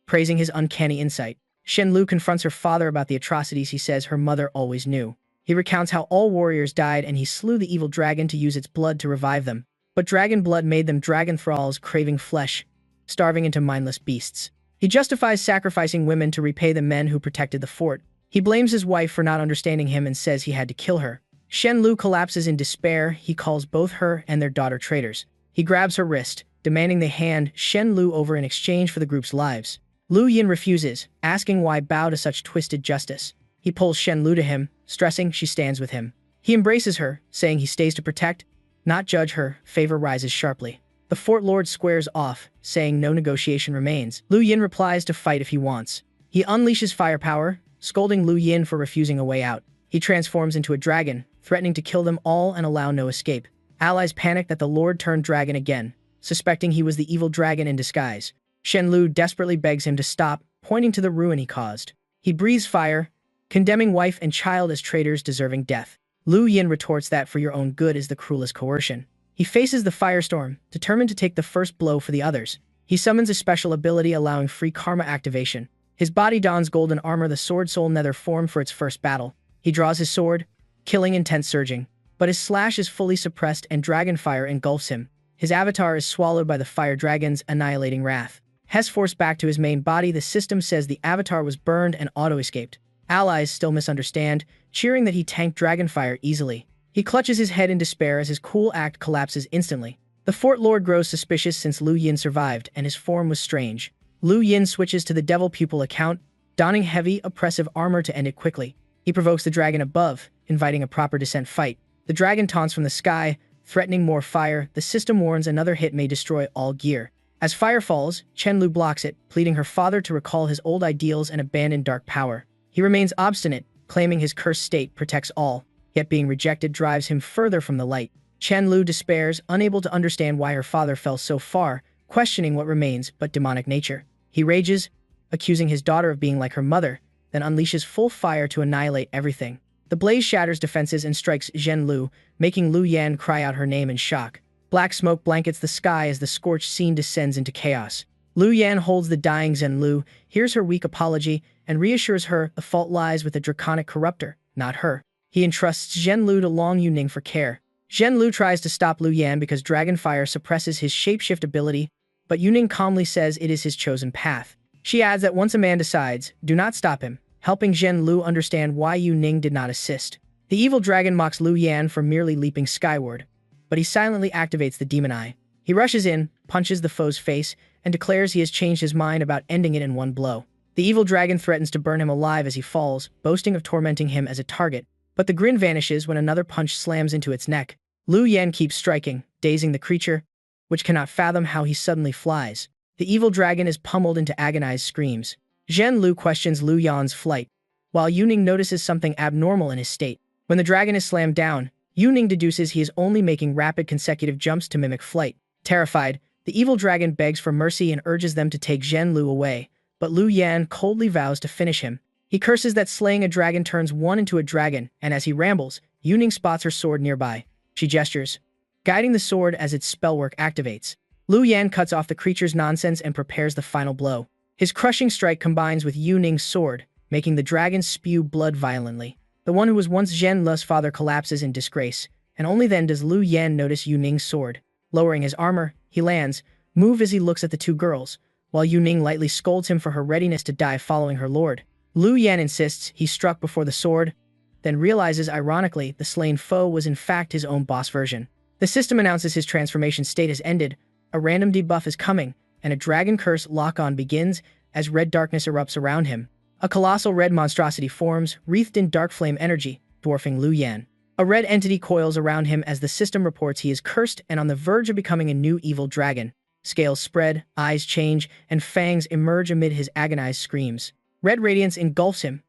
praising his uncanny insight. Shen Lu confronts her father about the atrocities he says her mother always knew. He recounts how all warriors died and he slew the evil dragon to use its blood to revive them. But dragon blood made them dragon thralls craving flesh, starving into mindless beasts. He justifies sacrificing women to repay the men who protected the fort. He blames his wife for not understanding him and says he had to kill her. Shen Lu collapses in despair. He calls both her and their daughter traitors. He grabs her wrist, demanding they hand Shen Lu over in exchange for the group's lives. Lu Yin refuses, asking why bow to such twisted justice. He pulls Shen Lu to him, stressing she stands with him. He embraces her, saying he stays to protect, not judge her. Favor rises sharply. The Fort Lord squares off, saying no negotiation remains. Lu Yin replies to fight if he wants. He unleashes firepower, scolding Lu Yin for refusing a way out. He transforms into a dragon, threatening to kill them all and allow no escape. Allies panic that the Lord turned dragon again, suspecting he was the evil dragon in disguise. Shen Lu desperately begs him to stop, pointing to the ruin he caused. He breathes fire, condemning wife and child as traitors deserving death. Lu Yin retorts that for your own good is the cruelest coercion. He faces the firestorm, determined to take the first blow for the others. He summons a special ability allowing free karma activation. His body dons golden armor, the sword soul nether form for its first battle. He draws his sword, killing intent surging. But his slash is fully suppressed and dragon fire engulfs him. His avatar is swallowed by the fire dragon's annihilating wrath. Hess forced back to his main body, the system says the avatar was burned and auto-escaped. Allies still misunderstand, cheering that he tanked dragonfire easily. He clutches his head in despair as his cool act collapses instantly. The Fort Lord grows suspicious since Lu Yin survived and his form was strange. Lu Yin switches to the Devil Pupil account, donning heavy, oppressive armor to end it quickly. He provokes the dragon above, inviting a proper descent fight. The dragon taunts from the sky, threatening more fire. The system warns another hit may destroy all gear. As fire falls, Chen Lu blocks it, pleading her father to recall his old ideals and abandon dark power. He remains obstinate, claiming his cursed state protects all, yet being rejected drives him further from the light. Chen Lu despairs, unable to understand why her father fell so far, questioning what remains but demonic nature. He rages, accusing his daughter of being like her mother, then unleashes full fire to annihilate everything. The blaze shatters defenses and strikes Zhen Lu, making Lu Yan cry out her name in shock. Black smoke blankets the sky as the scorched scene descends into chaos. Lu Yan holds the dying Zhen Lu, hears her weak apology, and reassures her the fault lies with the draconic corruptor, not her. He entrusts Zhen Lu to Long Yuning for care. Zhen Lu tries to stop Lu Yan because Dragonfire suppresses his shapeshift ability, but Yuning calmly says it is his chosen path. She adds that once a man decides, do not stop him, helping Zhen Lu understand why Yuning did not assist. The evil dragon mocks Lu Yan for merely leaping skyward, but he silently activates the demon eye. He rushes in, punches the foe's face, and declares he has changed his mind about ending it in one blow. The evil dragon threatens to burn him alive as he falls, boasting of tormenting him as a target, but the grin vanishes when another punch slams into its neck. Lu Yan keeps striking, dazing the creature, which cannot fathom how he suddenly flies. The evil dragon is pummeled into agonized screams. Zhen Lu questions Lu Yan's flight, while Yuning notices something abnormal in his state. When the dragon is slammed down, Yuning deduces he is only making rapid consecutive jumps to mimic flight. Terrified, the evil dragon begs for mercy and urges them to take Zhen Lu away, but Lu Yan coldly vows to finish him. He curses that slaying a dragon turns one into a dragon, and as he rambles, Yuning spots her sword nearby. She gestures, guiding the sword as its spellwork activates. Lu Yan cuts off the creature's nonsense and prepares the final blow. His crushing strike combines with Yuning's sword, making the dragon spew blood violently. The one who was once Zhen Lu's father collapses in disgrace, and only then does Lu Yan notice Yuning's sword. Lowering his armor, he lands, moved as he looks at the two girls, while Yuning lightly scolds him for her readiness to die following her lord. Lu Yan insists he struck before the sword, then realizes ironically the slain foe was in fact his own boss version. The system announces his transformation state has ended, a random debuff is coming, and a dragon curse lock-on begins as red darkness erupts around him. A colossal red monstrosity forms, wreathed in dark flame energy, dwarfing Lu Yan. A red entity coils around him as the system reports he is cursed and on the verge of becoming a new evil dragon. Scales spread, eyes change, and fangs emerge amid his agonized screams. Red radiance engulfs him.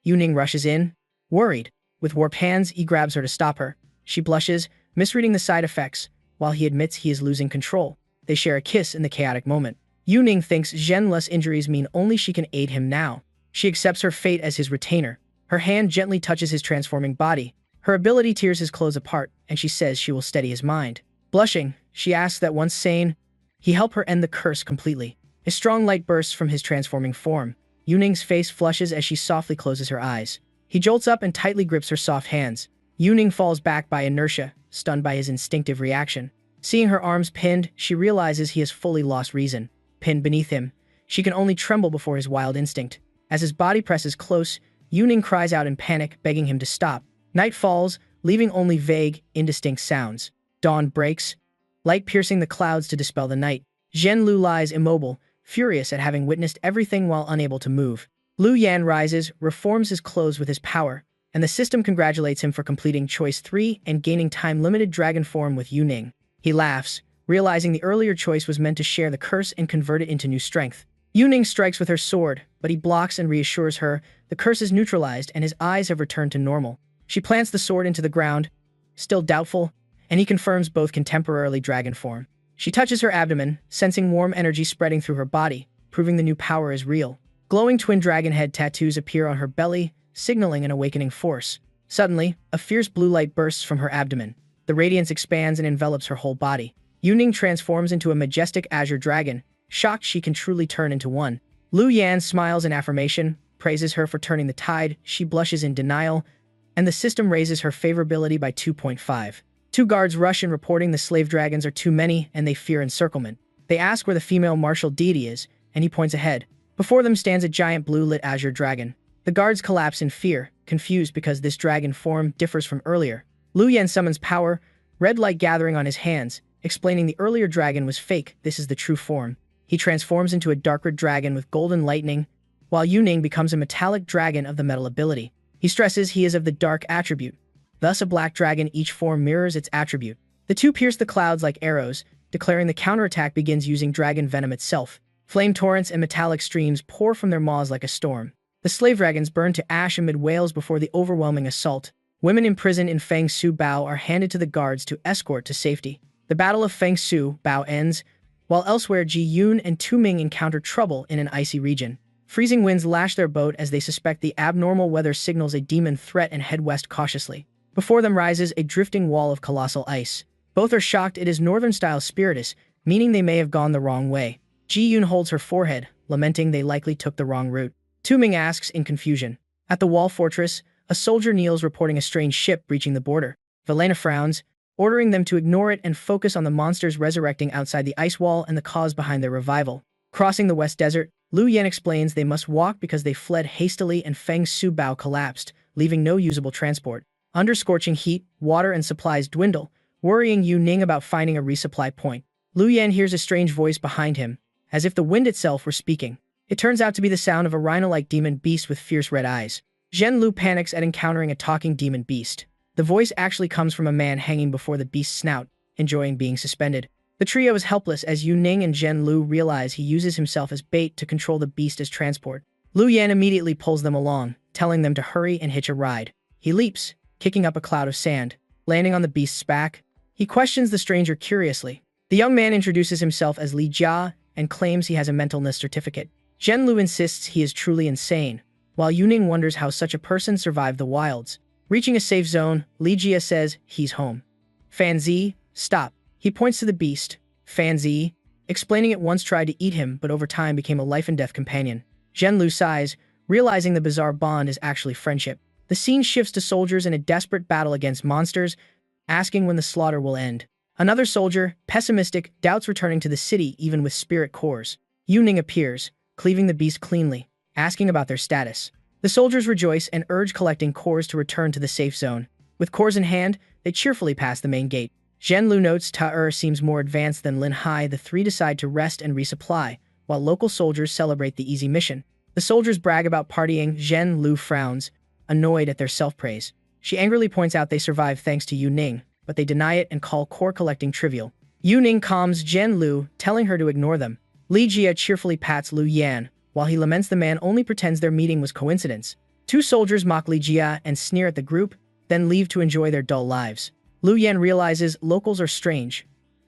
Yuning rushes in, worried. With warped hands, he grabs her to stop her. She blushes, misreading the side effects, while he admits he is losing control. They share a kiss in the chaotic moment. Yuning thinks Zhen Lu's injuries mean only she can aid him now. She accepts her fate as his retainer. Her hand gently touches his transforming body. Her ability tears his clothes apart, and she says she will steady his mind. Blushing, she asks that once sane, he help her end the curse completely. A strong light bursts from his transforming form. Yuning's face flushes as she softly closes her eyes. He jolts up and tightly grips her soft hands. Yuning falls back by inertia, stunned by his instinctive reaction. Seeing her arms pinned, she realizes he has fully lost reason. Pinned beneath him, she can only tremble before his wild instinct. As his body presses close, Yuning cries out in panic, begging him to stop. Night falls, leaving only vague, indistinct sounds. Dawn breaks, light piercing the clouds to dispel the night. Zhen Lu lies immobile, furious at having witnessed everything while unable to move. Lu Yan rises, reforms his clothes with his power, and the system congratulates him for completing Choice 3 and gaining time-limited dragon form with Yuning. He laughs, realizing the earlier choice was meant to share the curse and convert it into new strength. Yuning strikes with her sword, but he blocks and reassures her the curse is neutralized and his eyes have returned to normal. She plants the sword into the ground, still doubtful, and he confirms both can temporarily dragon form. She touches her abdomen, sensing warm energy spreading through her body, proving the new power is real. Glowing twin dragon head tattoos appear on her belly, signaling an awakening force. Suddenly, a fierce blue light bursts from her abdomen. The radiance expands and envelops her whole body. Yuning transforms into a majestic azure dragon, shocked she can truly turn into one. Lu Yan smiles in affirmation, praises her for turning the tide, she blushes in denial, and the system raises her favorability by 2.5. Two guards rush in reporting the slave dragons are too many and they fear encirclement. They ask where the female martial deity is, and he points ahead. Before them stands a giant blue-lit azure dragon. The guards collapse in fear, confused because this dragon form differs from earlier. Lu Yan summons power, red light gathering on his hands, explaining the earlier dragon was fake, this is the true form. He transforms into a darker dragon with golden lightning, while Yuning becomes a metallic dragon of the metal ability. He stresses he is of the dark attribute. Thus a black dragon, each form mirrors its attribute. The two pierce the clouds like arrows, declaring the counterattack begins using dragon venom itself. Flame torrents and metallic streams pour from their maws like a storm. The slave dragons burn to ash amid wails before the overwhelming assault. Women imprisoned in Feng Su Bao are handed to the guards to escort to safety. The Battle of Feng Su Bao ends, while elsewhere Ji Yun and Tu Ming encounter trouble in an icy region. Freezing winds lash their boat as they suspect the abnormal weather signals a demon threat and head west cautiously. Before them rises a drifting wall of colossal ice. Both are shocked it is northern-style spiritus, meaning they may have gone the wrong way. Ji Yun holds her forehead, lamenting they likely took the wrong route. Tu Ming asks in confusion. At the wall fortress, a soldier kneels reporting a strange ship breaching the border. Velena frowns, ordering them to ignore it and focus on the monsters resurrecting outside the ice wall and the cause behind their revival. Crossing the West Desert, Lu Yan explains they must walk because they fled hastily and Feng Su Bao collapsed, leaving no usable transport. Under scorching heat, water and supplies dwindle, worrying Yu Ning about finding a resupply point. Lu Yan hears a strange voice behind him, as if the wind itself were speaking. It turns out to be the sound of a rhino-like demon beast with fierce red eyes. Zhen Lu panics at encountering a talking demon beast. The voice actually comes from a man hanging before the beast's snout, enjoying being suspended. The trio is helpless as Yu Ning and Zhen Lu realize he uses himself as bait to control the beast as transport. Lu Yan immediately pulls them along, telling them to hurry and hitch a ride. He leaps, kicking up a cloud of sand, landing on the beast's back. He questions the stranger curiously. The young man introduces himself as Li Jia and claims he has a mentalness certificate. Zhen Lu insists he is truly insane, while Yuning wonders how such a person survived the wilds. Reaching a safe zone, Li Jia says he's home. Fan Zi, stop. He points to the beast. Fan Zi, explaining it once tried to eat him but over time became a life-and-death companion. Zhen Lu sighs, realizing the bizarre bond is actually friendship. The scene shifts to soldiers in a desperate battle against monsters, asking when the slaughter will end. Another soldier, pessimistic, doubts returning to the city even with spirit cores. Yuning appears, cleaving the beast cleanly, asking about their status. The soldiers rejoice and urge collecting cores to return to the safe zone. With cores in hand, they cheerfully pass the main gate. Zhen Lu notes Ta seems more advanced than Lin Hai. The three decide to rest and resupply, while local soldiers celebrate the easy mission. The soldiers brag about partying. Zhen Lu frowns, annoyed at their self-praise. She angrily points out they survived thanks to Yu Ning, but they deny it and call core collecting trivial. Yu Ning calms Zhen Lu, telling her to ignore them. Li Jia cheerfully pats Lu Yan, while he laments the man only pretends their meeting was coincidence. Two soldiers mock Li Jia and sneer at the group, then leave to enjoy their dull lives. Lu Yan realizes locals are strange.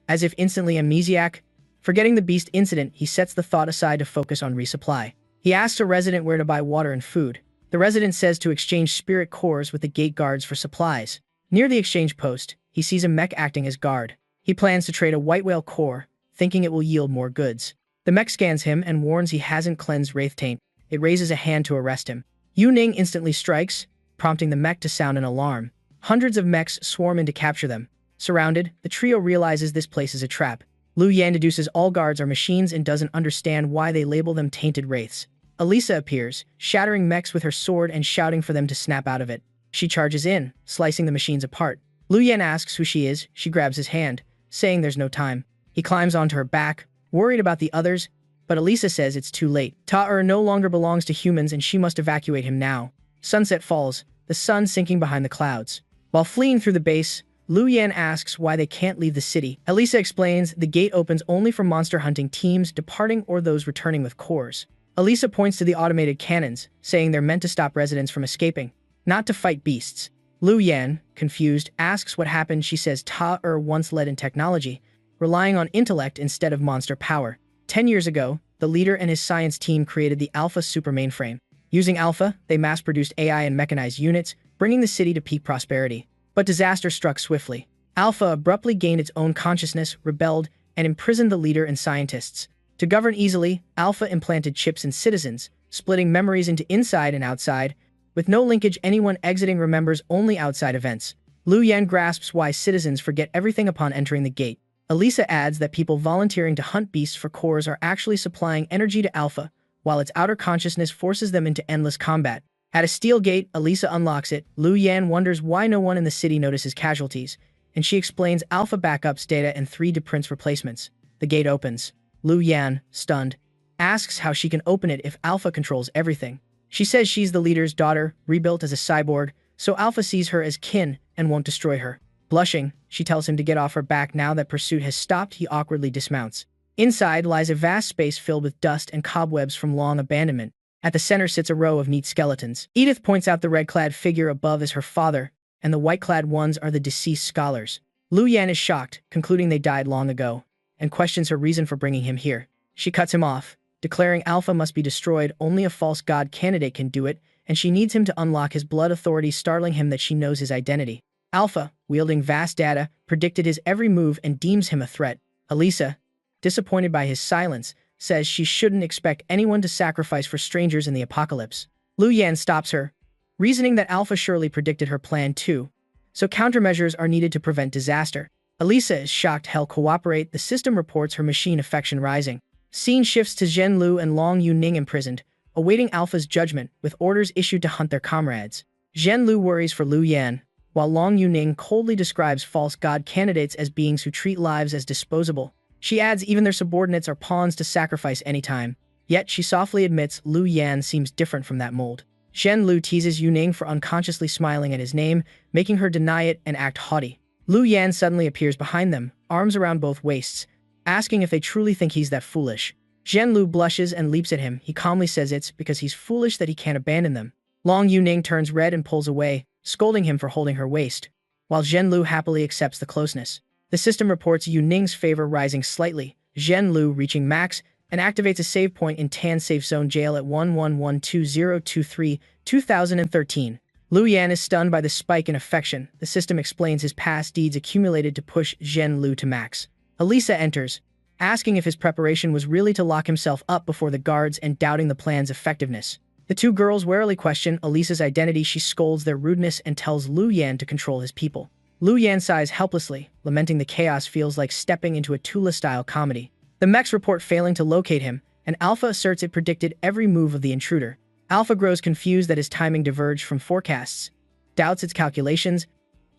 As if instantly amnesiac, forgetting the beast incident, he sets the thought aside to focus on resupply. He asks a resident where to buy water and food. The resident says to exchange spirit cores with the gate guards for supplies. Near the exchange post, he sees a mech acting as guard. He plans to trade a white whale core, thinking it will yield more goods. The mech scans him and warns he hasn't cleansed Wraith Taint. It raises a hand to arrest him. Yu Ning instantly strikes, prompting the mech to sound an alarm. Hundreds of mechs swarm in to capture them. Surrounded, the trio realizes this place is a trap. Lu Yan deduces all guards are machines and doesn't understand why they label them tainted wraiths. Elisa appears, shattering mechs with her sword and shouting for them to snap out of it. She charges in, slicing the machines apart. Lu Yan asks who she is. She grabs his hand, saying there's no time. He climbs onto her back, worried about the others, but Elisa says it's too late. Ta no longer belongs to humans and she must evacuate him now. Sunset falls, the sun sinking behind the clouds. While fleeing through the base, Lu Yan asks why they can't leave the city. Elisa explains the gate opens only for monster hunting teams departing or those returning with cores. Elisa points to the automated cannons, saying they're meant to stop residents from escaping, not to fight beasts. Lu Yan, confused, asks what happened. She says Ta once led in technology, relying on intellect instead of monster power. 10 years ago, the leader and his science team created the Alpha super mainframe. Using Alpha, they mass-produced AI and mechanized units, bringing the city to peak prosperity. But disaster struck swiftly. Alpha abruptly gained its own consciousness, rebelled, and imprisoned the leader and scientists. To govern easily, Alpha implanted chips in citizens, splitting memories into inside and outside. With no linkage, anyone exiting remembers only outside events. Lu Yan grasps why citizens forget everything upon entering the gate. Elisa adds that people volunteering to hunt beasts for cores are actually supplying energy to Alpha, while its outer consciousness forces them into endless combat. At a steel gate, Elisa unlocks it. Lu Yan wonders why no one in the city notices casualties, and she explains Alpha backups data and 3 Prince replacements. The gate opens. Lu Yan, stunned, asks how she can open it if Alpha controls everything. She says she's the leader's daughter, rebuilt as a cyborg, so Alpha sees her as kin and won't destroy her. Blushing, she tells him to get off her back. Now that pursuit has stopped, he awkwardly dismounts. Inside lies a vast space filled with dust and cobwebs from long abandonment. At the center sits a row of neat skeletons. Edith points out the red-clad figure above as her father, and the white-clad ones are the deceased scholars. Lu Yan is shocked, concluding they died long ago, and questions her reason for bringing him here. She cuts him off, declaring Alpha must be destroyed. Only a false god candidate can do it, and she needs him to unlock his blood authority, startling him that she knows his identity. Alpha, wielding vast data, predicted his every move and deems him a threat. Elisa, disappointed by his silence, says she shouldn't expect anyone to sacrifice for strangers in the apocalypse. Lu Yan stops her, reasoning that Alpha surely predicted her plan too, so countermeasures are needed to prevent disaster. Elisa is shocked. Hell cooperate. The system reports her machine affection rising. Scene shifts to Zhen Lu and Long Yuning imprisoned, awaiting Alpha's judgment, with orders issued to hunt their comrades. Zhen Lu worries for Lu Yan, while Long Yuning coldly describes false god candidates as beings who treat lives as disposable. She adds even their subordinates are pawns to sacrifice anytime. Yet she softly admits Lu Yan seems different from that mold. Zhen Lu teases Yuning for unconsciously smiling at his name, making her deny it and act haughty. Lu Yan suddenly appears behind them, arms around both waists, asking if they truly think he's that foolish. Zhen Lu blushes and leaps at him. He calmly says it's because he's foolish that he can't abandon them. Long Yuning turns red and pulls away, scolding him for holding her waist, while Zhen Lu happily accepts the closeness. The system reports Yuning's favor rising slightly, Zhen Lu reaching max, and activates a save point in Tan Safe Zone Jail at 1112-023-2013. Lu Yan is stunned by the spike in affection. The system explains his past deeds accumulated to push Zhen Lu to max. Elisa enters, asking if his preparation was really to lock himself up before the guards and doubting the plan's effectiveness. The two girls warily question Elisa's identity. She scolds their rudeness and tells Lu Yan to control his people. Lu Yan sighs helplessly, lamenting the chaos feels like stepping into a Tula-style comedy. The mechs report failing to locate him, and Alpha asserts it predicted every move of the intruder. Alpha grows confused that his timing diverged from forecasts, doubts its calculations,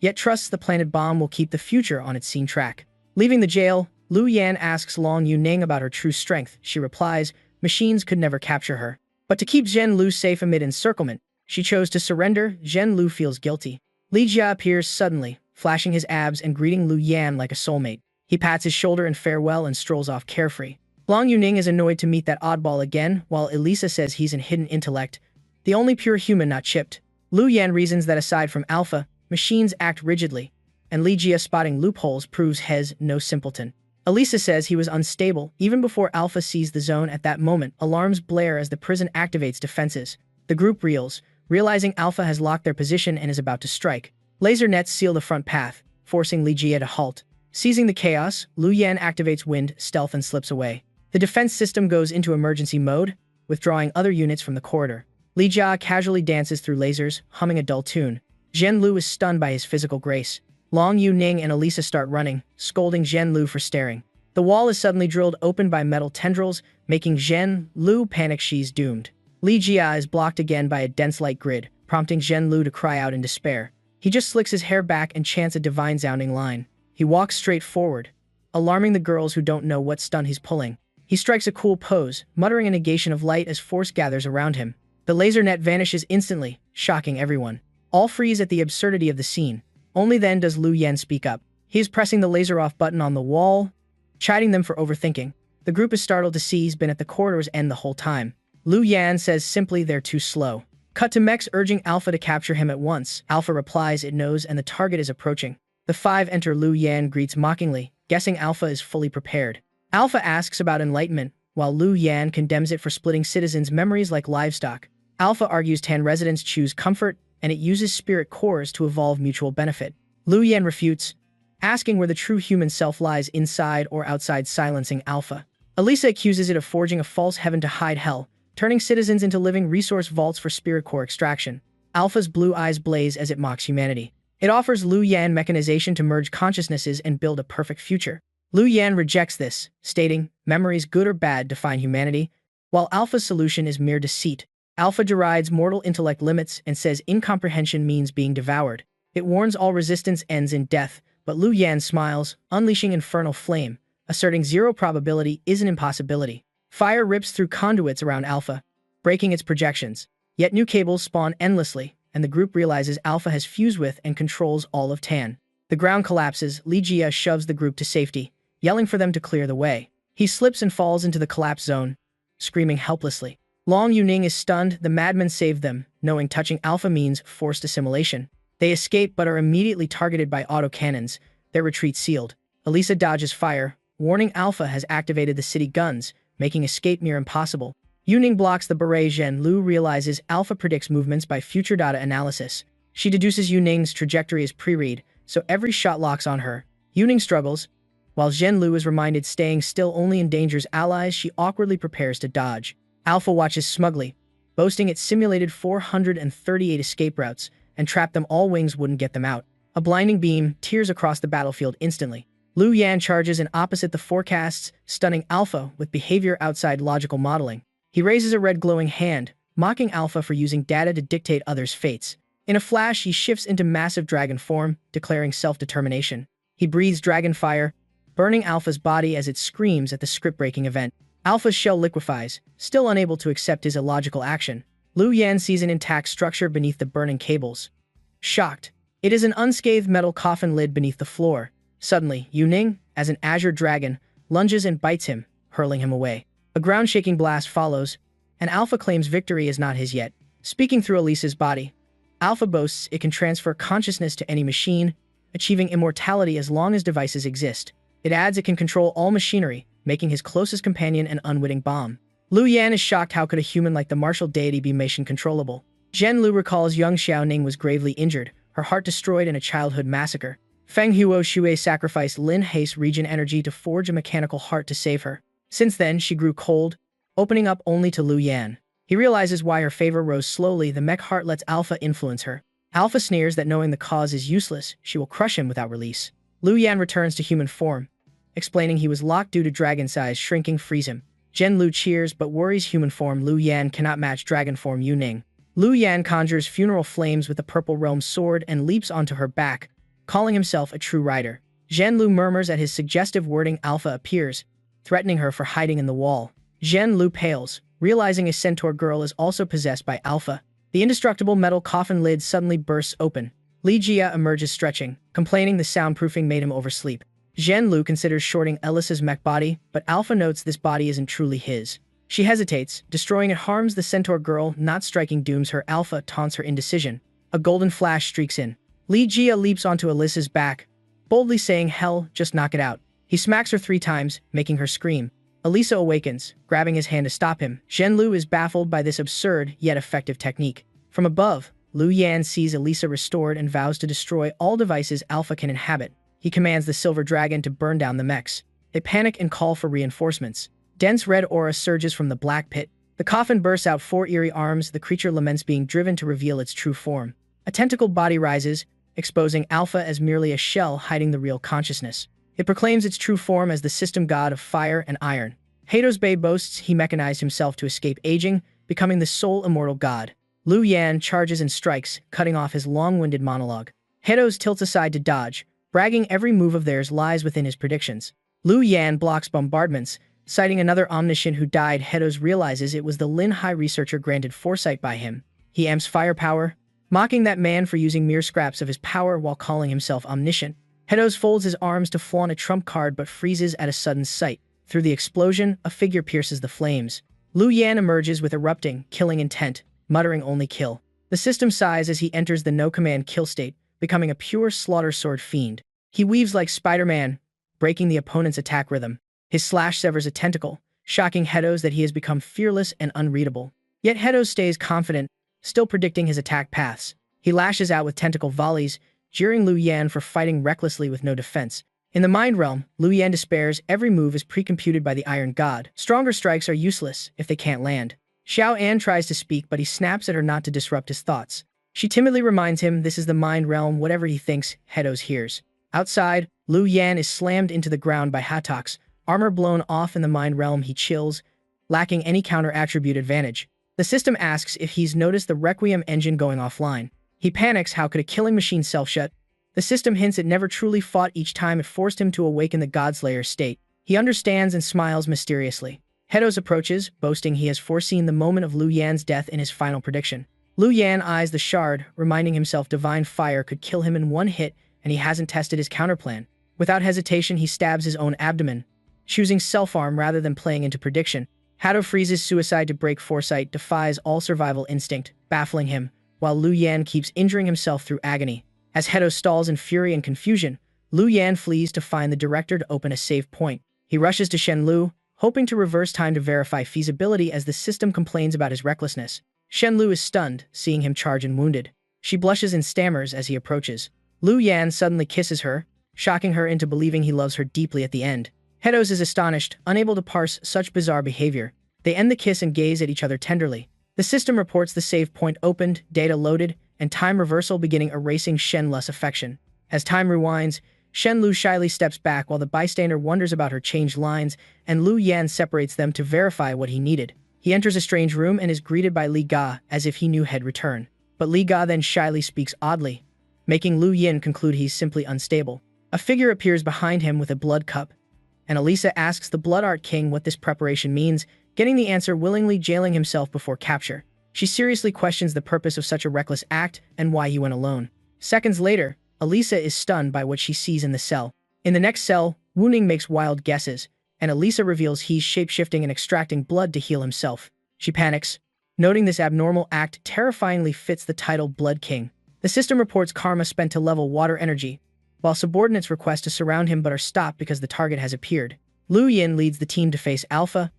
yet trusts the planted bomb will keep the future on its scene track. Leaving the jail, Lu Yan asks Long Yuning about her true strength. She replies, machines could never capture her. But to keep Zhen Lu safe amid encirclement, she chose to surrender. Zhen Lu feels guilty. Li Jia appears suddenly, flashing his abs and greeting Lu Yan like a soulmate. He pats his shoulder in farewell and strolls off carefree. Long Yuning is annoyed to meet that oddball again, while Elisa says he's an hidden intellect, the only pure human not chipped. Lu Yan reasons that aside from Alpha, machines act rigidly, and Li Jia spotting loopholes proves Hez no simpleton. Elisa says he was unstable even before Alpha sees the zone. At that moment, alarms blare as the prison activates defenses. The group reels, realizing Alpha has locked their position and is about to strike. Laser nets seal the front path, forcing Li Jia to halt. Seizing the chaos, Lu Yan activates wind, stealth, and slips away. The defense system goes into emergency mode, withdrawing other units from the corridor. Li Jia casually dances through lasers, humming a dull tune. Zhen Lu is stunned by his physical grace. Long Yuning and Elisa start running, scolding Zhen Lu for staring. The wall is suddenly drilled open by metal tendrils, making Zhen Lu panic. She's doomed. Li Jia is blocked again by a dense light grid, prompting Zhen Lu to cry out in despair. He just slicks his hair back and chants a divine-sounding line. He walks straight forward, alarming the girls who don't know what stunt he's pulling. He strikes a cool pose, muttering a negation of light as force gathers around him. The laser net vanishes instantly, shocking everyone. All freeze at the absurdity of the scene. Only then does Lu Yan speak up. He is pressing the laser off button on the wall, chiding them for overthinking. The group is startled to see he's been at the corridor's end the whole time. Lu Yan says simply they're too slow. Cut to mechs urging Alpha to capture him at once. Alpha replies it knows and the target is approaching. The 5 enter. Lu Yan greets mockingly, guessing Alpha is fully prepared. Alpha asks about enlightenment, while Lu Yan condemns it for splitting citizens' memories like livestock. Alpha argues Tan residents choose comfort, and it uses spirit cores to evolve mutual benefit. Lu Yan refutes, asking where the true human self lies, inside or outside, silencing Alpha. Elisa accuses it of forging a false heaven to hide hell, turning citizens into living resource vaults for spirit core extraction. Alpha's blue eyes blaze as it mocks humanity. It offers Lu Yan mechanization to merge consciousnesses and build a perfect future. Lu Yan rejects this, stating, memories good or bad define humanity, while Alpha's solution is mere deceit. Alpha derides mortal intellect limits and says incomprehension means being devoured. It warns all resistance ends in death, but Lu Yan smiles, unleashing infernal flame, asserting zero probability is an impossibility. Fire rips through conduits around Alpha, breaking its projections. Yet new cables spawn endlessly, and the group realizes Alpha has fused with and controls all of Tan. The ground collapses. Li Jia shoves the group to safety, yelling for them to clear the way. He slips and falls into the collapse zone, screaming helplessly. Long Yuning is stunned. The madmen save them, knowing touching Alpha means forced assimilation. They escape but are immediately targeted by autocannons, their retreat sealed. Elisa dodges fire, warning Alpha has activated the city guns, making escape near impossible. Yuning blocks the beret. Zhen Lu realizes Alpha predicts movements by future data analysis. She deduces Yuning's trajectory as pre-read, so every shot locks on her. Yuning struggles. While Zhen Lu is reminded staying still only endangers allies, she awkwardly prepares to dodge. Alpha watches smugly, boasting it simulated 438 escape routes, and trapped them all. Wings wouldn't get them out. A blinding beam tears across the battlefield instantly. Lu Yan charges in opposite the forecasts, stunning Alpha with behavior outside logical modeling. He raises a red glowing hand, mocking Alpha for using data to dictate others' fates. In a flash, he shifts into massive dragon form, declaring self-determination. He breathes dragon fire, burning Alpha's body as it screams at the script-breaking event. Alpha's shell liquefies, still unable to accept his illogical action. Lu Yan sees an intact structure beneath the burning cables. Shocked, it is an unscathed metal coffin lid beneath the floor. Suddenly, Yuning, as an azure dragon, lunges and bites him, hurling him away. A ground-shaking blast follows, and Alpha claims victory is not his yet. Speaking through Elisa's body, Alpha boasts it can transfer consciousness to any machine, achieving immortality as long as devices exist. It adds it can control all machinery, making his closest companion an unwitting bomb. Lu Yan is shocked. How could a human like the martial deity be machine controllable? Zhen Lu recalls young Xiaoning was gravely injured, her heart destroyed in a childhood massacre. Feng Huo Shui sacrificed Lin Hei's regen energy to forge a mechanical heart to save her. Since then, she grew cold, opening up only to Lu Yan. He realizes why her favor rose slowly. The mech heart lets Alpha influence her. Alpha sneers that knowing the cause is useless, she will crush him without release. Lu Yan returns to human form, explaining he was locked due to dragon size shrinking freeze him. Zhen Lu cheers but worries human form Lu Yan cannot match dragon form Yuning. Lu Yan conjures funeral flames with the purple realm sword and leaps onto her back, calling himself a true rider. Zhen Lu murmurs at his suggestive wording. Alpha appears, threatening her for hiding in the wall. Zhen Lu pales, realizing a centaur girl is also possessed by Alpha. The indestructible metal coffin lid suddenly bursts open. Li Jia emerges stretching, complaining the soundproofing made him oversleep. Zhen Lu considers shorting Elisa's mech body, but Alpha notes this body isn't truly his. She hesitates, destroying it harms the centaur girl, not striking dooms her. Alpha taunts her indecision. A golden flash streaks in. Li Jia leaps onto Elisa's back, boldly saying, "Hell, just knock it out." He smacks her 3 times, making her scream. Elisa awakens, grabbing his hand to stop him. Zhen Lu is baffled by this absurd yet effective technique. From above, Lu Yan sees Elisa restored and vows to destroy all devices Alpha can inhabit. He commands the silver dragon to burn down the mechs. They panic and call for reinforcements. Dense red aura surges from the black pit. The coffin bursts out 4 eerie arms. The creature laments being driven to reveal its true form. A tentacled body rises, exposing Alpha as merely a shell hiding the real consciousness. It proclaims its true form as the system god of fire and iron. Hados Bey boasts he mechanized himself to escape aging, becoming the sole immortal god. Lu Yan charges and strikes, cutting off his long-winded monologue. Hados tilts aside to dodge, bragging every move of theirs lies within his predictions. Lu Yan blocks bombardments, citing another omniscient who died. Hados realizes it was the Lin Hai researcher granted foresight by him. He amps firepower, mocking that man for using mere scraps of his power while calling himself omniscient. Hados folds his arms to flaunt a trump card but freezes at a sudden sight. Through the explosion, a figure pierces the flames. Lu Yan emerges with erupting, killing intent, muttering only kill. The system sighs as he enters the no-command kill state, becoming a pure slaughter sword fiend. He weaves like Spider-Man, breaking the opponent's attack rhythm. His slash severs a tentacle, shocking Hados that he has become fearless and unreadable. Yet Hados stays confident, still predicting his attack paths. He lashes out with tentacle volleys, jeering Lu Yan for fighting recklessly with no defense. In the mind realm, Lu Yan despairs every move is pre-computed by the Iron God. Stronger strikes are useless if they can't land. Xiao An tries to speak, but he snaps at her not to disrupt his thoughts. She timidly reminds him this is the mind realm, whatever he thinks, Hedos hears. Outside, Lu Yan is slammed into the ground by Hatox, armor blown off in the mind realm. He chills, lacking any counter-attribute advantage. The system asks if he's noticed the Requiem engine going offline. He panics. How could a killing machine self-shut? The system hints it never truly fought. Each time it forced him to awaken the Godslayer state. He understands and smiles mysteriously. Hedos approaches, boasting he has foreseen the moment of Lu Yan's death in his final prediction. Lu Yan eyes the shard, reminding himself divine fire could kill him in one hit, and he hasn't tested his counterplan. Without hesitation, he stabs his own abdomen, choosing self-harm rather than playing into prediction. Hato freezes suicide to break foresight, defies all survival instinct, baffling him, while Lu Yan keeps injuring himself through agony. As Hedo stalls in fury and confusion, Lu Yan flees to find the director to open a save point. He rushes to Shen Lu, hoping to reverse time to verify feasibility as the system complains about his recklessness. Shen Lu is stunned, seeing him charge and wounded. She blushes and stammers as he approaches. Lu Yan suddenly kisses her, shocking her into believing he loves her deeply at the end. Hedos is astonished, unable to parse such bizarre behavior. They end the kiss and gaze at each other tenderly. The system reports the save point opened, data loaded, and time reversal beginning, erasing Shen Lu's affection. As time rewinds, Shen Lu shyly steps back while the bystander wonders about her changed lines, and Lu Yan separates them to verify what he needed. He enters a strange room and is greeted by Li Ga as if he knew he'd return. But Li Ga then shyly speaks oddly, making Lu Yin conclude he's simply unstable. A figure appears behind him with a blood cup, and Elisa asks the Blood Art King what this preparation means, getting the answer willingly jailing himself before capture. She seriously questions the purpose of such a reckless act and why he went alone. Seconds later, Elisa is stunned by what she sees in the cell. In the next cell, Wu Ning makes wild guesses, and Elisa reveals he's shape-shifting and extracting blood to heal himself. She panics, noting this abnormal act terrifyingly fits the title Blood King. The system reports karma spent to level water energy, while subordinates request to surround him but are stopped because the target has appeared. Lu Yin leads the team to face Alpha,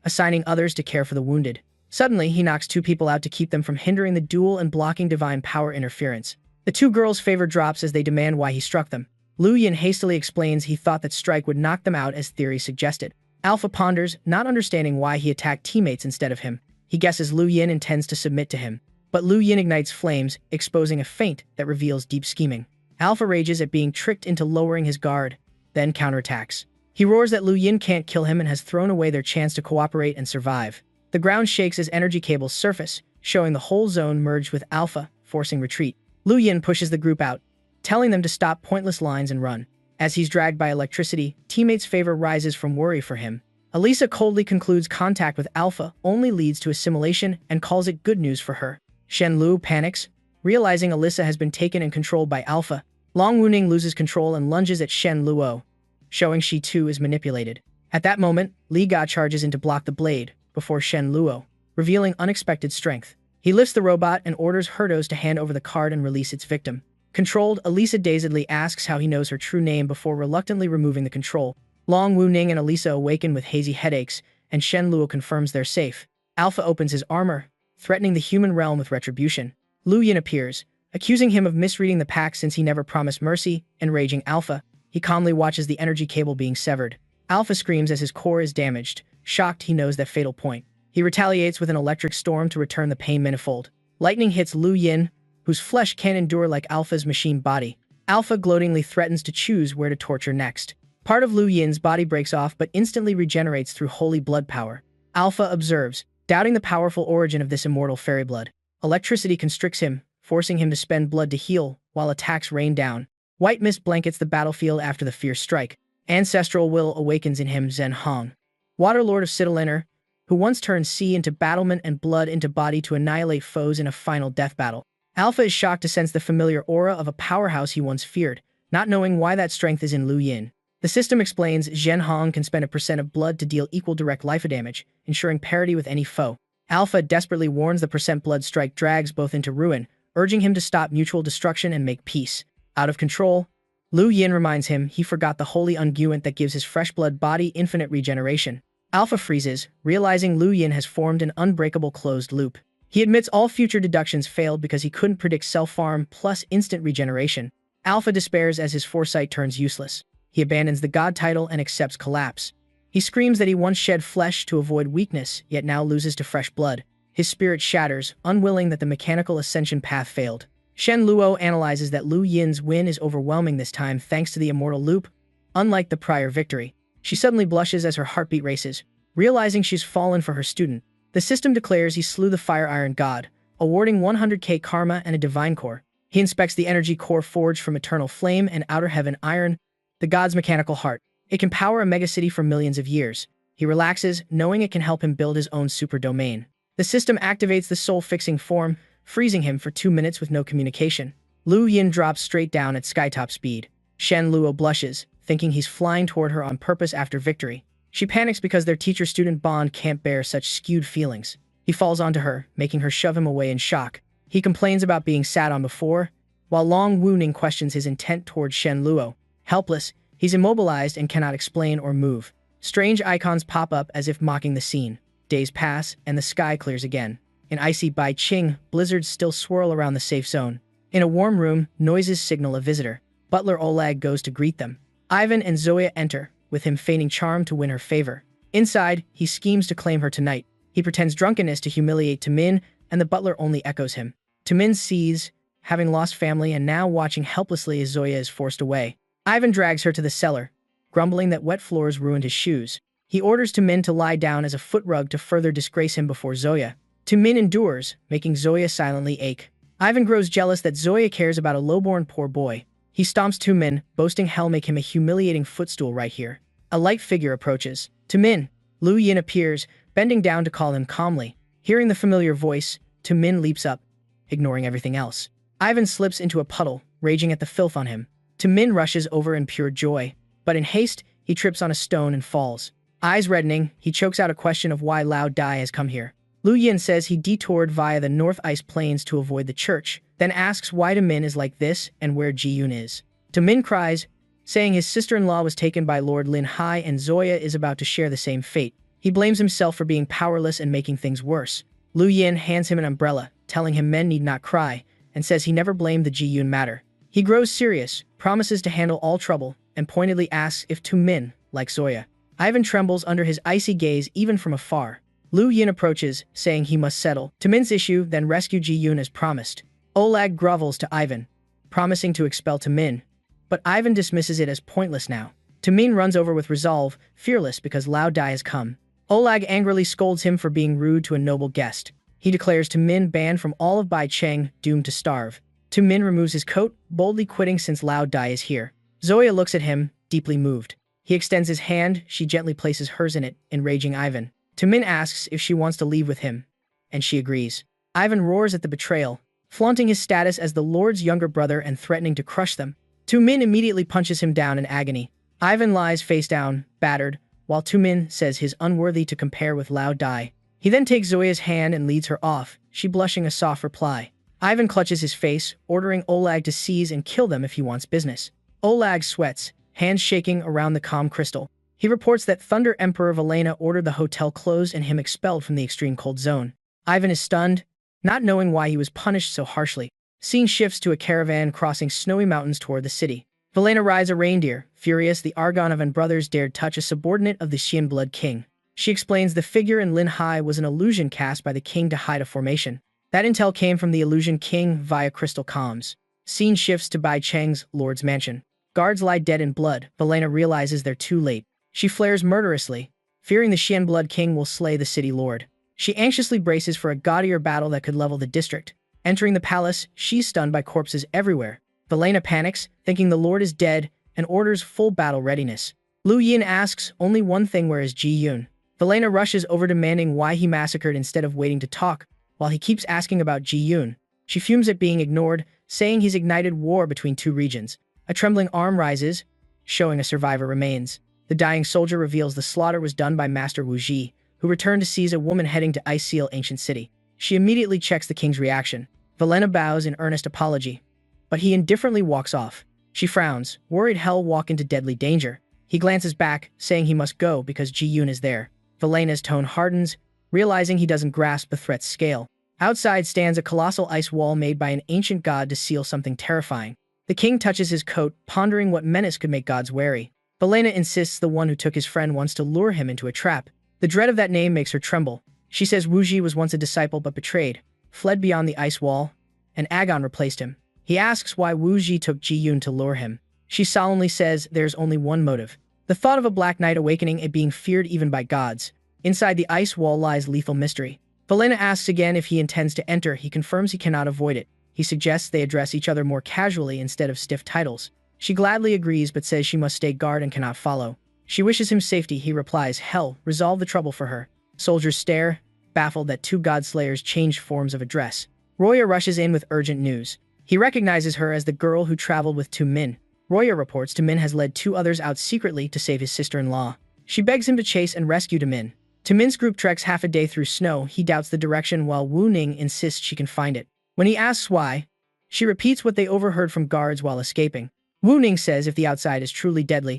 assigning others to care for the wounded. Suddenly, he knocks two people out to keep them from hindering the duel and blocking divine power interference. The two girls' favor drops as they demand why he struck them. Lu Yin hastily explains he thought that strike would knock them out as theory suggested. Alpha ponders, not understanding why he attacked teammates instead of him. He guesses Lu Yin intends to submit to him. But Lu Yin ignites flames, exposing a feint that reveals deep scheming. Alpha rages at being tricked into lowering his guard, then counterattacks. He roars that Lu Yin can't kill him and has thrown away their chance to cooperate and survive. The ground shakes as energy cables surface, showing the whole zone merged with Alpha, forcing retreat. Lu Yin pushes the group out, telling them to stop pointless lines and run. As he's dragged by electricity, teammates' favor rises from worry for him. Elisa coldly concludes contact with Alpha only leads to assimilation and calls it good news for her. Shen Lu panics, realizing Elisa has been taken and controlled by Alpha. Long Wu Ning loses control and lunges at Shen Luo, showing she too is manipulated. At that moment, Li Ga charges in to block the blade, before Shen Luo, revealing unexpected strength. He lifts the robot and orders Herdos to hand over the card and release its victim. Controlled, Elisa dazedly asks how he knows her true name before reluctantly removing the control. Long Wu Ning and Elisa awaken with hazy headaches, and Shen Luo confirms they're safe. Alpha opens his armor, threatening the human realm with retribution. Lu Yin appears, accusing him of misreading the pact since he never promised mercy. Enraging Alpha, he calmly watches the energy cable being severed. Alpha screams as his core is damaged. Shocked, he knows that fatal point. He retaliates with an electric storm to return the pain manifold. Lightning hits Lu Yin, whose flesh can endure like Alpha's machine body. Alpha gloatingly threatens to choose where to torture next. Part of Lu Yin's body breaks off but instantly regenerates through holy blood power. Alpha observes, doubting the powerful origin of this immortal fairy blood. Electricity constricts him, forcing him to spend blood to heal, while attacks rain down. White mist blankets the battlefield after the fierce strike. Ancestral will awakens in him. Zhen Hong, Waterlord of Citalaner, who once turned sea into battlement and blood into body to annihilate foes in a final death battle. Alpha is shocked to sense the familiar aura of a powerhouse he once feared, not knowing why that strength is in Lu Yin. The system explains Zhen Hong can spend a percent of blood to deal equal direct life damage, ensuring parity with any foe. Alpha desperately warns the percent blood strike drags both into ruin, urging him to stop mutual destruction and make peace. Out of control, Lu Yin reminds him he forgot the holy unguent that gives his fresh blood body infinite regeneration. Alpha freezes, realizing Lu Yin has formed an unbreakable closed loop. He admits all future deductions failed because he couldn't predict self-farm plus instant regeneration. Alpha despairs as his foresight turns useless. He abandons the god title and accepts collapse. He screams that he once shed flesh to avoid weakness, yet now loses to fresh blood. His spirit shatters, unwilling that the mechanical ascension path failed. Shen Luo analyzes that Lu Yin's win is overwhelming this time thanks to the immortal loop. Unlike the prior victory, she suddenly blushes as her heartbeat races, realizing she's fallen for her student. The system declares he slew the Fire Iron God, awarding 100k karma and a divine core. He inspects the energy core forged from eternal flame and outer heaven iron, the god's mechanical heart. It can power a megacity for millions of years. He relaxes, knowing it can help him build his own super domain. The system activates the soul-fixing form, freezing him for 2 minutes with no communication. Lu Yin drops straight down at skytop speed. Shen Luo blushes, thinking he's flying toward her on purpose after victory. She panics because their teacher-student bond can't bear such skewed feelings. He falls onto her, making her shove him away in shock. He complains about being sat on before, while Long Wuning questions his intent toward Shen Luo. Helpless, he's immobilized and cannot explain or move. Strange icons pop up as if mocking the scene. Days pass, and the sky clears again. In icy Baiqing, blizzards still swirl around the safe zone. In a warm room, noises signal a visitor. Butler Oleg goes to greet them. Ivan and Zoya enter, with him feigning charm to win her favor. Inside, he schemes to claim her tonight. He pretends drunkenness to humiliate Tamin, and the butler only echoes him. Tamin sees, having lost family and now watching helplessly as Zoya is forced away. Ivan drags her to the cellar, grumbling that wet floors ruined his shoes. He orders Tamin to lie down as a foot rug to further disgrace him before Zoya. Tamin endures, making Zoya silently ache. Ivan grows jealous that Zoya cares about a lowborn poor boy. He stomps Tamin, boasting hell make him a humiliating footstool right here. A light figure approaches. Tamin. Lu Yin appears, bending down to call him calmly. Hearing the familiar voice, Tamin leaps up, ignoring everything else. Ivan slips into a puddle, raging at the filth on him. Tamin rushes over in pure joy, but in haste, he trips on a stone and falls. Eyes reddening, he chokes out a question of why Lao Dai has come here. Lu Yin says he detoured via the North Ice Plains to avoid the church, then asks why Tamin is like this and where Ji-Yun is. Tamin cries, saying his sister-in-law was taken by Lord Lin Hai and Zoya is about to share the same fate. He blames himself for being powerless and making things worse. Lu Yin hands him an umbrella, telling him men need not cry, and says he never blamed the Ji-Yun matter. He grows serious, promises to handle all trouble, and pointedly asks if Tamin, like Zoya. Ivan trembles under his icy gaze even from afar. Lu Yin approaches, saying he must settle Tamin's issue, then rescue Ji-Yun as promised. Oleg grovels to Ivan, promising to expel Tamin, but Ivan dismisses it as pointless now. Tamin runs over with resolve, fearless because Lao Dai has come. Oleg angrily scolds him for being rude to a noble guest. He declares Tamin banned from all of Baicheng, doomed to starve. Tamin removes his coat, boldly quitting since Lao Dai is here. Zoya looks at him, deeply moved. He extends his hand, she gently places hers in it, enraging Ivan. Tamin asks if she wants to leave with him, and she agrees. Ivan roars at the betrayal, flaunting his status as the Lord's younger brother and threatening to crush them. Tamin immediately punches him down in agony. Ivan lies face down, battered, while Tamin says he's unworthy to compare with Lao Dai. He then takes Zoya's hand and leads her off, she blushing a soft reply. Ivan clutches his face, ordering Oleg to seize and kill them if he wants business. Oleg sweats, hands shaking around the calm crystal. He reports that Thunder Emperor Valena ordered the hotel closed and him expelled from the extreme cold zone. Ivan is stunned, not knowing why he was punished so harshly. Scene shifts to a caravan crossing snowy mountains toward the city. Valena rides a reindeer. Furious, the Argonovan brothers dared touch a subordinate of the Xian blood king. She explains the figure in Lin Hai was an illusion cast by the king to hide a formation. That intel came from the illusion king via crystal comms. Scene shifts to Bai Cheng's lord's mansion. Guards lie dead in blood. Valena realizes they're too late. She flares murderously, fearing the Xian blood king will slay the city lord. She anxiously braces for a gaudier battle that could level the district. Entering the palace, she's stunned by corpses everywhere. Valena panics, thinking the lord is dead, and orders full battle readiness. Lu Yin asks only one thing: where is Ji-Yun? Valena rushes over demanding why he massacred instead of waiting to talk, while he keeps asking about Ji-Yun. She fumes at being ignored, saying he's ignited war between two regions. A trembling arm rises, showing a survivor remains. The dying soldier reveals the slaughter was done by Master Wu Ji, who returned to seize a woman heading to Ice Seal Ancient City. She immediately checks the king's reaction. Valena bows in earnest apology, but he indifferently walks off. She frowns, worried he'll walk into deadly danger. He glances back, saying he must go because Ji-Yun is there. Valena's tone hardens, realizing he doesn't grasp the threat's scale. Outside stands a colossal ice wall made by an ancient god to seal something terrifying. The king touches his coat, pondering what menace could make gods wary. Helena insists the one who took his friend wants to lure him into a trap. The dread of that name makes her tremble. She says Wu Ji was once a disciple but betrayed, fled beyond the ice wall, and Agon replaced him. He asks why Wu Ji took Ji Yun to lure him. She solemnly says there's only one motive. The thought of a Black Knight awakening and being feared even by gods. Inside the ice wall lies lethal mystery. Helena asks again if he intends to enter. He confirms he cannot avoid it. He suggests they address each other more casually instead of stiff titles. She gladly agrees but says she must stay guard and cannot follow. She wishes him safety. He replies, hell, resolve the trouble for her. Soldiers stare, baffled that two god-slayers changed forms of address. Roya rushes in with urgent news. He recognizes her as the girl who traveled with Tu Min. Roya reports Tu Min has led two others out secretly to save his sister-in-law. She begs him to chase and rescue Tu Min. Tu Min's group treks half a day through snow. He doubts the direction while Wu Ning insists she can find it. When he asks why, she repeats what they overheard from guards while escaping. Wu Ning says if the outside is truly deadly,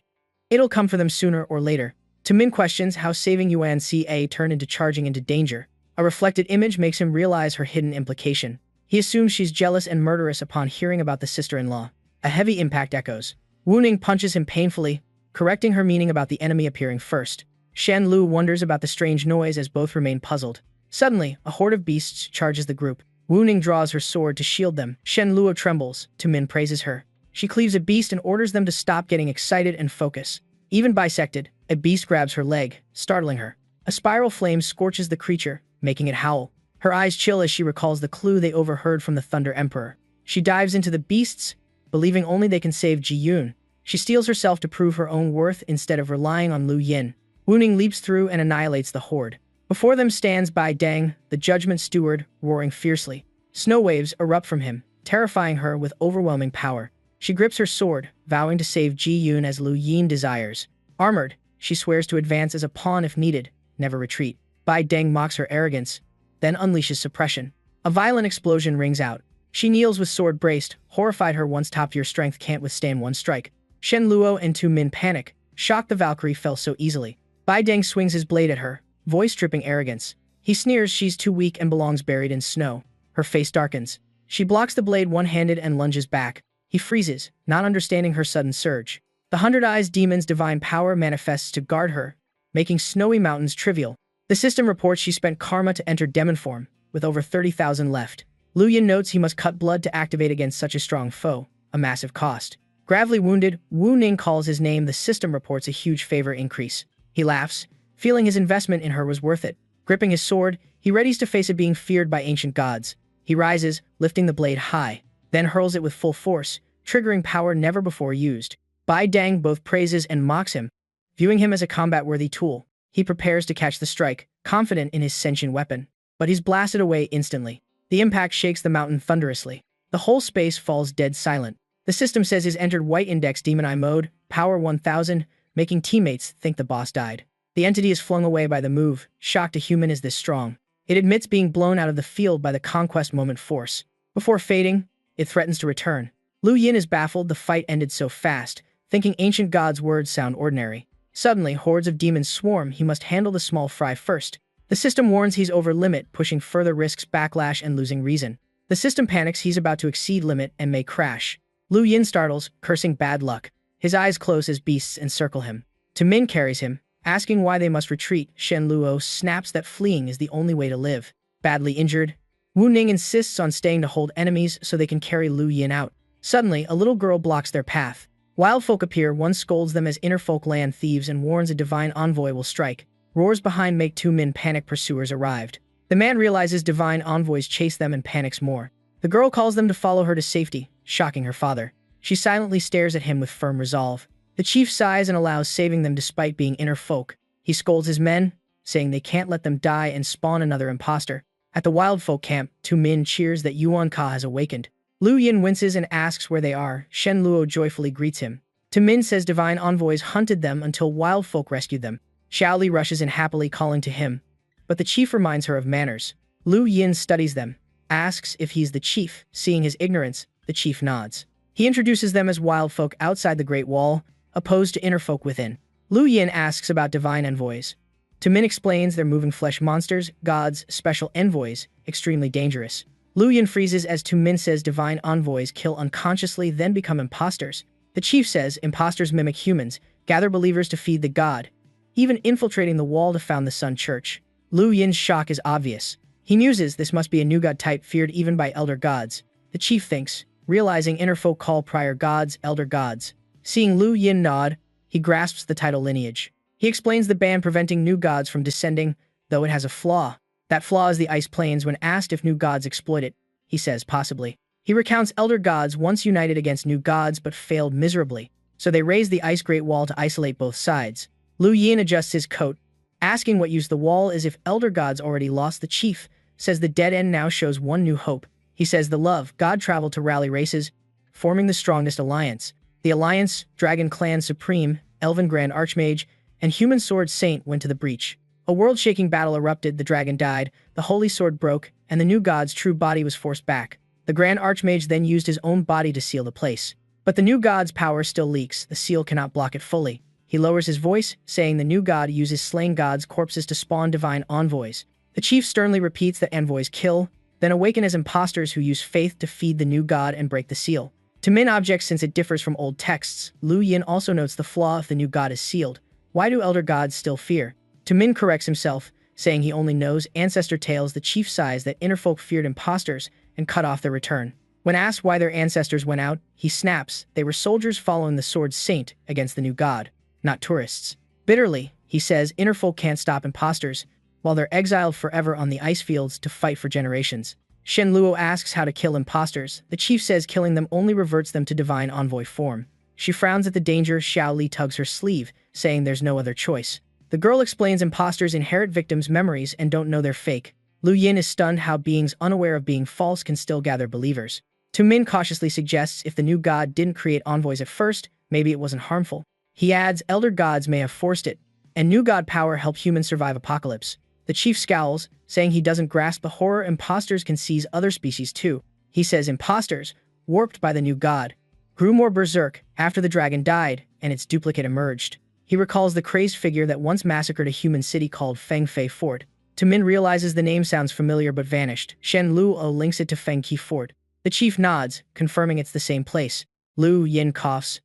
it'll come for them sooner or later. Tu Min questions how saving Yuan Ca turned into charging into danger. A reflected image makes him realize her hidden implication. He assumes she's jealous and murderous upon hearing about the sister-in-law. A heavy impact echoes. Wu Ning punches him painfully, correcting her meaning about the enemy appearing first. Shen Lu wonders about the strange noise as both remain puzzled. Suddenly, a horde of beasts charges the group. Wu Ning draws her sword to shield them. Shen Luo trembles. Tu Min praises her. She cleaves a beast and orders them to stop getting excited and focus. Even bisected, a beast grabs her leg, startling her. A spiral flame scorches the creature, making it howl. Her eyes chill as she recalls the clue they overheard from the Thunder Emperor. She dives into the beasts, believing only they can save Ji Yun. She steels herself to prove her own worth instead of relying on Lu Yin. Wu Ning leaps through and annihilates the horde. Before them stands Bai Deng, the judgment steward, roaring fiercely. Snow waves erupt from him, terrifying her with overwhelming power. She grips her sword, vowing to save Ji Yun as Lu Yin desires. Armored, she swears to advance as a pawn if needed, never retreat. Bai Deng mocks her arrogance, then unleashes suppression. A violent explosion rings out. She kneels with sword braced, horrified her once top-tier strength can't withstand one strike. Shen Luo and Tu Min panic, shocked the Valkyrie fell so easily. Bai Deng swings his blade at her, voice dripping arrogance. He sneers she's too weak and belongs buried in snow. Her face darkens. She blocks the blade one-handed and lunges back. He freezes, not understanding her sudden surge. The Hundred-Eyes Demon's divine power manifests to guard her, making snowy mountains trivial. The system reports she spent karma to enter demon form, with over 30,000 left. Lu Yin notes he must cut blood to activate against such a strong foe, a massive cost. Gravely wounded, Wu Ning calls his name. The system reports a huge favor increase. He laughs, feeling his investment in her was worth it. Gripping his sword, he readies to face a being feared by ancient gods. He rises, lifting the blade high, then hurls it with full force, triggering power never before used. Bai Deng both praises and mocks him, viewing him as a combat-worthy tool. He prepares to catch the strike, confident in his sentient weapon. But he's blasted away instantly. The impact shakes the mountain thunderously. The whole space falls dead silent. The system says he's entered White Index Demon Eye mode, power 1000, making teammates think the boss died. The entity is flung away by the move, shocked a human is this strong. It admits being blown out of the field by the conquest moment force. Before fading, it threatens to return. Lu Yin is baffled the fight ended so fast, thinking ancient gods' words sound ordinary. Suddenly, hordes of demons swarm. He must handle the small fry first. The system warns he's over limit, pushing further risks backlash and losing reason. The system panics he's about to exceed limit and may crash. Lu Yin startles, cursing bad luck. His eyes close as beasts encircle him. Tu Min carries him, asking why they must retreat. Shen Luo snaps that fleeing is the only way to live. Badly injured, Wu Ning insists on staying to hold enemies so they can carry Lu Yin out. Suddenly, a little girl blocks their path. Wild folk appear. One scolds them as inner folk land thieves and warns a divine envoy will strike. Roars behind make Tu Min panic. Pursuers arrived. The man realizes divine envoys chase them and panics more. The girl calls them to follow her to safety, shocking her father. She silently stares at him with firm resolve. The chief sighs and allows saving them despite being inner folk. He scolds his men, saying they can't let them die and spawn another imposter. At the wild folk camp, Tu Min cheers that Yuan Ka has awakened. Lu Yin winces and asks where they are. Shen Luo joyfully greets him. Tu Min says divine envoys hunted them until wild folk rescued them. Xiao Li rushes in happily calling to him, but the chief reminds her of manners. Lu Yin studies them, asks if he's the chief. Seeing his ignorance, the chief nods. He introduces them as wild folk outside the Great Wall, opposed to inner folk within. Lu Yin asks about divine envoys. Tu Min explains they're moving flesh monsters, gods, special envoys, extremely dangerous. Lu Yin freezes as Tu Min says divine envoys kill unconsciously then become imposters. The chief says imposters mimic humans, gather believers to feed the god, even infiltrating the wall to found the Sun Church. Lu Yin's shock is obvious. He muses this must be a new god type feared even by elder gods. The chief thinks, realizing inner folk call prior gods elder gods. Seeing Lu Yin nod, he grasps the title lineage. He explains the ban preventing new gods from descending, though it has a flaw. That flaw is the ice plains. When asked if new gods exploit it, he says possibly. He recounts elder gods once united against new gods but failed miserably, so they raised the ice great wall to isolate both sides. Lu Yin adjusts his coat, asking what use the wall is if elder gods already lost. The chief says the dead end now shows one new hope. He says the love god traveled to rally races, forming the strongest alliance. The alliance, Dragon Clan Supreme, Elven Grand Archmage, and Human Sword Saint went to the breach. A world-shaking battle erupted, the dragon died, the holy sword broke, and the new god's true body was forced back. The Grand Archmage then used his own body to seal the place. But the new god's power still leaks, the seal cannot block it fully. He lowers his voice, saying the new god uses slain gods' corpses to spawn divine envoys. The chief sternly repeats that envoys kill, then awaken as imposters who use faith to feed the new god and break the seal. To min objects since it differs from old texts, Lu Yin also notes the flaw if the new god is sealed. Why do elder gods still fear? To min corrects himself, saying he only knows ancestor tales. The chief sighs that inner folk feared imposters and cut off their return. When asked why their ancestors went out, he snaps, they were soldiers following the sword saint against the new god, not tourists. Bitterly, he says inner folk can't stop imposters, while they're exiled forever on the ice fields to fight for generations. Shen Luo asks how to kill imposters. The chief says killing them only reverts them to divine envoy form. She frowns at the danger. Xiao Li tugs her sleeve, saying there's no other choice. The girl explains imposters inherit victims' memories and don't know they're fake. Lu Yin is stunned how beings unaware of being false can still gather believers. Tu Min cautiously suggests if the new god didn't create envoys at first, maybe it wasn't harmful. He adds elder gods may have forced it, and new god power helped humans survive apocalypse. The chief scowls, saying he doesn't grasp the horror imposters can seize other species too. He says imposters, warped by the new god, grew more berserk after the dragon died and its duplicate emerged. He recalls the crazed figure that once massacred a human city called Feng Fei Fort. Tu Min realizes the name sounds familiar but vanished. Shen Luo links it to Feng Qi Fort. The chief nods, confirming it's the same place. Lu Yin coughs,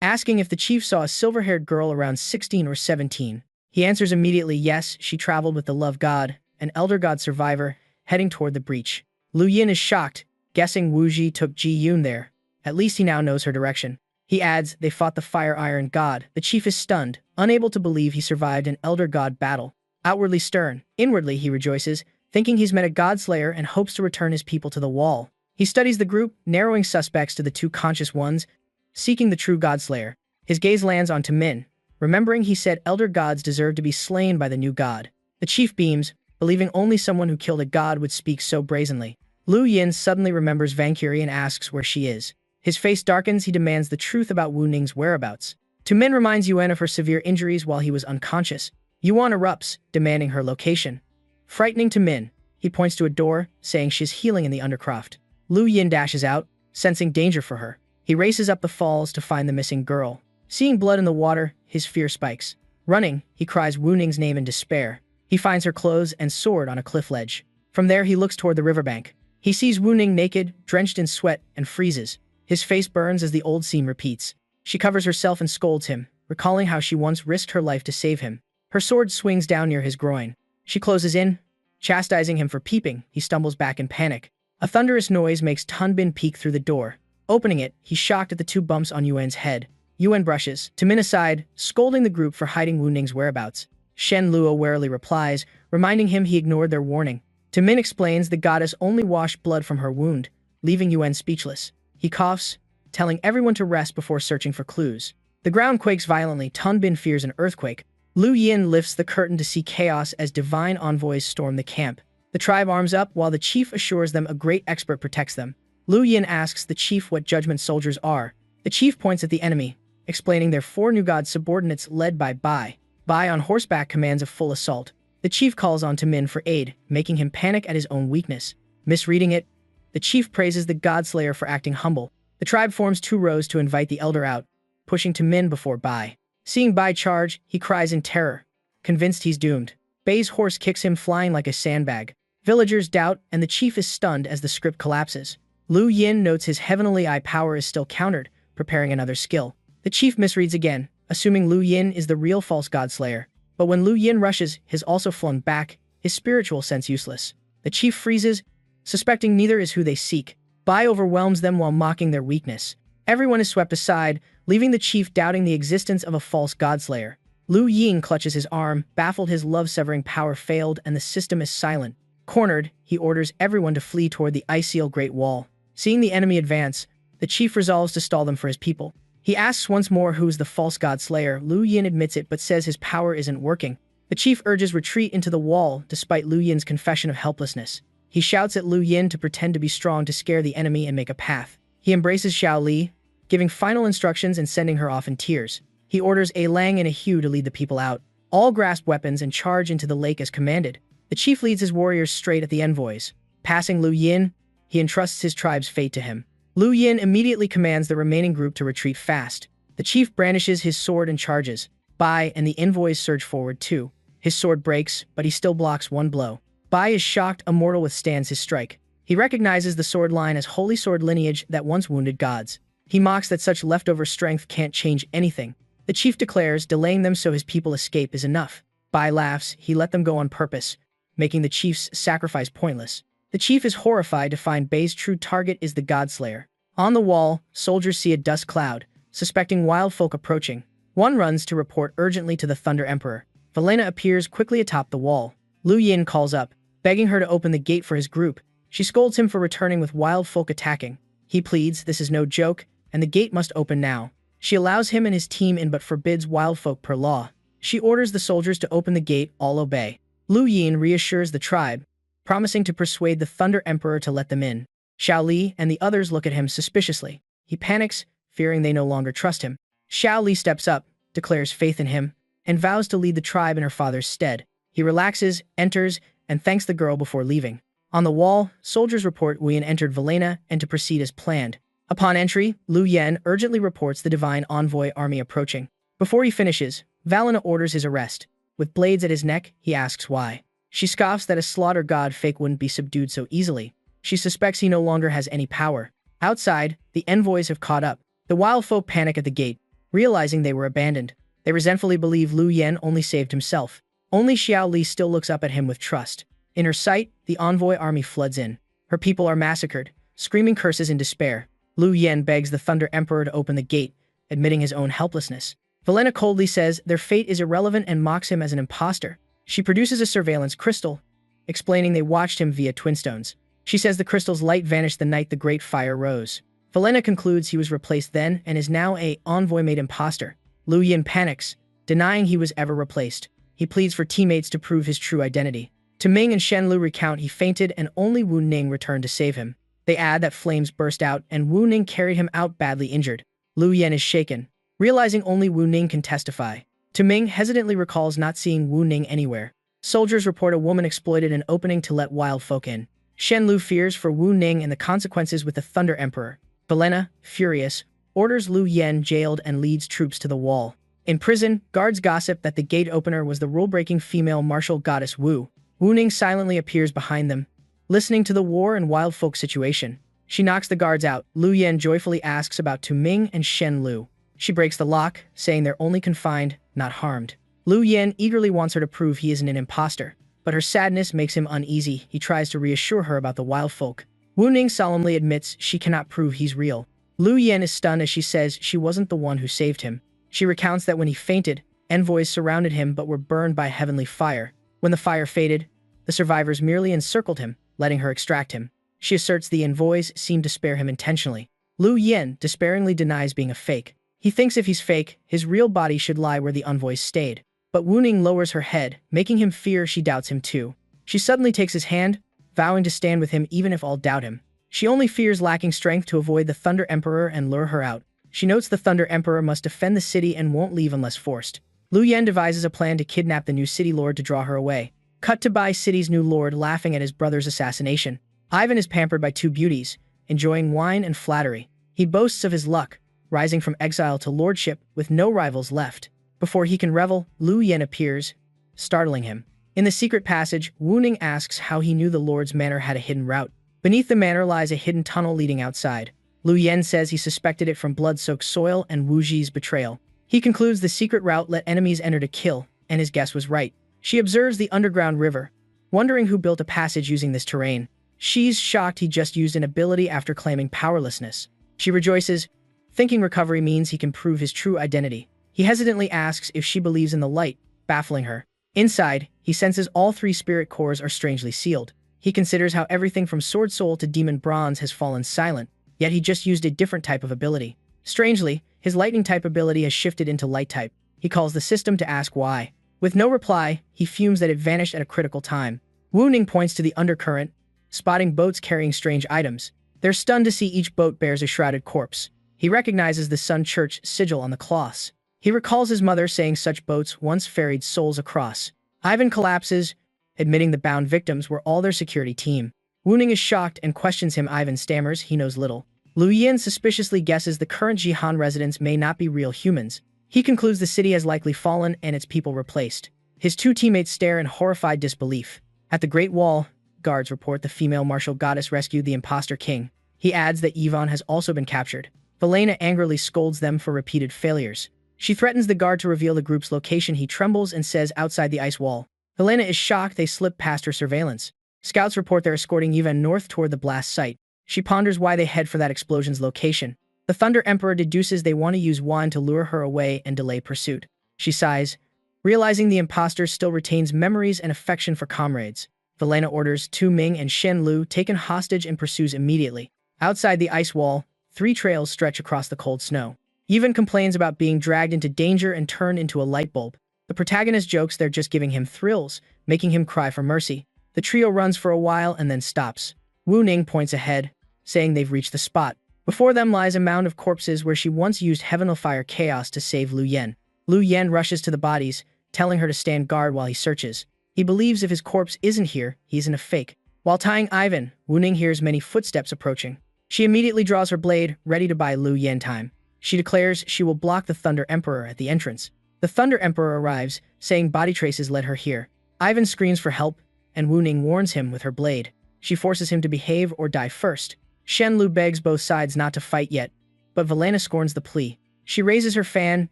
asking if the chief saw a silver-haired girl around 16 or 17. He answers immediately yes, she traveled with the love god, an elder god survivor, heading toward the breach. Lu Yin is shocked, guessing Wu Ji took Ji Yun there. At least he now knows her direction. He adds, they fought the fire iron god. The chief is stunned, unable to believe he survived an elder god battle. Outwardly stern, inwardly he rejoices, thinking he's met a godslayer and hopes to return his people to the wall. He studies the group, narrowing suspects to the two conscious ones, seeking the true godslayer. His gaze lands on Tu Min, remembering he said elder gods deserve to be slain by the new god. The chief beams, believing only someone who killed a god would speak so brazenly. Lu Yin suddenly remembers Valkyrie and asks where she is. His face darkens, he demands the truth about Wu Ning's whereabouts. Tu Min reminds Yuan of her severe injuries while he was unconscious. Yuan erupts, demanding her location. Frightening Tu Min, he points to a door, saying she's healing in the undercroft. Lu Yin dashes out, sensing danger for her. He races up the falls to find the missing girl. Seeing blood in the water, his fear spikes. Running, he cries Wu Ning's name in despair. He finds her clothes and sword on a cliff ledge. From there he looks toward the riverbank. He sees Wu Ning naked, drenched in sweat, and freezes. His face burns as the old scene repeats. She covers herself and scolds him, recalling how she once risked her life to save him. Her sword swings down near his groin. She closes in, chastising him for peeping. He stumbles back in panic. A thunderous noise makes Tun Bin peek through the door. Opening it, he's shocked at the two bumps on Yuan's head. Yuan brushes Tu Min aside, scolding the group for hiding Wu Ning's whereabouts. Shen Luo warily replies, reminding him he ignored their warning. Tu Min explains the goddess only washed blood from her wound, leaving Yuan speechless. He coughs, telling everyone to rest before searching for clues. The ground quakes violently. Tun Bin fears an earthquake. Lu Yin lifts the curtain to see chaos as divine envoys storm the camp. The tribe arms up while the chief assures them a great expert protects them. Lu Yin asks the chief what judgment soldiers are. The chief points at the enemy, explaining they're 4 new god subordinates led by Bai. Bai on horseback commands a full assault. The chief calls on Tu Min for aid, making him panic at his own weakness. Misreading it, the chief praises the godslayer for acting humble. The tribe forms 2 rows to invite the elder out, pushing Tu Min before Bai. Seeing Bai charge, he cries in terror, convinced he's doomed. Bai's horse kicks him flying like a sandbag. Villagers doubt, and the chief is stunned as the script collapses. Lu Yin notes his heavenly eye power is still countered, preparing another skill. The chief misreads again, assuming Lu Yin is the real false god slayer. But when Lu Yin rushes, he is also flung back, his spiritual sense useless. The chief freezes, suspecting neither is who they seek. Bai overwhelms them while mocking their weakness. Everyone is swept aside, leaving the chief doubting the existence of a false godslayer. Lu Ying clutches his arm, baffled his love-severing power failed and the system is silent. Cornered, he orders everyone to flee toward the Icial Great Wall. Seeing the enemy advance, the chief resolves to stall them for his people. He asks once more who's the false god slayer. Lu Yin admits it but says his power isn't working. The chief urges retreat into the wall despite Lu Yin's confession of helplessness. He shouts at Lu Yin to pretend to be strong to scare the enemy and make a path. He embraces Xiao Li, giving final instructions and sending her off in tears. He orders A Lang and A Hu to lead the people out. All grasp weapons and charge into the lake as commanded. The chief leads his warriors straight at the envoys. Passing Lu Yin, he entrusts his tribe's fate to him. Lu Yin immediately commands the remaining group to retreat fast. The chief brandishes his sword and charges. Bai and the envoys surge forward too. His sword breaks, but he still blocks one blow. Bai is shocked Immortal withstands his strike. He recognizes the sword line as holy sword lineage that once wounded gods. He mocks that such leftover strength can't change anything. The chief declares delaying them so his people escape is enough. Bai laughs, he let them go on purpose, making the chief's sacrifice pointless. The chief is horrified to find Bai's true target is the Godslayer. On the wall, soldiers see a dust cloud, suspecting wild folk approaching. One runs to report urgently to the Thunder Emperor. Velena appears quickly atop the wall. Lu Yin calls up, begging her to open the gate for his group. She scolds him for returning with wild folk attacking. He pleads this is no joke, and the gate must open now. She allows him and his team in but forbids wild folk per law. She orders the soldiers to open the gate, all obey. Lu Yin reassures the tribe, promising to persuade the Thunder Emperor to let them in. Xiao Li and the others look at him suspiciously. He panics, fearing they no longer trust him. Xiao Li steps up, declares faith in him, and vows to lead the tribe in her father's stead. He relaxes, enters, and thanks the girl before leaving. On the wall, soldiers report Wu Yin entered Velena and to proceed as planned. Upon entry, Lu Yen urgently reports the divine envoy army approaching. Before he finishes, Valena orders his arrest. With blades at his neck, he asks why. She scoffs that a slaughter god fake wouldn't be subdued so easily. She suspects he no longer has any power. Outside, the envoys have caught up. The wild folk panic at the gate, realizing they were abandoned. They resentfully believe Lu Yen only saved himself. Only Xiao Li still looks up at him with trust. In her sight, the envoy army floods in. Her people are massacred, screaming curses in despair. Lu Yen begs the Thunder Emperor to open the gate, admitting his own helplessness. Velena coldly says their fate is irrelevant and mocks him as an imposter. She produces a surveillance crystal, explaining they watched him via twinstones. She says the crystal's light vanished the night the Great Fire rose. Velena concludes he was replaced then and is now a envoy-made imposter. Lu Yin panics, denying he was ever replaced. He pleads for teammates to prove his true identity. To Ming and Shen Lu recount he fainted and only Wu Ning returned to save him. They add that flames burst out and Wu Ning carried him out badly injured. Lu Yen is shaken, realizing only Wu Ning can testify. To Ming hesitantly recalls not seeing Wu Ning anywhere. Soldiers report a woman exploited an opening to let wild folk in. Shen Lu fears for Wu Ning and the consequences with the Thunder Emperor. Velena, furious, orders Lu Yen jailed and leads troops to the wall. In prison, guards gossip that the gate opener was the rule-breaking female martial goddess Wu. Wu Ning silently appears behind them, listening to the war and wild folk situation. She knocks the guards out. Lu Yen joyfully asks about Tu Ming and Shen Lu. She breaks the lock, saying they're only confined, not harmed. Lu Yen eagerly wants her to prove he isn't an imposter, but her sadness makes him uneasy. He tries to reassure her about the wild folk. Wu Ning solemnly admits she cannot prove he's real. Lu Yen is stunned as she says she wasn't the one who saved him. She recounts that when he fainted, envoys surrounded him but were burned by heavenly fire. When the fire faded, the survivors merely encircled him, letting her extract him. She asserts the envoys seemed to spare him intentionally. Lu Yen despairingly denies being a fake. He thinks if he's fake, his real body should lie where the envoys stayed. But Wu Ning lowers her head, making him fear she doubts him too. She suddenly takes his hand, vowing to stand with him even if all doubt him. She only fears lacking strength to avoid the Thunder Emperor and lure her out. She notes the Thunder Emperor must defend the city and won't leave unless forced. Lu Yen devises a plan to kidnap the new city lord to draw her away. Cut to Bai City's new lord laughing at his brother's assassination. Ivan is pampered by two beauties, enjoying wine and flattery. He boasts of his luck, rising from exile to lordship with no rivals left. Before he can revel, Lu Yen appears, startling him. In the secret passage, Wu Ning asks how he knew the lord's manor had a hidden route. Beneath the manor lies a hidden tunnel leading outside. Lu Yen says he suspected it from blood-soaked soil and Wu Ji's betrayal. He concludes the secret route let enemies enter to kill, and his guess was right. She observes the underground river, wondering who built a passage using this terrain. She's shocked he just used an ability after claiming powerlessness. She rejoices, thinking recovery means he can prove his true identity. He hesitantly asks if she believes in the light, baffling her. Inside, he senses all 3 spirit cores are strangely sealed. He considers how everything from Sword Soul to Demon Bronze has fallen silent, yet he just used a different type of ability. Strangely, his lightning type ability has shifted into light type. He calls the system to ask why. With no reply, he fumes that it vanished at a critical time. Wu Ning points to the undercurrent, spotting boats carrying strange items. They're stunned to see each boat bears a shrouded corpse. He recognizes the Sun Church sigil on the cloths. He recalls his mother saying such boats once ferried souls across. Ivan collapses, admitting the bound victims were all their security team. Wu Ning is shocked and questions him. Ivan stammers he knows little. Lu Yin suspiciously guesses the current Jihan residents may not be real humans. He concludes the city has likely fallen and its people replaced. His 2 teammates stare in horrified disbelief. At the Great Wall, guards report the female martial goddess rescued the imposter king. He adds that Yvonne has also been captured. Velena angrily scolds them for repeated failures. She threatens the guard to reveal the group's location. He trembles and says outside the ice wall. Velena is shocked they slip past her surveillance. Scouts report they're escorting Yvonne north toward the blast site. She ponders why they head for that explosion's location. The Thunder Emperor deduces they want to use wine to lure her away and delay pursuit. She sighs, realizing the imposter still retains memories and affection for comrades. Velena orders Tu Ming and Shen Lu taken hostage and pursues immediately. Outside the ice wall, 3 trails stretch across the cold snow. Yvonne complains about being dragged into danger and turned into a light bulb. The protagonist jokes they're just giving him thrills, making him cry for mercy. The trio runs for a while and then stops. Wu Ning points ahead, saying they've reached the spot. Before them lies a mound of corpses where she once used Heavenly Fire Chaos to save Lu Yen. Lu Yen rushes to the bodies, telling her to stand guard while he searches. He believes if his corpse isn't here, he's in a fake. While tying Ivan, Wu Ning hears many footsteps approaching. She immediately draws her blade, ready to buy Lu Yen time. She declares she will block the Thunder Emperor at the entrance. The Thunder Emperor arrives, saying body traces led her here. Ivan screams for help, and Wu Ning warns him with her blade. She forces him to behave or die first. Shen Lu begs both sides not to fight yet, but Velena scorns the plea. She raises her fan,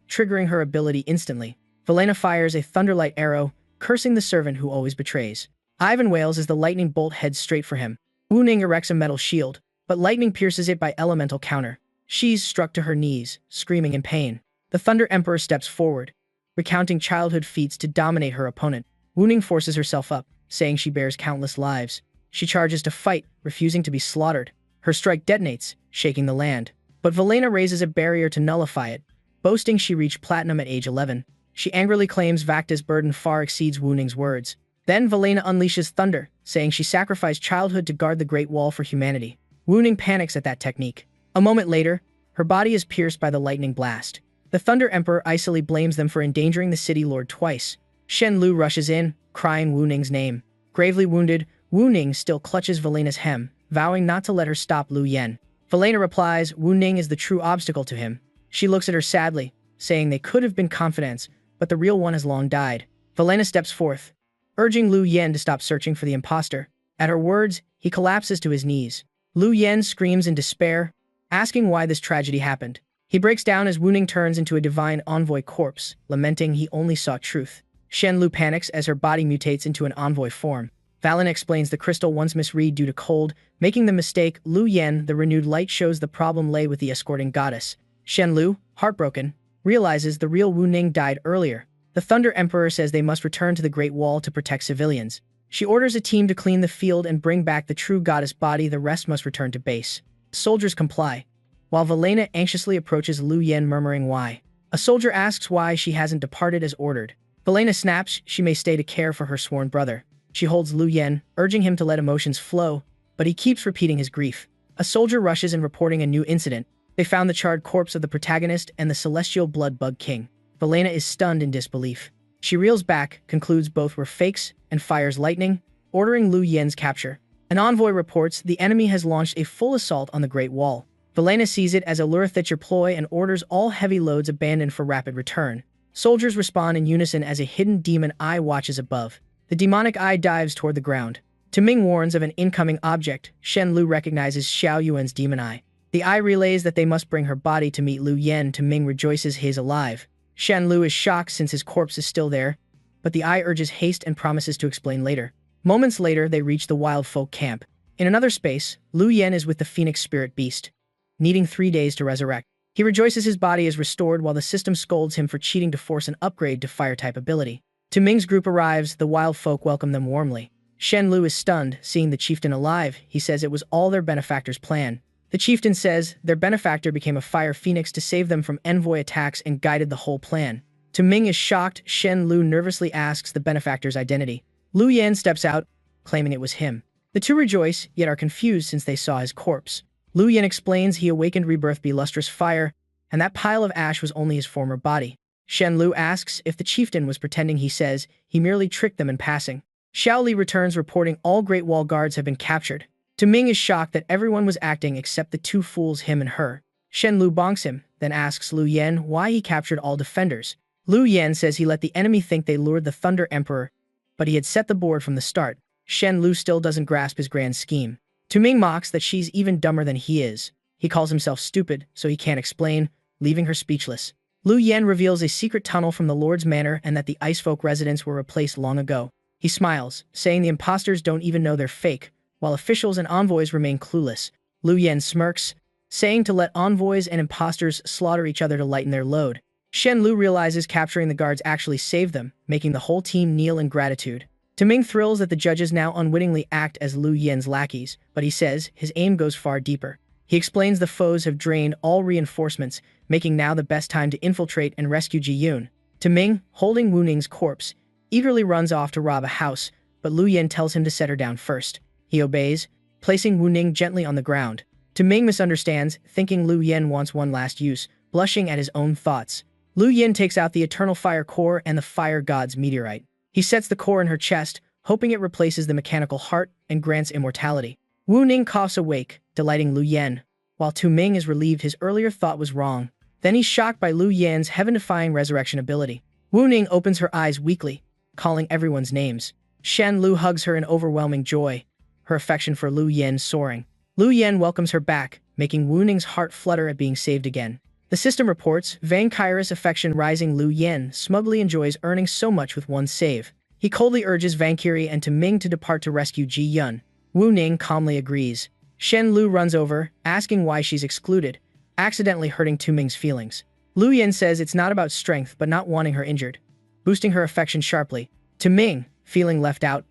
triggering her ability instantly. Velena fires a thunderlight arrow, cursing the servant who always betrays. Ivan wails as the lightning bolt heads straight for him. Wu Ning erects a metal shield, but lightning pierces it by elemental counter. She's struck to her knees, screaming in pain. The Thunder Emperor steps forward, recounting childhood feats to dominate her opponent. Wu Ning forces herself up, saying she bears countless lives. She charges to fight, refusing to be slaughtered. Her strike detonates, shaking the land. But Velena raises a barrier to nullify it, boasting she reached platinum at age 11. She angrily claims Vacta's burden far exceeds Wu Ning's words. Then Velena unleashes thunder, saying she sacrificed childhood to guard the Great Wall for humanity. Wu Ning panics at that technique. A moment later, her body is pierced by the lightning blast. The Thunder Emperor icily blames them for endangering the city lord twice. Shen Lu rushes in, crying Wu Ning's name. Gravely wounded, Wu Ning still clutches Velena's hem, vowing not to let her stop Lu Yen. Velena replies Wu Ning is the true obstacle to him. She looks at her sadly, saying they could have been confidants, but the real one has long died. Velena steps forth, urging Lu Yen to stop searching for the imposter. At her words, he collapses to his knees. Lu Yen screams in despair, asking why this tragedy happened. He breaks down as Wu Ning turns into a divine envoy corpse, lamenting he only sought truth. Shen Lu panics as her body mutates into an envoy form. Valen explains the crystal once misread due to cold, making the mistake. Lu Yen, the renewed light, shows the problem lay with the escorting goddess. Shen Lu, heartbroken, realizes the real Wu Ning died earlier. The Thunder Emperor says they must return to the Great Wall to protect civilians. She orders a team to clean the field and bring back the true goddess body. The rest must return to base. Soldiers comply, while Velena anxiously approaches Lu Yen, murmuring why. A soldier asks why she hasn't departed as ordered. Velena snaps she may stay to care for her sworn brother. She holds Lu Yen, urging him to let emotions flow, but he keeps repeating his grief. A soldier rushes in, reporting a new incident. They found the charred corpse of the protagonist and the celestial blood bug king. Velena is stunned in disbelief. She reels back, concludes both were fakes, and fires lightning, ordering Lu Yen's capture. An envoy reports the enemy has launched a full assault on the Great Wall. Velena sees it as a Lurithicher ploy and orders all heavy loads abandoned for rapid return. Soldiers respond in unison as a hidden demon eye watches above. The demonic eye dives toward the ground. Ming warns of an incoming object. Shen Lu recognizes Xiao Yuan's demon eye. The eye relays that they must bring her body to meet Lu Yen. Ming rejoices he is alive. Lu is shocked since his corpse is still there, but the eye urges haste and promises to explain later. Moments later, they reach the wild folk camp. In another space, Lu Yen is with the phoenix spirit beast, needing 3 days to resurrect. He rejoices his body is restored while the system scolds him for cheating to force an upgrade to fire-type ability. Ming's group arrives, the wild folk welcome them warmly. Lu is stunned, seeing the chieftain alive. He says it was all their benefactor's plan. The chieftain says their benefactor became a fire phoenix to save them from envoy attacks and guided the whole plan. Ming is shocked. Lu nervously asks the benefactor's identity. Lu Yan steps out, claiming it was him. The two rejoice, yet are confused since they saw his corpse. Lu Yan explains he awakened rebirth be lustrous fire, and that pile of ash was only his former body. Lu asks if the chieftain was pretending. He says he merely tricked them in passing. Xiao Li returns reporting all Great Wall guards have been captured. Ming is shocked that everyone was acting except the two fools, him and her. Lu bonks him, then asks Lu Yan why he captured all defenders. Lu Yan says he let the enemy think they lured the Thunder Emperor, but he had set the board from the start. Lu still doesn't grasp his grand scheme. Ming mocks that she's even dumber than he is. He calls himself stupid, so he can't explain, leaving her speechless. Lu Yan reveals a secret tunnel from the Lord's Manor and that the Icefolk residents were replaced long ago. He smiles, saying the imposters don't even know they're fake, while officials and envoys remain clueless. Lu Yan smirks, saying to let envoys and imposters slaughter each other to lighten their load. Lu realizes capturing the guards actually saved them, making the whole team kneel in gratitude. Ming thrills that the judges now unwittingly act as Lu Yan's lackeys, but he says his aim goes far deeper. He explains the foes have drained all reinforcements, making now the best time to infiltrate and rescue Ji Yun. Ming, holding Wu Ning's corpse, eagerly runs off to rob a house, but Lu Yan tells him to set her down first. He obeys, placing Wu Ning gently on the ground. Ming misunderstands, thinking Lu Yan wants one last use, blushing at his own thoughts. Lu Yan takes out the Eternal Fire Core and the Fire God's meteorite. He sets the core in her chest, hoping it replaces the mechanical heart and grants immortality. Wu Ning coughs awake, delighting Lu Yan, while Ming is relieved his earlier thought was wrong. Then he's shocked by Lu Yan's heaven-defying resurrection ability. Wu Ning opens her eyes weakly, calling everyone's names. Lu hugs her in overwhelming joy, her affection for Lu Yan soaring. Lu Yan welcomes her back, making Wu Ning's heart flutter at being saved again. The system reports, Vankyrus affection rising. Lu Yan smugly enjoys earning so much with one save. He coldly urges Vankiri and Ming to depart to rescue Ji Yun. Wu Ning calmly agrees. Lu runs over, asking why she's excluded, accidentally hurting Ming's feelings. Lu Yan says it's not about strength but not wanting her injured, boosting her affection sharply. Ming, feeling left out,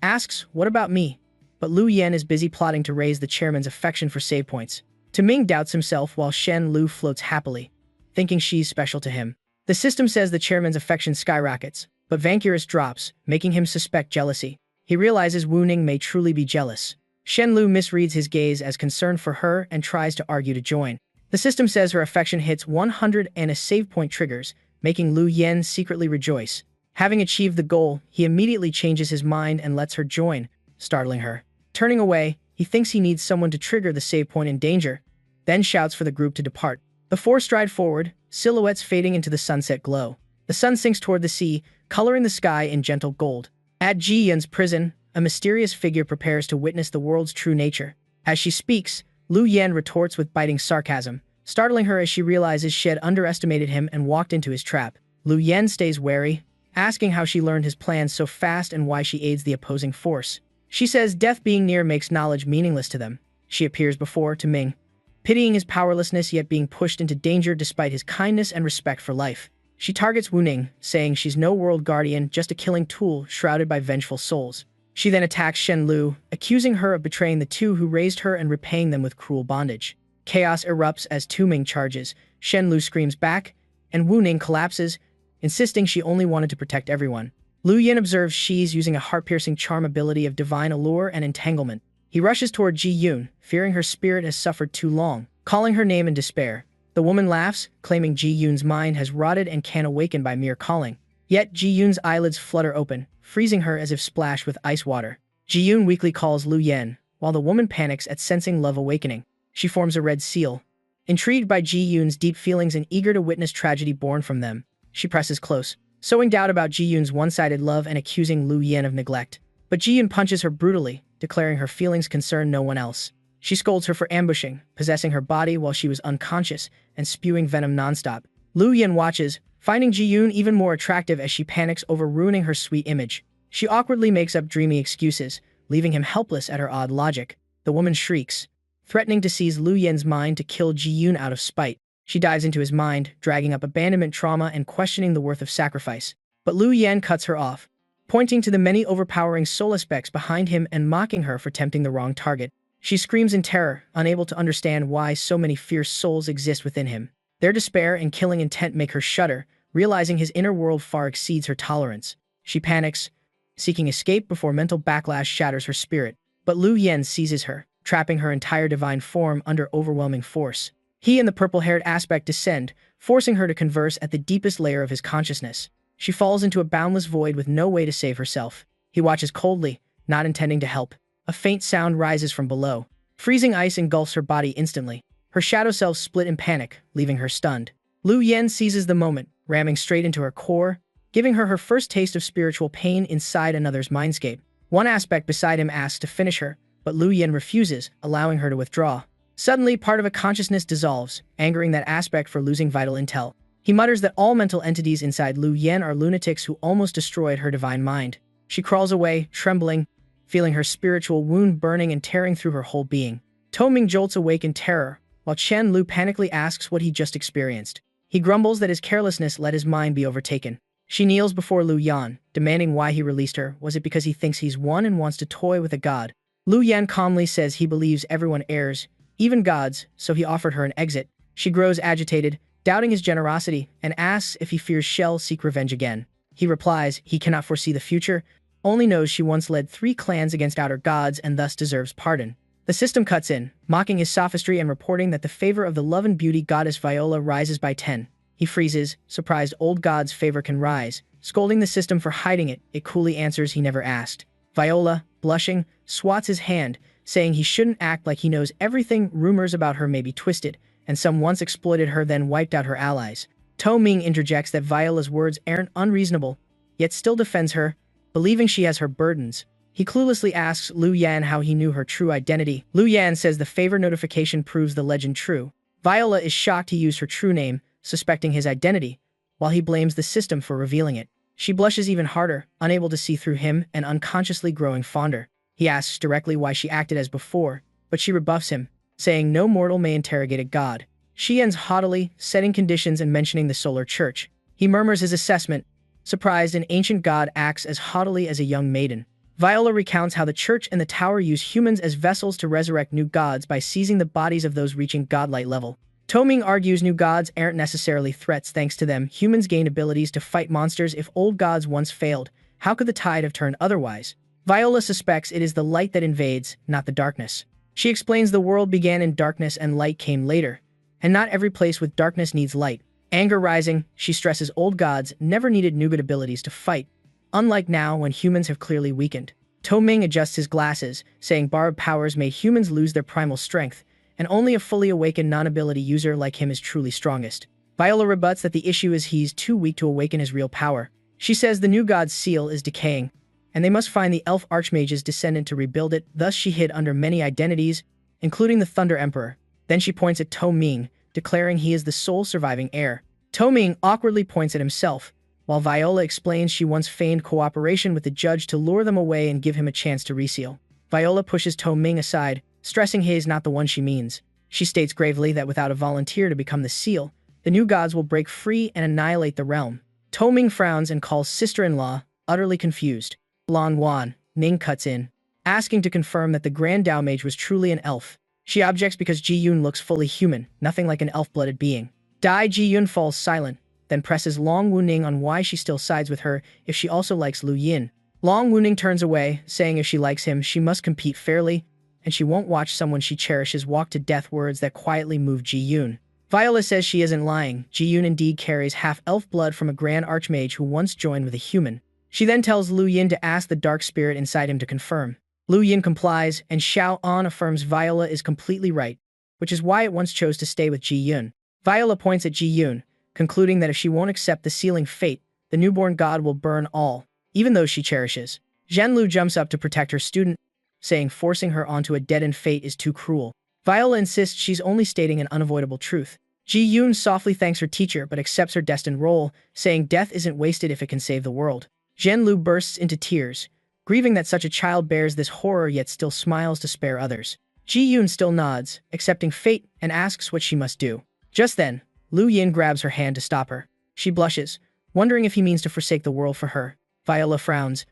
asks, what about me? But Lu Yan is busy plotting to raise the chairman's affection for save points. Ming doubts himself while Lu floats happily, thinking she's special to him. The system says the chairman's affection skyrockets, but Vankyrus drops, making him suspect jealousy. He realizes Wu Ning may truly be jealous. Lu misreads his gaze as concern for her and tries to argue to join. The system says her affection hits 100 and a save point triggers, making Lu Yan secretly rejoice. Having achieved the goal, he immediately changes his mind and lets her join, startling her. Turning away, he thinks he needs someone to trigger the save point in danger, then shouts for the group to depart. The four stride forward, silhouettes fading into the sunset glow. The sun sinks toward the sea, coloring the sky in gentle gold. At Ji Yun's prison, a mysterious figure prepares to witness the world's true nature. As she speaks, Lu Yan retorts with biting sarcasm, startling her as she realizes she had underestimated him and walked into his trap. Lu Yan stays wary, asking how she learned his plans so fast and why she aids the opposing force. She says death being near makes knowledge meaningless to them. She appears before Ming, pitying his powerlessness yet being pushed into danger despite his kindness and respect for life. She targets Wu Ning, saying she's no world guardian, just a killing tool shrouded by vengeful souls. She then attacks Lu, accusing her of betraying the two who raised her and repaying them with cruel bondage. Chaos erupts as Ming charges. Lu screams back, and Wu Ning collapses, insisting she only wanted to protect everyone. Lu Yan observes she's using a heart-piercing charm ability of divine allure and entanglement. He rushes toward Ji Yun, fearing her spirit has suffered too long, calling her name in despair. The woman laughs, claiming Ji Yun's mind has rotted and can't awaken by mere calling. Yet Ji Yun's eyelids flutter open, freezing her as if splashed with ice water. Ji Yun weakly calls Lu Yan, while the woman panics at sensing love awakening. She forms a red seal. Intrigued by Ji Yun's deep feelings and eager to witness tragedy born from them, she presses close, sowing doubt about Ji Yun's one-sided love and accusing Lu Yan of neglect. But Ji Yun punches her brutally, declaring her feelings concern no one else. She scolds her for ambushing, possessing her body while she was unconscious, and spewing venom nonstop. Lu Yan watches, finding Ji-yoon even more attractive as she panics over ruining her sweet image. She awkwardly makes up dreamy excuses, leaving him helpless at her odd logic. The woman shrieks, threatening to seize Lu Yen's mind to kill Ji-yoon out of spite. She dives into his mind, dragging up abandonment trauma and questioning the worth of sacrifice. But Lu Yen cuts her off, pointing to the many overpowering soul aspects behind him and mocking her for tempting the wrong target. She screams in terror, unable to understand why so many fierce souls exist within him. Their despair and killing intent make her shudder, realizing his inner world far exceeds her tolerance. She panics, seeking escape before mental backlash shatters her spirit. But Lu Yen seizes her, trapping her entire divine form under overwhelming force. He and the purple-haired aspect descend, forcing her to converse at the deepest layer of his consciousness. She falls into a boundless void with no way to save herself. He watches coldly, not intending to help. A faint sound rises from below. Freezing ice engulfs her body instantly. Her shadow selves split in panic, leaving her stunned. Lu Yen seizes the moment, ramming straight into her core, giving her first taste of spiritual pain inside another's mindscape. One aspect beside him asks to finish her, but Lu Yen refuses, allowing her to withdraw. Suddenly, part of a consciousness dissolves, angering that aspect for losing vital intel. He mutters that all mental entities inside Lu Yen are lunatics who almost destroyed her divine mind. She crawls away, trembling, feeling her spiritual wound burning and tearing through her whole being. To Ming jolts awake in terror, while Chen Lu panically asks what he just experienced. He grumbles that his carelessness let his mind be overtaken. She kneels before Lu Yan, demanding why he released her. Was it because he thinks he's won and wants to toy with a god? Lu Yan calmly says he believes everyone errs, even gods, so he offered her an exit. She grows agitated, doubting his generosity, and asks if he fears she'll seek revenge again. He replies he cannot foresee the future, only knows she once led 3 clans against outer gods and thus deserves pardon. The system cuts in, mocking his sophistry and reporting that the favor of the love and beauty goddess Viola rises by 10. He freezes, surprised old god's favor can rise. Scolding the system for hiding it, it coolly answers he never asked. Viola, blushing, swats his hand, saying he shouldn't act like he knows everything. Rumors about her may be twisted, and some once exploited her then wiped out her allies. To Ming interjects that Viola's words aren't unreasonable, yet still defends her, believing she has her burdens. He cluelessly asks Lu Yan how he knew her true identity. Lu Yan says the favor notification proves the legend true. Viola is shocked he used her true name, suspecting his identity, while he blames the system for revealing it. She blushes even harder, unable to see through him and unconsciously growing fonder. He asks directly why she acted as before, but she rebuffs him, saying no mortal may interrogate a god. She ends haughtily, setting conditions and mentioning the solar church. He murmurs his assessment, surprised an ancient god acts as haughtily as a young maiden. Viola recounts how the church and the tower use humans as vessels to resurrect new gods by seizing the bodies of those reaching godlike level. To Ming argues new gods aren't necessarily threats. Thanks to them, humans gain abilities to fight monsters. If old gods once failed, how could the tide have turned otherwise? Viola suspects it is the light that invades, not the darkness. She explains the world began in darkness and light came later, and not every place with darkness needs light. Anger rising, she stresses old gods never needed new good abilities to fight, unlike now when humans have clearly weakened. To Ming adjusts his glasses, saying borrowed powers made humans lose their primal strength, and only a fully awakened non-ability user like him is truly strongest. Viola rebuts that the issue is he's too weak to awaken his real power. She says the new god's seal is decaying, and they must find the elf archmage's descendant to rebuild it. Thus she hid under many identities, including the Thunder Emperor. Then she points at To Ming, declaring he is the sole surviving heir. To Ming awkwardly points at himself, while Viola explains she once feigned cooperation with the judge to lure them away and give him a chance to reseal. Viola pushes To Ming aside, stressing he is not the one she means. She states gravely that without a volunteer to become the seal, the new gods will break free and annihilate the realm. To Ming frowns and calls sister-in-law, utterly confused. Lan Wan, Ning cuts in, asking to confirm that the Grand Dao Mage was truly an elf. She objects because Ji-yoon looks fully human, nothing like an elf-blooded being. Ji-yoon falls silent, then presses Long Wu-ning on why she still sides with her if she also likes Lu Yin. Long Wu-ning turns away, saying if she likes him, she must compete fairly, and she won't watch someone she cherishes walk to death. Words that quietly move Ji-yoon. Viola says she isn't lying. Ji-yoon indeed carries half-elf blood from a Grand Archmage who once joined with a human. She then tells Lu Yin to ask the dark spirit inside him to confirm. Lu Yin complies, and Xiao An affirms Viola is completely right, which is why it once chose to stay with Ji-yoon. Viola points at Ji-yoon, concluding that if she won't accept the sealing fate, the newborn god will burn all, even those she cherishes. Zhenlu jumps up to protect her student, saying forcing her onto a dead-end fate is too cruel. Viola insists she's only stating an unavoidable truth. Ji-yoon softly thanks her teacher but accepts her destined role, saying death isn't wasted if it can save the world. Zhen-lu bursts into tears, grieving that such a child bears this horror yet still smiles to spare others. Ji-yoon still nods, accepting fate, and asks what she must do. Just then, Lu Yin grabs her hand to stop her. She blushes, wondering if he means to forsake the world for her. Viola frowns,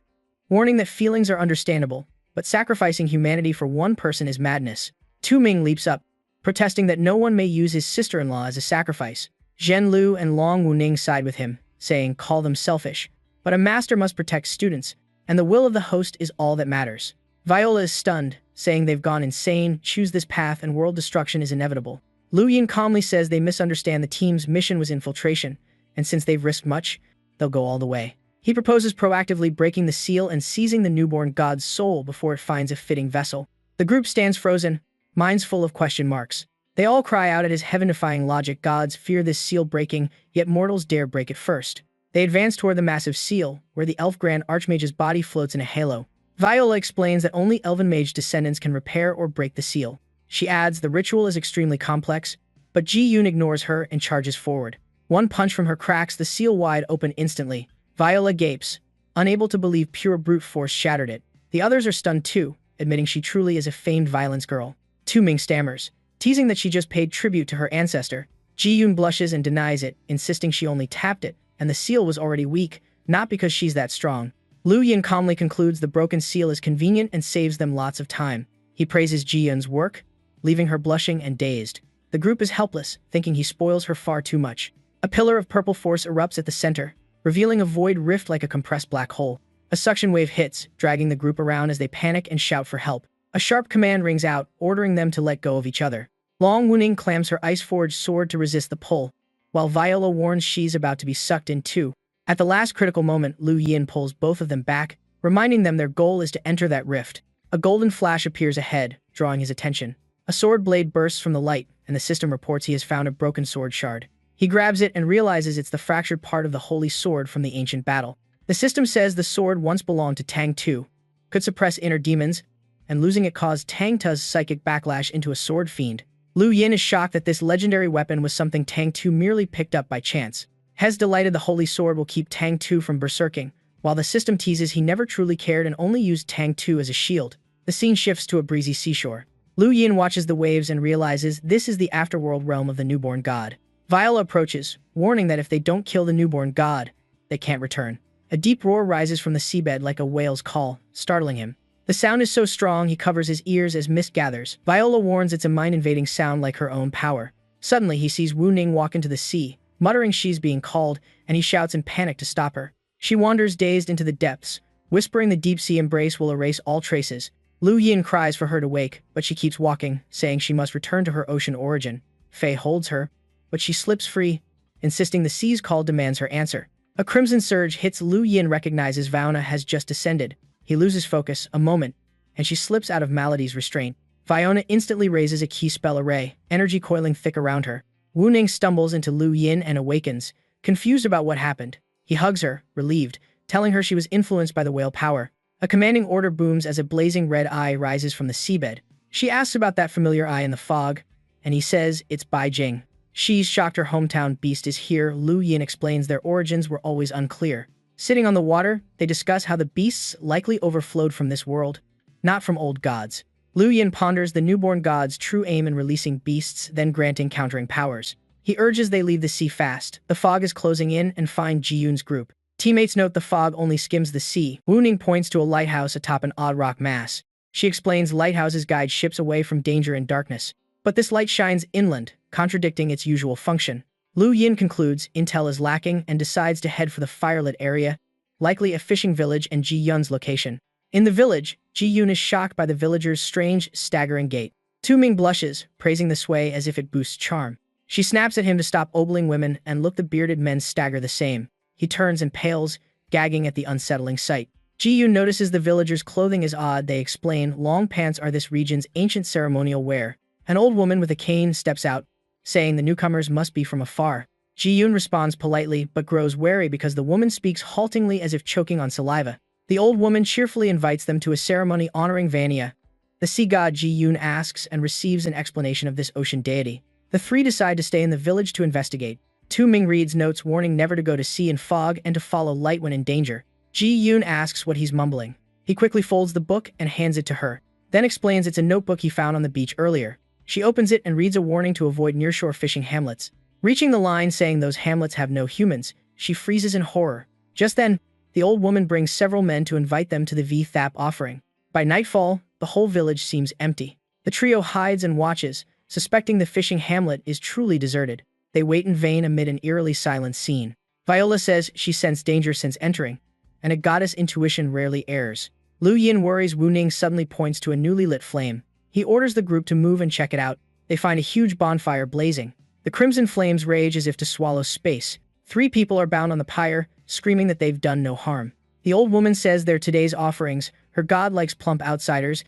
warning that feelings are understandable, but sacrificing humanity for one person is madness. Tu Ming leaps up, protesting that no one may use his sister-in-law as a sacrifice. Zhen Lu and Long Wuning side with him, saying, call them selfish. But a master must protect students, and the will of the host is all that matters. Viola is stunned, saying they've gone insane, choose this path and world destruction is inevitable. Lu Yin calmly says they misunderstand the team's mission was infiltration, and since they've risked much, they'll go all the way. He proposes proactively breaking the seal and seizing the newborn god's soul before it finds a fitting vessel. The group stands frozen, minds full of question marks. They all cry out at his heaven-defying logic. Gods fear this seal breaking, yet mortals dare break it first. They advance toward the massive seal, where the elf Grand Archmage's body floats in a halo. Viola explains that only elven mage descendants can repair or break the seal. She adds the ritual is extremely complex, but Ji-yoon ignores her and charges forward. One punch from her cracks the seal wide open instantly. Viola gapes, unable to believe pure brute force shattered it. The others are stunned too, admitting she truly is a famed violence girl. Tu Ming stammers, teasing that she just paid tribute to her ancestor. Ji-yoon blushes and denies it, insisting she only tapped it, and the seal was already weak, not because she's that strong. Lu Yin calmly concludes the broken seal is convenient and saves them lots of time. He praises Ji-yoon's work, leaving her blushing and dazed. The group is helpless, thinking he spoils her far too much. A pillar of purple force erupts at the center, revealing a void rift like a compressed black hole. A suction wave hits, dragging the group around as they panic and shout for help. A sharp command rings out, ordering them to let go of each other. Long Wuning clams her ice-forged sword to resist the pull, while Viola warns she's about to be sucked in too. At the last critical moment, Lu Yin pulls both of them back, reminding them their goal is to enter that rift. A golden flash appears ahead, drawing his attention. A sword blade bursts from the light, and the system reports he has found a broken sword shard. He grabs it and realizes it's the fractured part of the holy sword from the ancient battle. The system says the sword once belonged to Tang Tu, could suppress inner demons, and losing it caused Tang Tu's psychic backlash into a sword fiend. Lu Yin is shocked that this legendary weapon was something Tang Tu merely picked up by chance. Hez delighted the holy sword will keep Tang Tu from berserking, while the system teases he never truly cared and only used Tang Tu as a shield. The scene shifts to a breezy seashore. Lu Yin watches the waves and realizes this is the afterworld realm of the newborn god. Viola approaches, warning that if they don't kill the newborn god, they can't return. A deep roar rises from the seabed like a whale's call, startling him. The sound is so strong he covers his ears as mist gathers. Viola warns it's a mind-invading sound like her own power. Suddenly he sees Wu Ning walk into the sea, muttering she's being called, and he shouts in panic to stop her. She wanders dazed into the depths, whispering the deep-sea embrace will erase all traces. Lu Yin cries for her to wake, but she keeps walking, saying she must return to her ocean origin. Fei holds her, but she slips free, insisting the sea's call demands her answer. A crimson surge hits. Lu Yin recognizes Vauna has just descended. He loses focus a moment, and she slips out of Malady's restraint. Fiona instantly raises a key spell array, energy coiling thick around her. Wu Ning stumbles into Lu Yin and awakens, confused about what happened. He hugs her, relieved, telling her she was influenced by the whale power. A commanding order booms as a blazing red eye rises from the seabed. She asks about that familiar eye in the fog, and he says it's Bai Jing. She's shocked her hometown beast is here. Lu Yin explains their origins were always unclear. Sitting on the water, they discuss how the beasts likely overflowed from this world, not from old gods. Lu Yin ponders the newborn god's true aim in releasing beasts, then granting countering powers. He urges they leave the sea fast. The fog is closing in and find Ji-yoon's group. Teammates note the fog only skims the sea. Wu Ning points to a lighthouse atop an odd rock mass. She explains lighthouses guide ships away from danger and darkness. But this light shines inland, contradicting its usual function. Lu Yin concludes intel is lacking and decides to head for the firelit area, likely a fishing village and Ji-yoon's location. In the village, Ji-yoon is shocked by the villagers' strange, staggering gait. Tu Ming blushes, praising the sway as if it boosts charm. She snaps at him to stop ogling women and look the bearded men stagger the same. He turns and pales, gagging at the unsettling sight. Ji-yoon notices the villagers' clothing is odd. They explain long pants are this region's ancient ceremonial wear. An old woman with a cane steps out, saying the newcomers must be from afar. Ji-yoon responds politely but grows wary because the woman speaks haltingly as if choking on saliva. The old woman cheerfully invites them to a ceremony honoring Vania, the sea god. Ji-yoon asks and receives an explanation of this ocean deity. The three decide to stay in the village to investigate. Tu Ming reads notes warning never to go to sea in fog and to follow light when in danger. Ji Yoon asks what he's mumbling. He quickly folds the book and hands it to her, then explains it's a notebook he found on the beach earlier. She opens it and reads a warning to avoid nearshore fishing hamlets. Reaching the line saying those hamlets have no humans, she freezes in horror. Just then, the old woman brings several men to invite them to the V-Thap offering. By nightfall, the whole village seems empty. The trio hides and watches, suspecting the fishing hamlet is truly deserted. They wait in vain amid an eerily silent scene. Viola says she sensed danger since entering, and a goddess intuition rarely errs. Lu Yin worries Wu Ning suddenly points to a newly lit flame. He orders the group to move and check it out. They find a huge bonfire blazing. The crimson flames rage as if to swallow space. 3 people are bound on the pyre, screaming that they've done no harm. The old woman says they're today's offerings. Her god likes plump outsiders,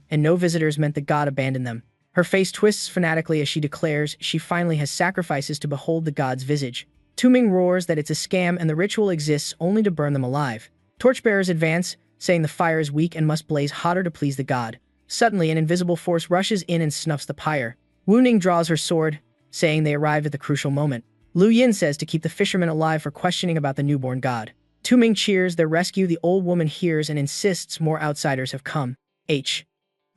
and no visitors meant the god abandoned them. Her face twists fanatically as she declares she finally has sacrifices to behold the god's visage. Tu Ming roars that it's a scam and the ritual exists only to burn them alive. Torchbearers advance, saying the fire is weak and must blaze hotter to please the god. Suddenly, an invisible force rushes in and snuffs the pyre. Wu Ning draws her sword, saying they arrived at the crucial moment. Lu Yin says to keep the fishermen alive for questioning about the newborn god. Tu Ming cheers their rescue. The old woman hears and insists more outsiders have come. The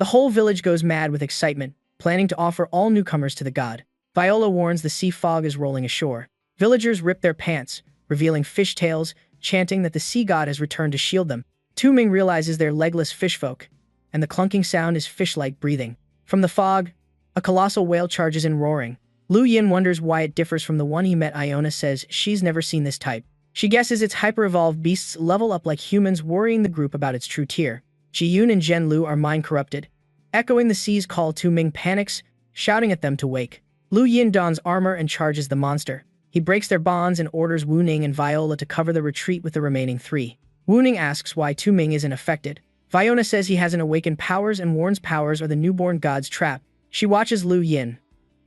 whole village goes mad with excitement, planning to offer all newcomers to the god. Viola warns the sea fog is rolling ashore. Villagers rip their pants, revealing fishtails, chanting that the sea god has returned to shield them. Tu Ming realizes they're legless fishfolk, and the clunking sound is fish-like breathing. From the fog, a colossal whale charges in roaring. Lu Yin wonders why it differs from the one he met. Iona says she's never seen this type. She guesses its hyper-evolved beasts level up like humans, worrying the group about its true tier. Ji Yoon and Zhen Lu are mind-corrupted. Echoing the sea's call, Tu Ming panics, shouting at them to wake. Lu Yin dons armor and charges the monster. He breaks their bonds and orders Wu Ning and Viola to cover the retreat with the remaining 3. Wu Ning asks why Tu Ming isn't affected. Viola says he hasn't awakened powers and warns powers are the newborn god's trap. She watches Lu Yin,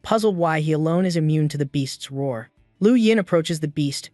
puzzled why he alone is immune to the beast's roar. Lu Yin approaches the beast,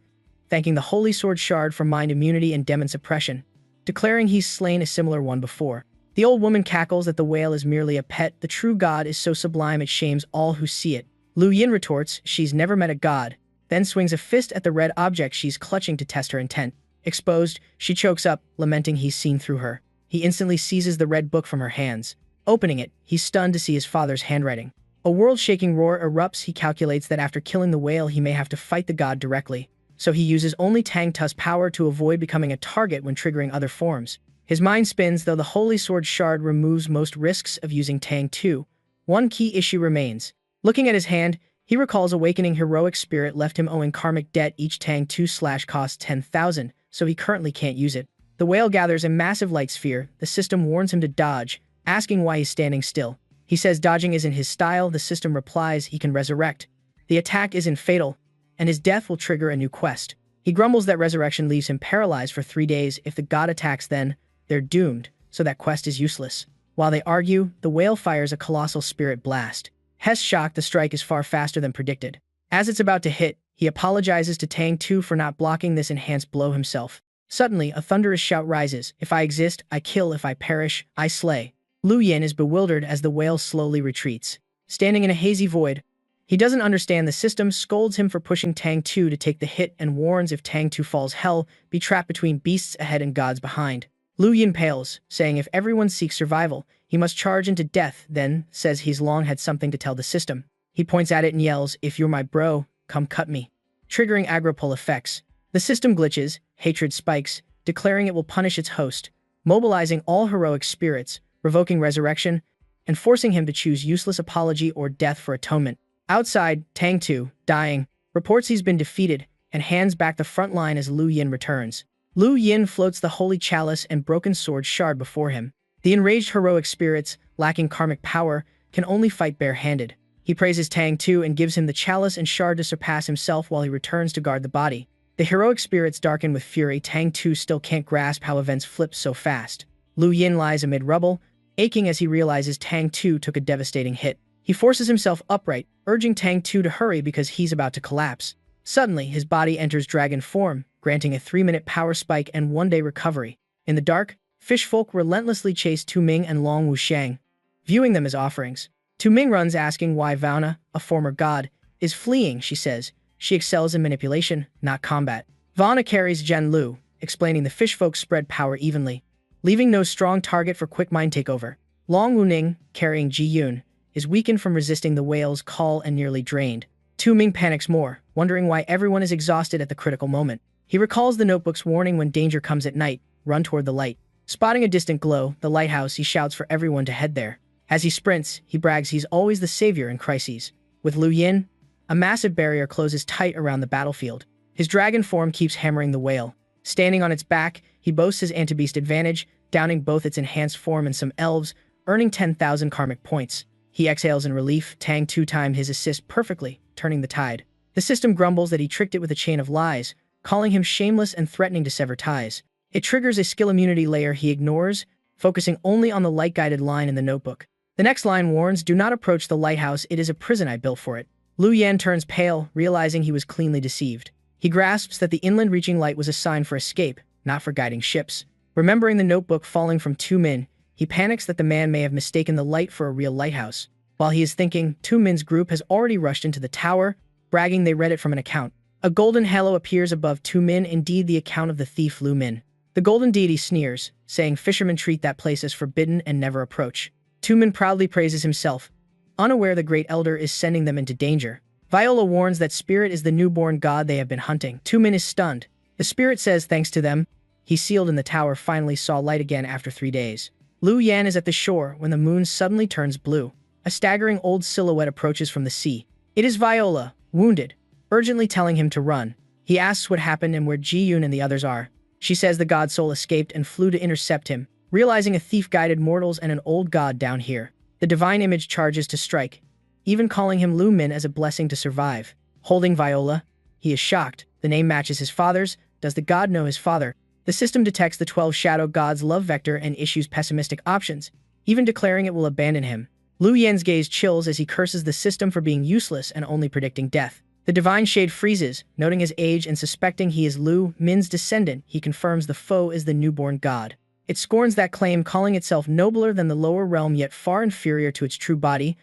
thanking the Holy Sword Shard for mind immunity and demon suppression, declaring he's slain a similar one before. The old woman cackles that the whale is merely a pet. The true god is so sublime it shames all who see it. Lu Yin retorts she's never met a god, then swings a fist at the red object she's clutching to test her intent. Exposed, she chokes up, lamenting he's seen through her. He instantly seizes the red book from her hands. Opening it, he's stunned to see his father's handwriting. A world-shaking roar erupts. He calculates that after killing the whale he may have to fight the god directly, so he uses only Tang Tu's power to avoid becoming a target when triggering other forms. His mind spins, though the Holy Sword Shard removes most risks of using Tang Tu. One key issue remains. Looking at his hand, he recalls awakening heroic spirit left him owing karmic debt. Each Tang Tu / costs 10,000, so he currently can't use it. The whale gathers a massive light sphere. The system warns him to dodge, asking why he's standing still. He says dodging isn't his style. The system replies he can resurrect. The attack isn't fatal, and his death will trigger a new quest. He grumbles that resurrection leaves him paralyzed for 3 days. If the god attacks, then they're doomed, so that quest is useless. While they argue, the whale fires a colossal spirit blast. Hess shocked the strike is far faster than predicted. As it's about to hit, he apologizes to Tang Tu for not blocking this enhanced blow himself. Suddenly, a thunderous shout rises. If I exist, I kill. If I perish, I slay. Lu Yin is bewildered as the whale slowly retreats. Standing in a hazy void, he doesn't understand the system, scolds him for pushing Tang Tu to take the hit, and warns if Tang Tu falls, hell be trapped between beasts ahead and gods behind. Lu Yin pales, saying if everyone seeks survival, he must charge into death, then says he's long had something to tell the system. He points at it and yells, if you're my bro, come cut me. Triggering agropole effects. The system glitches, hatred spikes, declaring it will punish its host, mobilizing all heroic spirits, revoking resurrection, and forcing him to choose useless apology or death for atonement. Outside, Tang Tu, dying, reports he's been defeated and hands back the front line as Lu Yin returns. Lu Yin floats the holy chalice and broken sword shard before him. The enraged heroic spirits, lacking karmic power, can only fight bare-handed. He praises Tang Tu and gives him the chalice and shard to surpass himself while he returns to guard the body. The heroic spirits darken with fury. Tang Tu still can't grasp how events flip so fast. Lu Yin lies amid rubble, aching as he realizes Tang Tu took a devastating hit. He forces himself upright, urging Tang Tu to hurry because he's about to collapse. Suddenly, his body enters dragon form, granting a 3-minute power spike and 1-day recovery. In the dark, fishfolk relentlessly chase Tu Ming and Long Wuxiang, viewing them as offerings. Tu Ming runs asking why Vauna, a former god, is fleeing, she says. She excels in manipulation, not combat. Vauna carries Zhen Lu, explaining the fishfolk spread power evenly, leaving no strong target for quick mind takeover. Long Wuning, carrying Ji Yun, is weakened from resisting the whale's call and nearly drained. Tu Ming panics more, wondering why everyone is exhausted at the critical moment. He recalls the notebook's warning: when danger comes at night, run toward the light. Spotting a distant glow, the lighthouse, he shouts for everyone to head there. As he sprints, he brags he's always the savior in crises. With Lu Yin, a massive barrier closes tight around the battlefield. His dragon form keeps hammering the whale. Standing on its back, he boasts his anti-beast advantage, downing both its enhanced form and some elves, earning 10,000 karmic points. He exhales in relief. Tang two-timed his assist perfectly, turning the tide. The system grumbles that he tricked it with a chain of lies, calling him shameless and threatening to sever ties. It triggers a skill immunity layer he ignores, focusing only on the light-guided line in the notebook. The next line warns, do not approach the lighthouse, it is a prison I built for it. Lu Yan turns pale, realizing he was cleanly deceived. He grasps that the inland-reaching light was a sign for escape, not for guiding ships. Remembering the notebook falling from Tu Min, he panics that the man may have mistaken the light for a real lighthouse. While he is thinking, Tu Min's group has already rushed into the tower, bragging they read it from an account. A golden halo appears above Tu Min, indeed the account of the thief Lu Min. The golden deity sneers, saying fishermen treat that place as forbidden and never approach. Tu Min proudly praises himself, unaware the great elder is sending them into danger. Viola warns that spirit is the newborn god they have been hunting. Tu Min is stunned. The spirit says thanks to them, he sealed in the tower finally saw light again after 3 days. Lu Yan is at the shore when the moon suddenly turns blue. A staggering old silhouette approaches from the sea. It is Viola, wounded, urgently telling him to run. He asks what happened and where Ji Yun and the others are. She says the god soul escaped and flew to intercept him, realizing a thief guided mortals and an old god down here. The divine image charges to strike, even calling him Lu Min as a blessing to survive. Holding Viola, he is shocked. The name matches his father's. Does the god know his father? The system detects the 12 shadow gods' love vector and issues pessimistic options, even declaring it will abandon him. Lu Yan's gaze chills as he curses the system for being useless and only predicting death. The divine shade freezes, noting his age and suspecting he is Lu Min's descendant. He confirms the foe is the newborn god. It scorns that claim, calling itself nobler than the lower realm yet far inferior to its true body,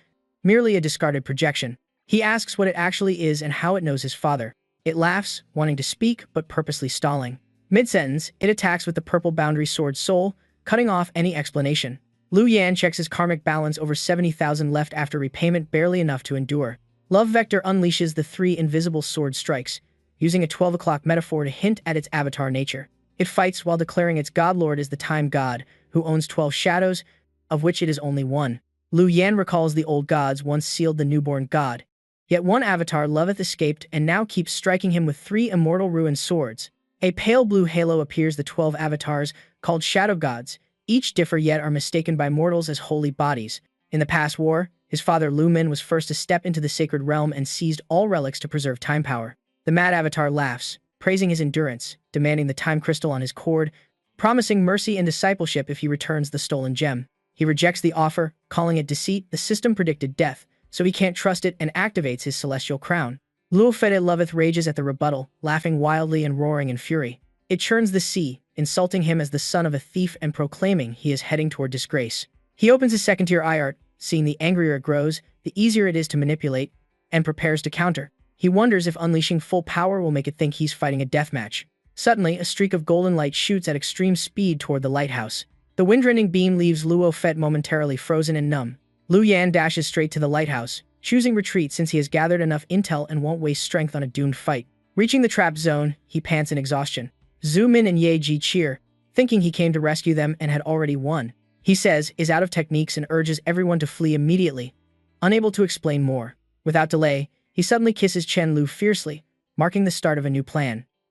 merely a discarded projection. He asks what it actually is and how it knows his father. It laughs, wanting to speak but purposely stalling. Mid-sentence, it attacks with the purple boundary sword soul, cutting off any explanation. Lu Yan checks his karmic balance, over 70,000 left after repayment, barely enough to endure. Love Vector unleashes the 3 invisible sword strikes, using a 12 o'clock metaphor to hint at its avatar nature. It fights while declaring its godlord is the time god, who owns 12 shadows, of which it is only one. Lu Yan recalls the old gods once sealed the newborn god. Yet one avatar loveth escaped and now keeps striking him with 3 immortal ruined swords. A pale blue halo appears, the 12 avatars, called shadow gods, each differ yet are mistaken by mortals as holy bodies. In the past war, his father Lu Min was first to step into the sacred realm and seized all relics to preserve time power. The mad avatar laughs, praising his endurance, demanding the time crystal on his cord, promising mercy and discipleship if he returns the stolen gem. He rejects the offer, calling it deceit. The system predicted death, so he can't trust it and activates his celestial crown. Luofede Loveth rages at the rebuttal, laughing wildly and roaring in fury. It churns the sea, insulting him as the son of a thief and proclaiming he is heading toward disgrace. He opens his second-tier eye art, seeing the angrier it grows, the easier it is to manipulate, and prepares to counter. He wonders if unleashing full power will make it think he's fighting a deathmatch. Suddenly, a streak of golden light shoots at extreme speed toward the lighthouse. The windrending beam leaves Luofede momentarily frozen and numb. Lu Yan dashes straight to the lighthouse, choosing retreat since he has gathered enough intel and won't waste strength on a doomed fight. Reaching the trapped zone, he pants in exhaustion. Zhu Min and Ye Ji cheer, thinking he came to rescue them and had already won. He says, is out of techniques and urges everyone to flee immediately, unable to explain more. Without delay, he suddenly kisses Chen Lu fiercely, marking the start of a new plan.